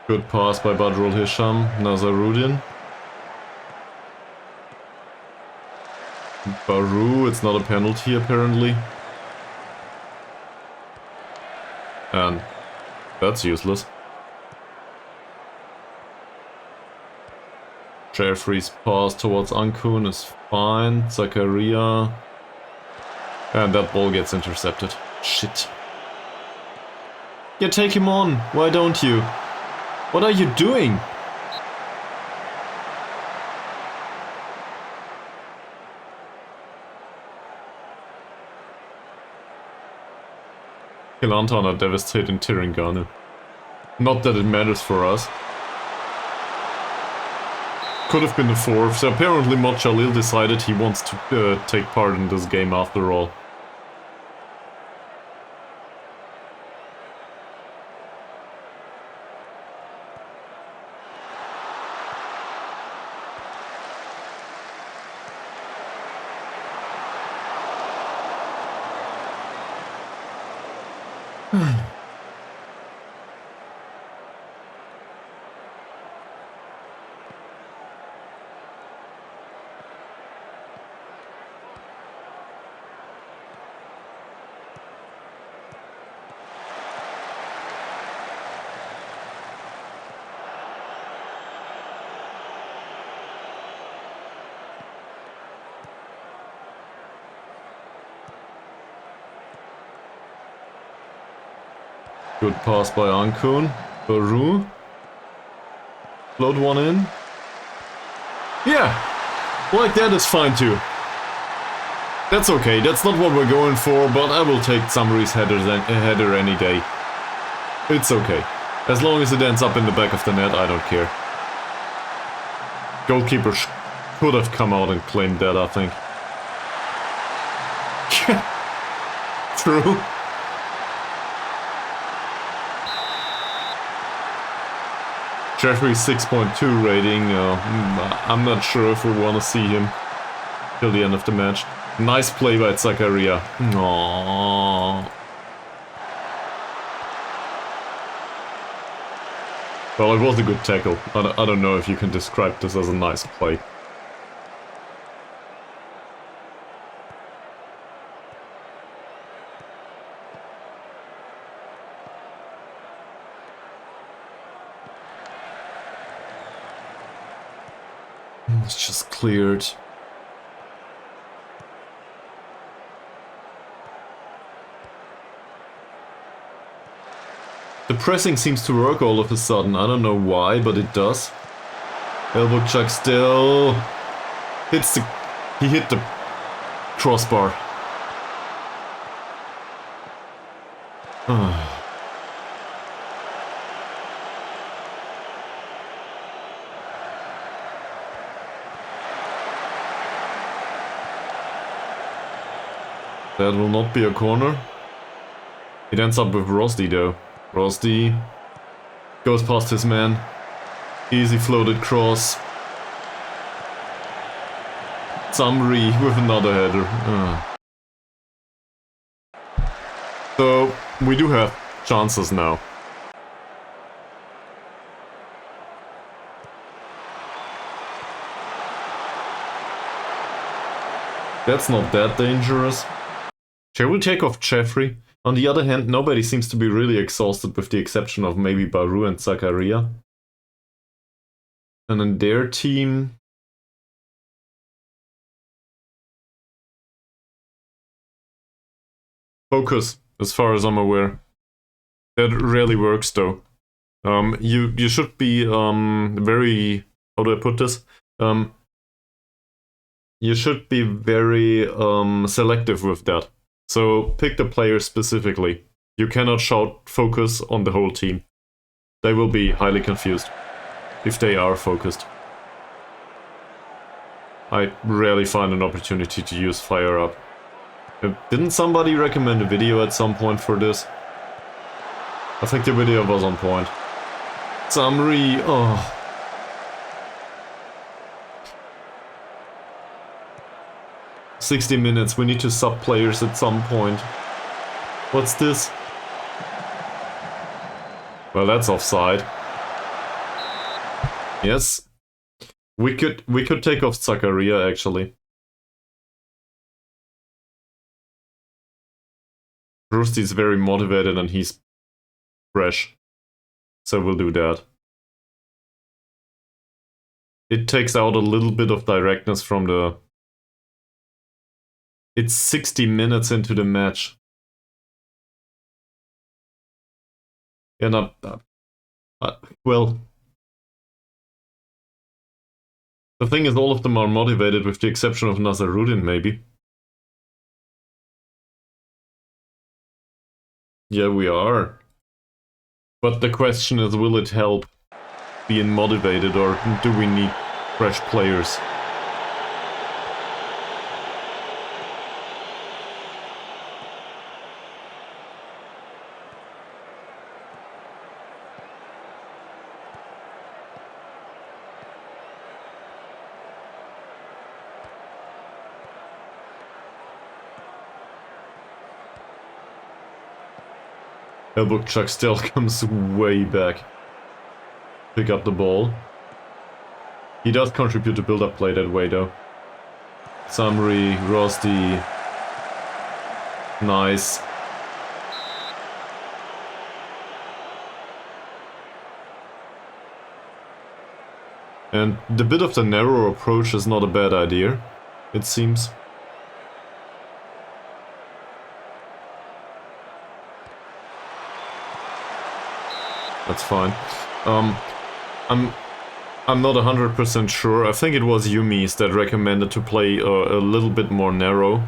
Good pass by Badrul Hisham, Nazaruddin. Baru, it's not a penalty apparently. And that's useless. Jeffrey's pass towards Ankun is fine. Zakaria. And that ball gets intercepted. Shit. Yeah, take him on. Why don't you? What are you doing? Kelantan are devastating Tiranganu. Not that it matters for us. Could have been the fourth, so apparently Mochalil decided he wants to take part in this game after all. Good pass by Ankun. Baru. Float one in. Yeah, like that is fine too. That's okay, that's not what we're going for, but I will take Samri's header any day. It's okay. As long as it ends up in the back of the net, I don't care. Goalkeeper could have come out and claimed that, I think. True. Jeffrey's 6.2 rating, I'm not sure if we want to see him till the end of the match. Nice play by Zakaria. Aww. Well, it was a good tackle. I don't know if you can describe this as a nice play. It's just cleared. The pressing seems to work all of a sudden. I don't know why, but it does. Elbow chuck still hits the... He hit the crossbar. That will not be a corner. It ends up with Rosdi though. Rosdi goes past his man. Easy floated cross. Samri with another header. So we do have chances now. That's not that dangerous. Shall we take off Jeffrey? On the other hand, nobody seems to be really exhausted with the exception of maybe Baru and Zakaria. And in their team... Focus, as far as I'm aware. That rarely works though. You should be very... How do I put this? You should be very selective with that. So pick the player specifically. You cannot shout focus on the whole team. They will be highly confused if they are focused. I rarely find an opportunity to use fire up. Didn't somebody recommend a video at some point for this? I think the video was on point. Samri, oh. "60 minutes, we need to sub players at some point." What's this? Well, that's offside. Yes. We could take off Zakaria actually. Rusty's very motivated and he's fresh. So we'll do that. It takes out a little bit of directness from the... It's 60 minutes into the match. And well... The thing is, all of them are motivated with the exception of Nazaruddin, maybe. Yeah, we are. But the question is, will it help being motivated, or do we need fresh players? Elbukchak still comes way back. Pick up the ball. He does contribute to build-up play that way though. Samri, Rosti. Nice. And the bit of the narrow approach is not a bad idea, it seems. That's fine. I'm not 100% sure. I think it was Yumi's that recommended to play a little bit more narrow.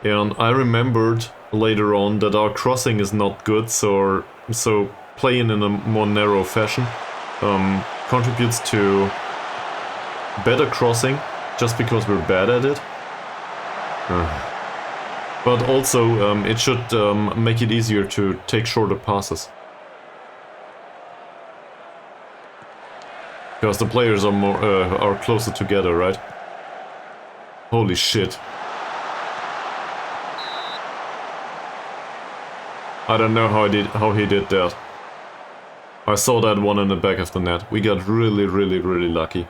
And I remembered later on that our crossing is not good, so playing in a more narrow fashion contributes to better crossing, just because we're bad at it. But also, it should make it easier to take shorter passes. Because the players are closer together, right? Holy shit. I don't know how he did that. I saw that one in the back of the net. We got really, really, really lucky.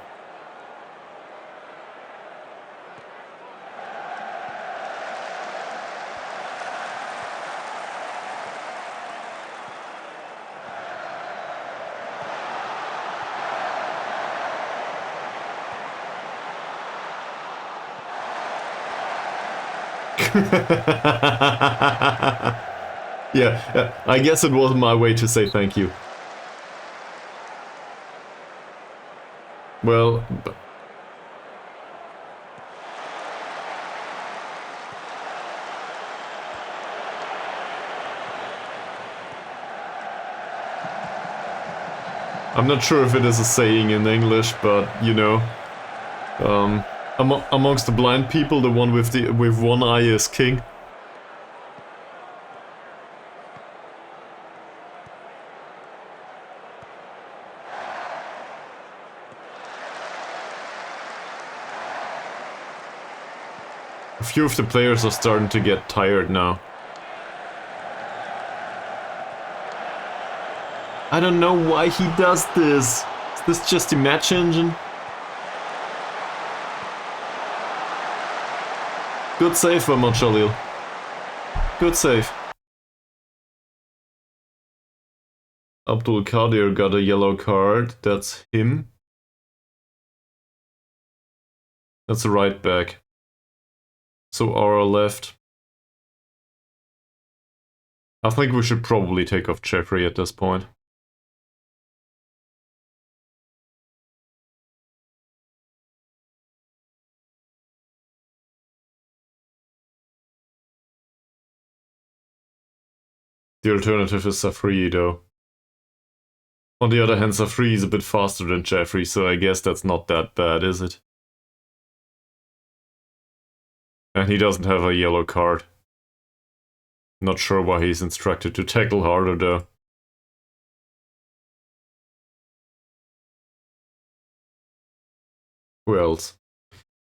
Yeah, I guess it was my way to say thank you. Well, I'm not sure if it is a saying in English, but you know, amongst the blind people, the one with one eye is king. A few of the players are starting to get tired now. I don't know why he does this. Is this just a match engine? Good save by Jalil. Good save. Abdul Qadir got a yellow card. That's him. That's the right back. So our left. I think we should probably take off Jeffrey at this point. The alternative is Safri, though. On the other hand, Safri is a bit faster than Jeffrey, so I guess that's not that bad, is it? And he doesn't have a yellow card. Not sure why he's instructed to tackle harder, though. Who else?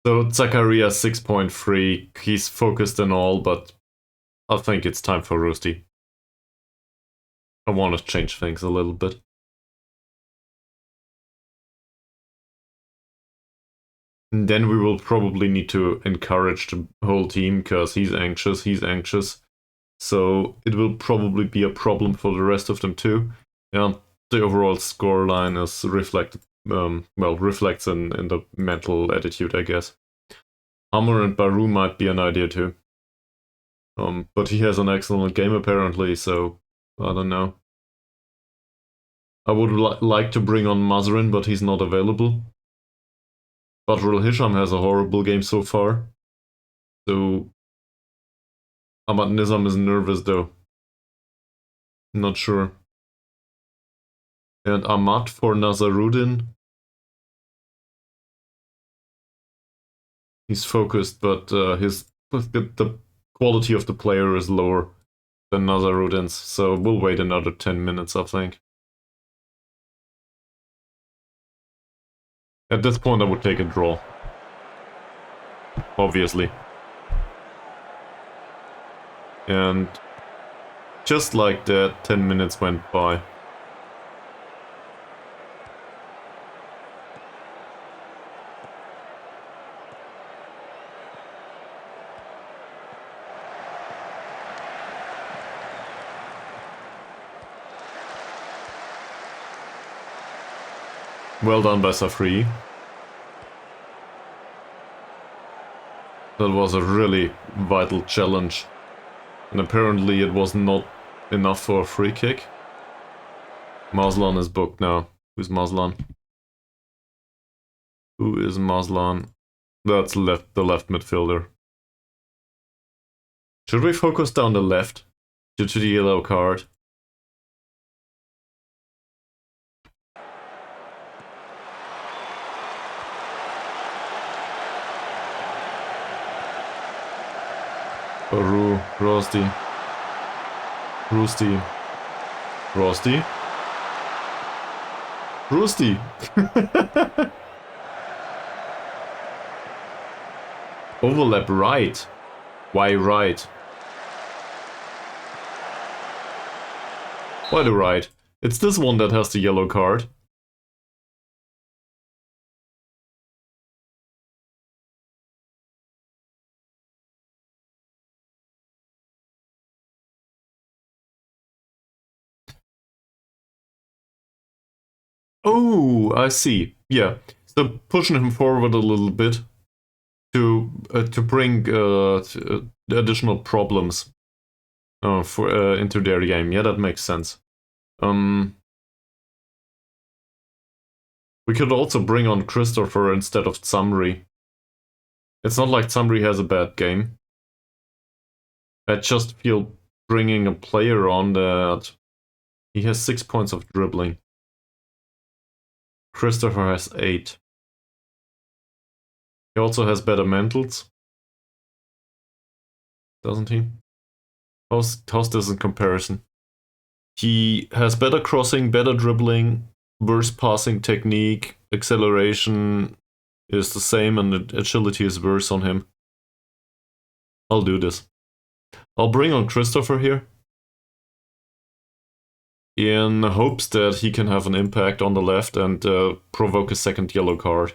So Zakaria 6.3, he's focused and all, but I think it's time for Rusty. I want to change things a little bit. And then we will probably need to encourage the whole team, because he's anxious. So it will probably be a problem for the rest of them too. And the overall scoreline is reflected, reflects in the mental attitude, I guess. Hammer and Baru might be an idea too. But he has an excellent game apparently, so I don't know. I would like to bring on Mazrin, but he's not available. Badrul Hisham has a horrible game so far. So Ahmad Nizam is nervous though. Not sure. And Ahmad for Nazaruddin. He's focused, but the quality of the player is lower than Nazaruddin's, so we'll wait another 10 minutes, I think. At this point I would take a draw. Obviously. And just like that, 10 minutes went by. Well done by Safri. That was a really vital challenge. And apparently it was not enough for a free kick. Mazlan is booked now. Who's Mazlan? Who is Mazlan? That's the left midfielder. Should we focus down the left due to the yellow card? Baru, Rosti. Roosty. Rosti? Roosty! Overlap right. Why right? Why the right? It's this one that has the yellow card. Oh, I see. Yeah. So pushing him forward a little bit to bring additional problems for into their game. Yeah, that makes sense. We could also bring on Christopher instead of Tsamri. It's not like Tsamri has a bad game. I just feel bringing a player on that he has 6 points of dribbling. Christopher has 8. He also has better mentals, doesn't he? How's this in comparison? He has better crossing, better dribbling, worse passing technique, acceleration is the same, and agility is worse on him. I'll do this. I'll bring on Christopher here in hopes that he can have an impact on the left and provoke a second yellow card.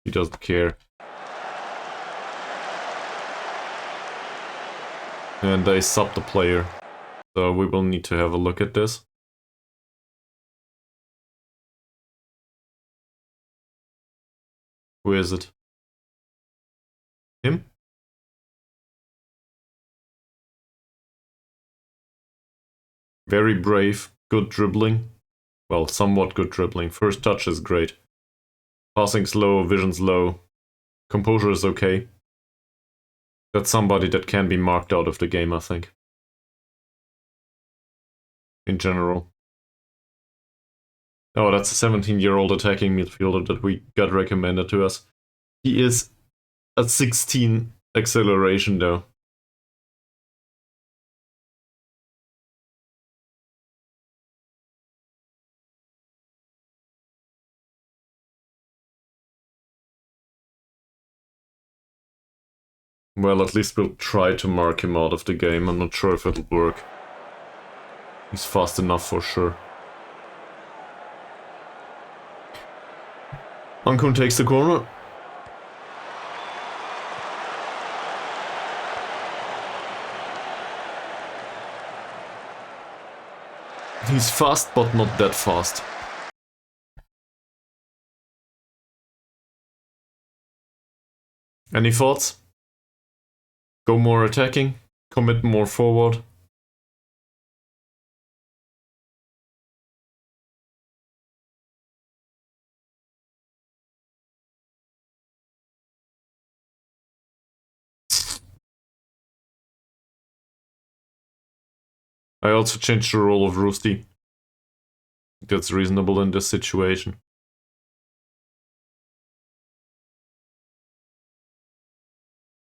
He doesn't care. And they sub the player. So we will need to have a look at this. Who is it? Him? Very brave, good dribbling. Well, somewhat good dribbling. First touch is great. Passing's low, vision's low. Composure is okay. That's somebody that can be marked out of the game, I think. In general. Oh, that's a 17-year-old attacking midfielder that we got recommended to us. He is at 16 acceleration though. Well, at least we'll try to mark him out of the game. I'm not sure if it'll work. He's fast enough for sure. Ankun takes the corner. He's fast, but not that fast. Any thoughts? Go more attacking, commit more forward. I also changed the role of Roosty. That's reasonable in this situation.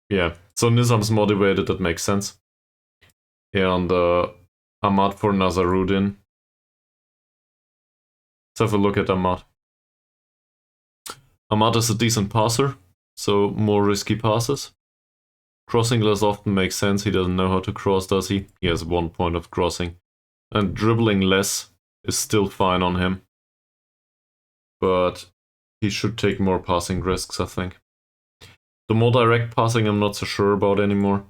Yeah, so Nizam's motivated, that makes sense. And Ahmad for Nazaruddin. Let's have a look at Ahmad. Ahmad is a decent passer, so more risky passes. Crossing less often makes sense, he doesn't know how to cross, does he? He has 1 point of crossing. And dribbling less is still fine on him. But he should take more passing risks, I think. The more direct passing I'm not so sure about anymore.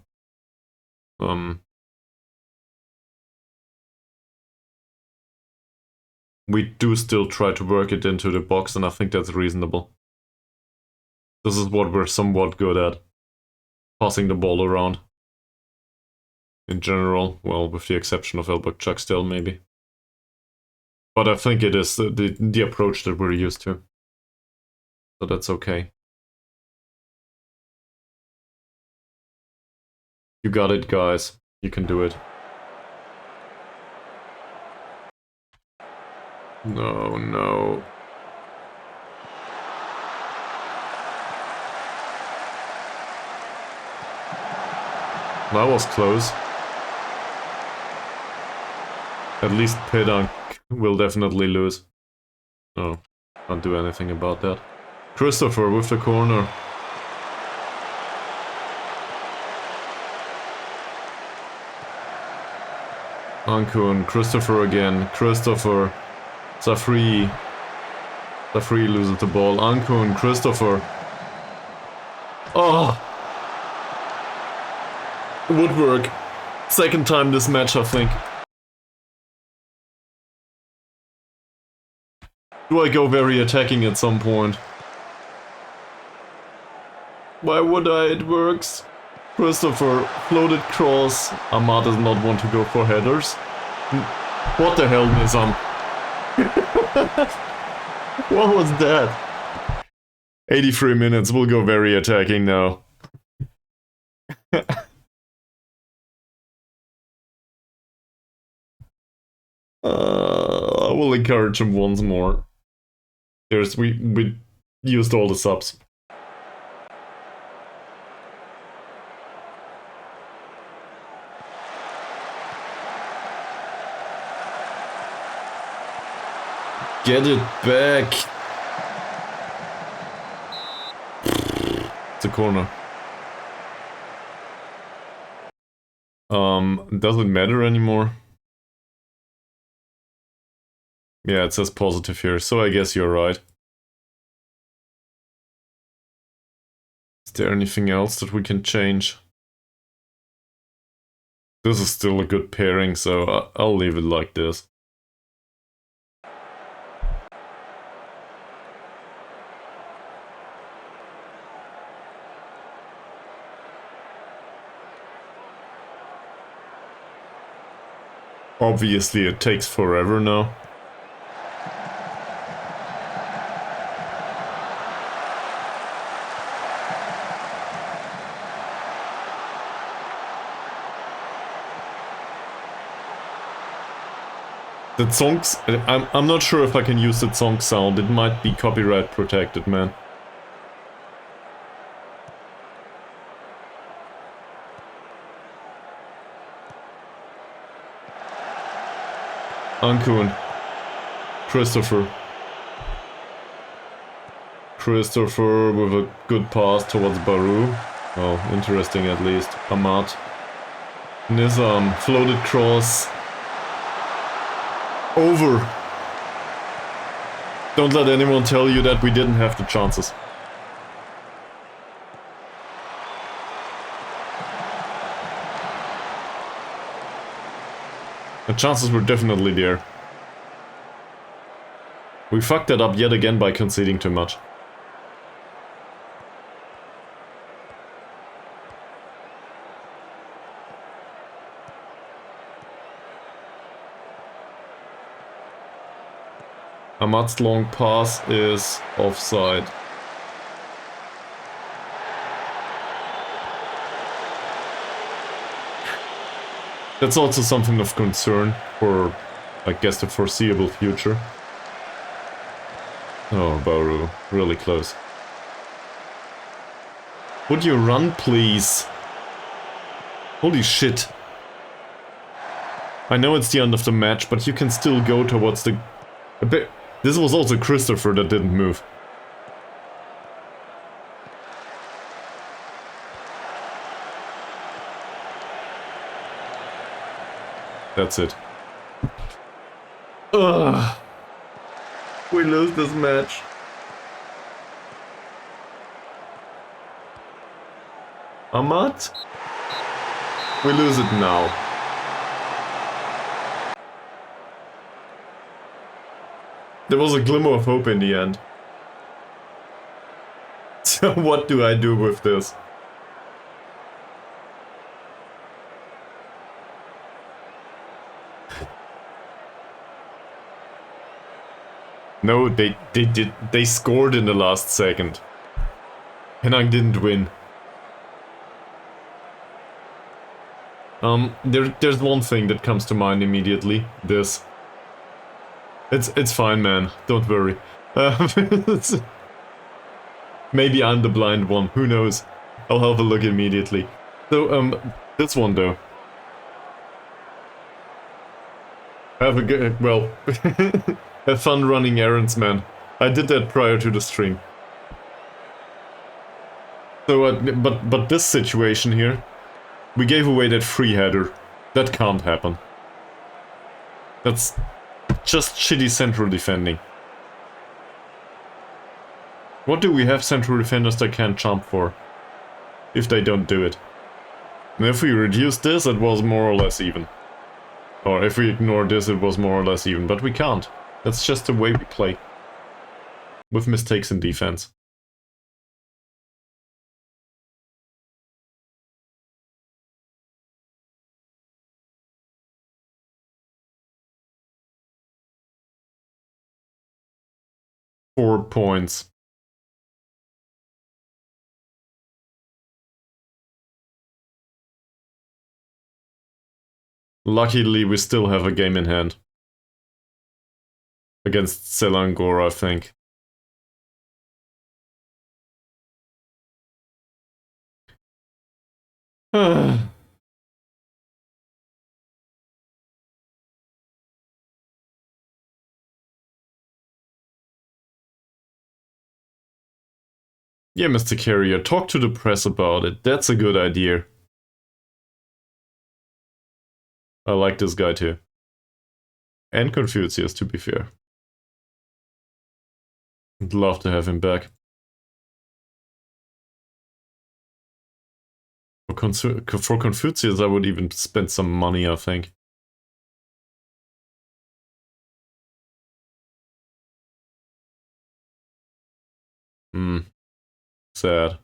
We do still try to work it into the box, and I think that's reasonable. This is what we're somewhat good at. passing the ball around. In general, well, with the exception of Elbak Chucksdale, maybe. But I think it is the approach that we're used to. So that's okay. You got it, guys. You can do it. No, no. That was close. At least Pedunk will definitely lose. Oh, can't do anything about that. Christopher with the corner. Ankun, Christopher again. Christopher. Safri. Safri loses the ball. Ankun, Christopher. Oh! Woodwork. Second time this match, I think. Do I go very attacking at some point? Why would I? It works. Christopher, floated cross. Ahmad does not want to go for headers. What the hell, Nizam? What was that? 83 minutes, we'll go very attacking now. I will encourage him once more. We used all the subs. Get it back. It's a corner. Doesn't matter anymore. Yeah, it says positive here, so I guess you're right. Is there anything else that we can change? This is still a good pairing, so I'll leave it like this. Obviously, it takes forever now. That song's... I'm not sure if I can use that song sound. It might be copyright protected, man. Ankun. Christopher. Christopher with a good pass towards Baru. Oh, interesting at least. Ahmad. Nizam. Floated cross. Over. Don't let anyone tell you that we didn't have the chances. The chances were definitely there. We fucked that up yet again by conceding too much. Ahmad's long pass is offside. That's also something of concern for, I guess, the foreseeable future. Oh, Bauru, really close. Would you run, please? Holy shit. I know it's the end of the match, but you can still go towards the... This was also Christopher that didn't move. That's it. Ugh. We lose this match. Ahmad? We lose it now. There was a glimmer of hope in the end. So what do I do with this? No, they scored in the last second. Penang didn't win. There's one thing that comes to mind immediately. This. It's fine, man. Don't worry. Maybe I'm the blind one. Who knows? I'll have a look immediately. So, this one though. Have a good, well, have fun running errands, man. I did that prior to the stream. So, but this situation here, we gave away that free header. That can't happen. That's just shitty central defending. What do we have central defenders that can't jump for? If they don't do it. And if we reduce this, it was more or less even. Or if we ignore this, it was more or less even. But we can't. That's just the way we play. With mistakes in defense. Four points. Luckily, we still have a game in hand. Against Selangor, I think. Yeah, Mr. Carrier, talk to the press about it. That's a good idea. I like this guy too. And Confucius, to be fair. I'd love to have him back. For Confucius, I would even spend some money, I think. Sad.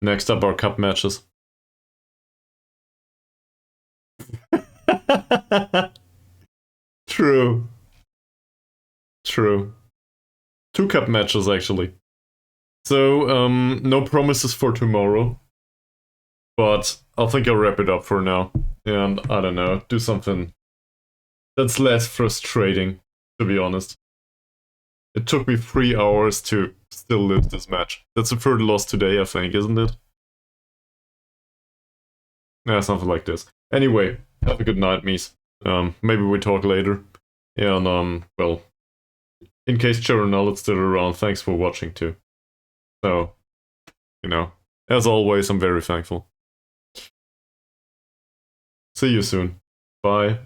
Next up are cup matches. True. True. 2 cup matches, actually. So, no promises for tomorrow. But I think I'll wrap it up for now. And, I don't know, do something that's less frustrating, to be honest. It took me 3 hours to still lose this match. That's the third loss today, I think, isn't it? Yeah, something like this. Anyway, have a good night, Mies. Maybe we talk later. And, well, in case Charonel is still around, thanks for watching too. So, you know, as always, I'm very thankful. See you soon. Bye.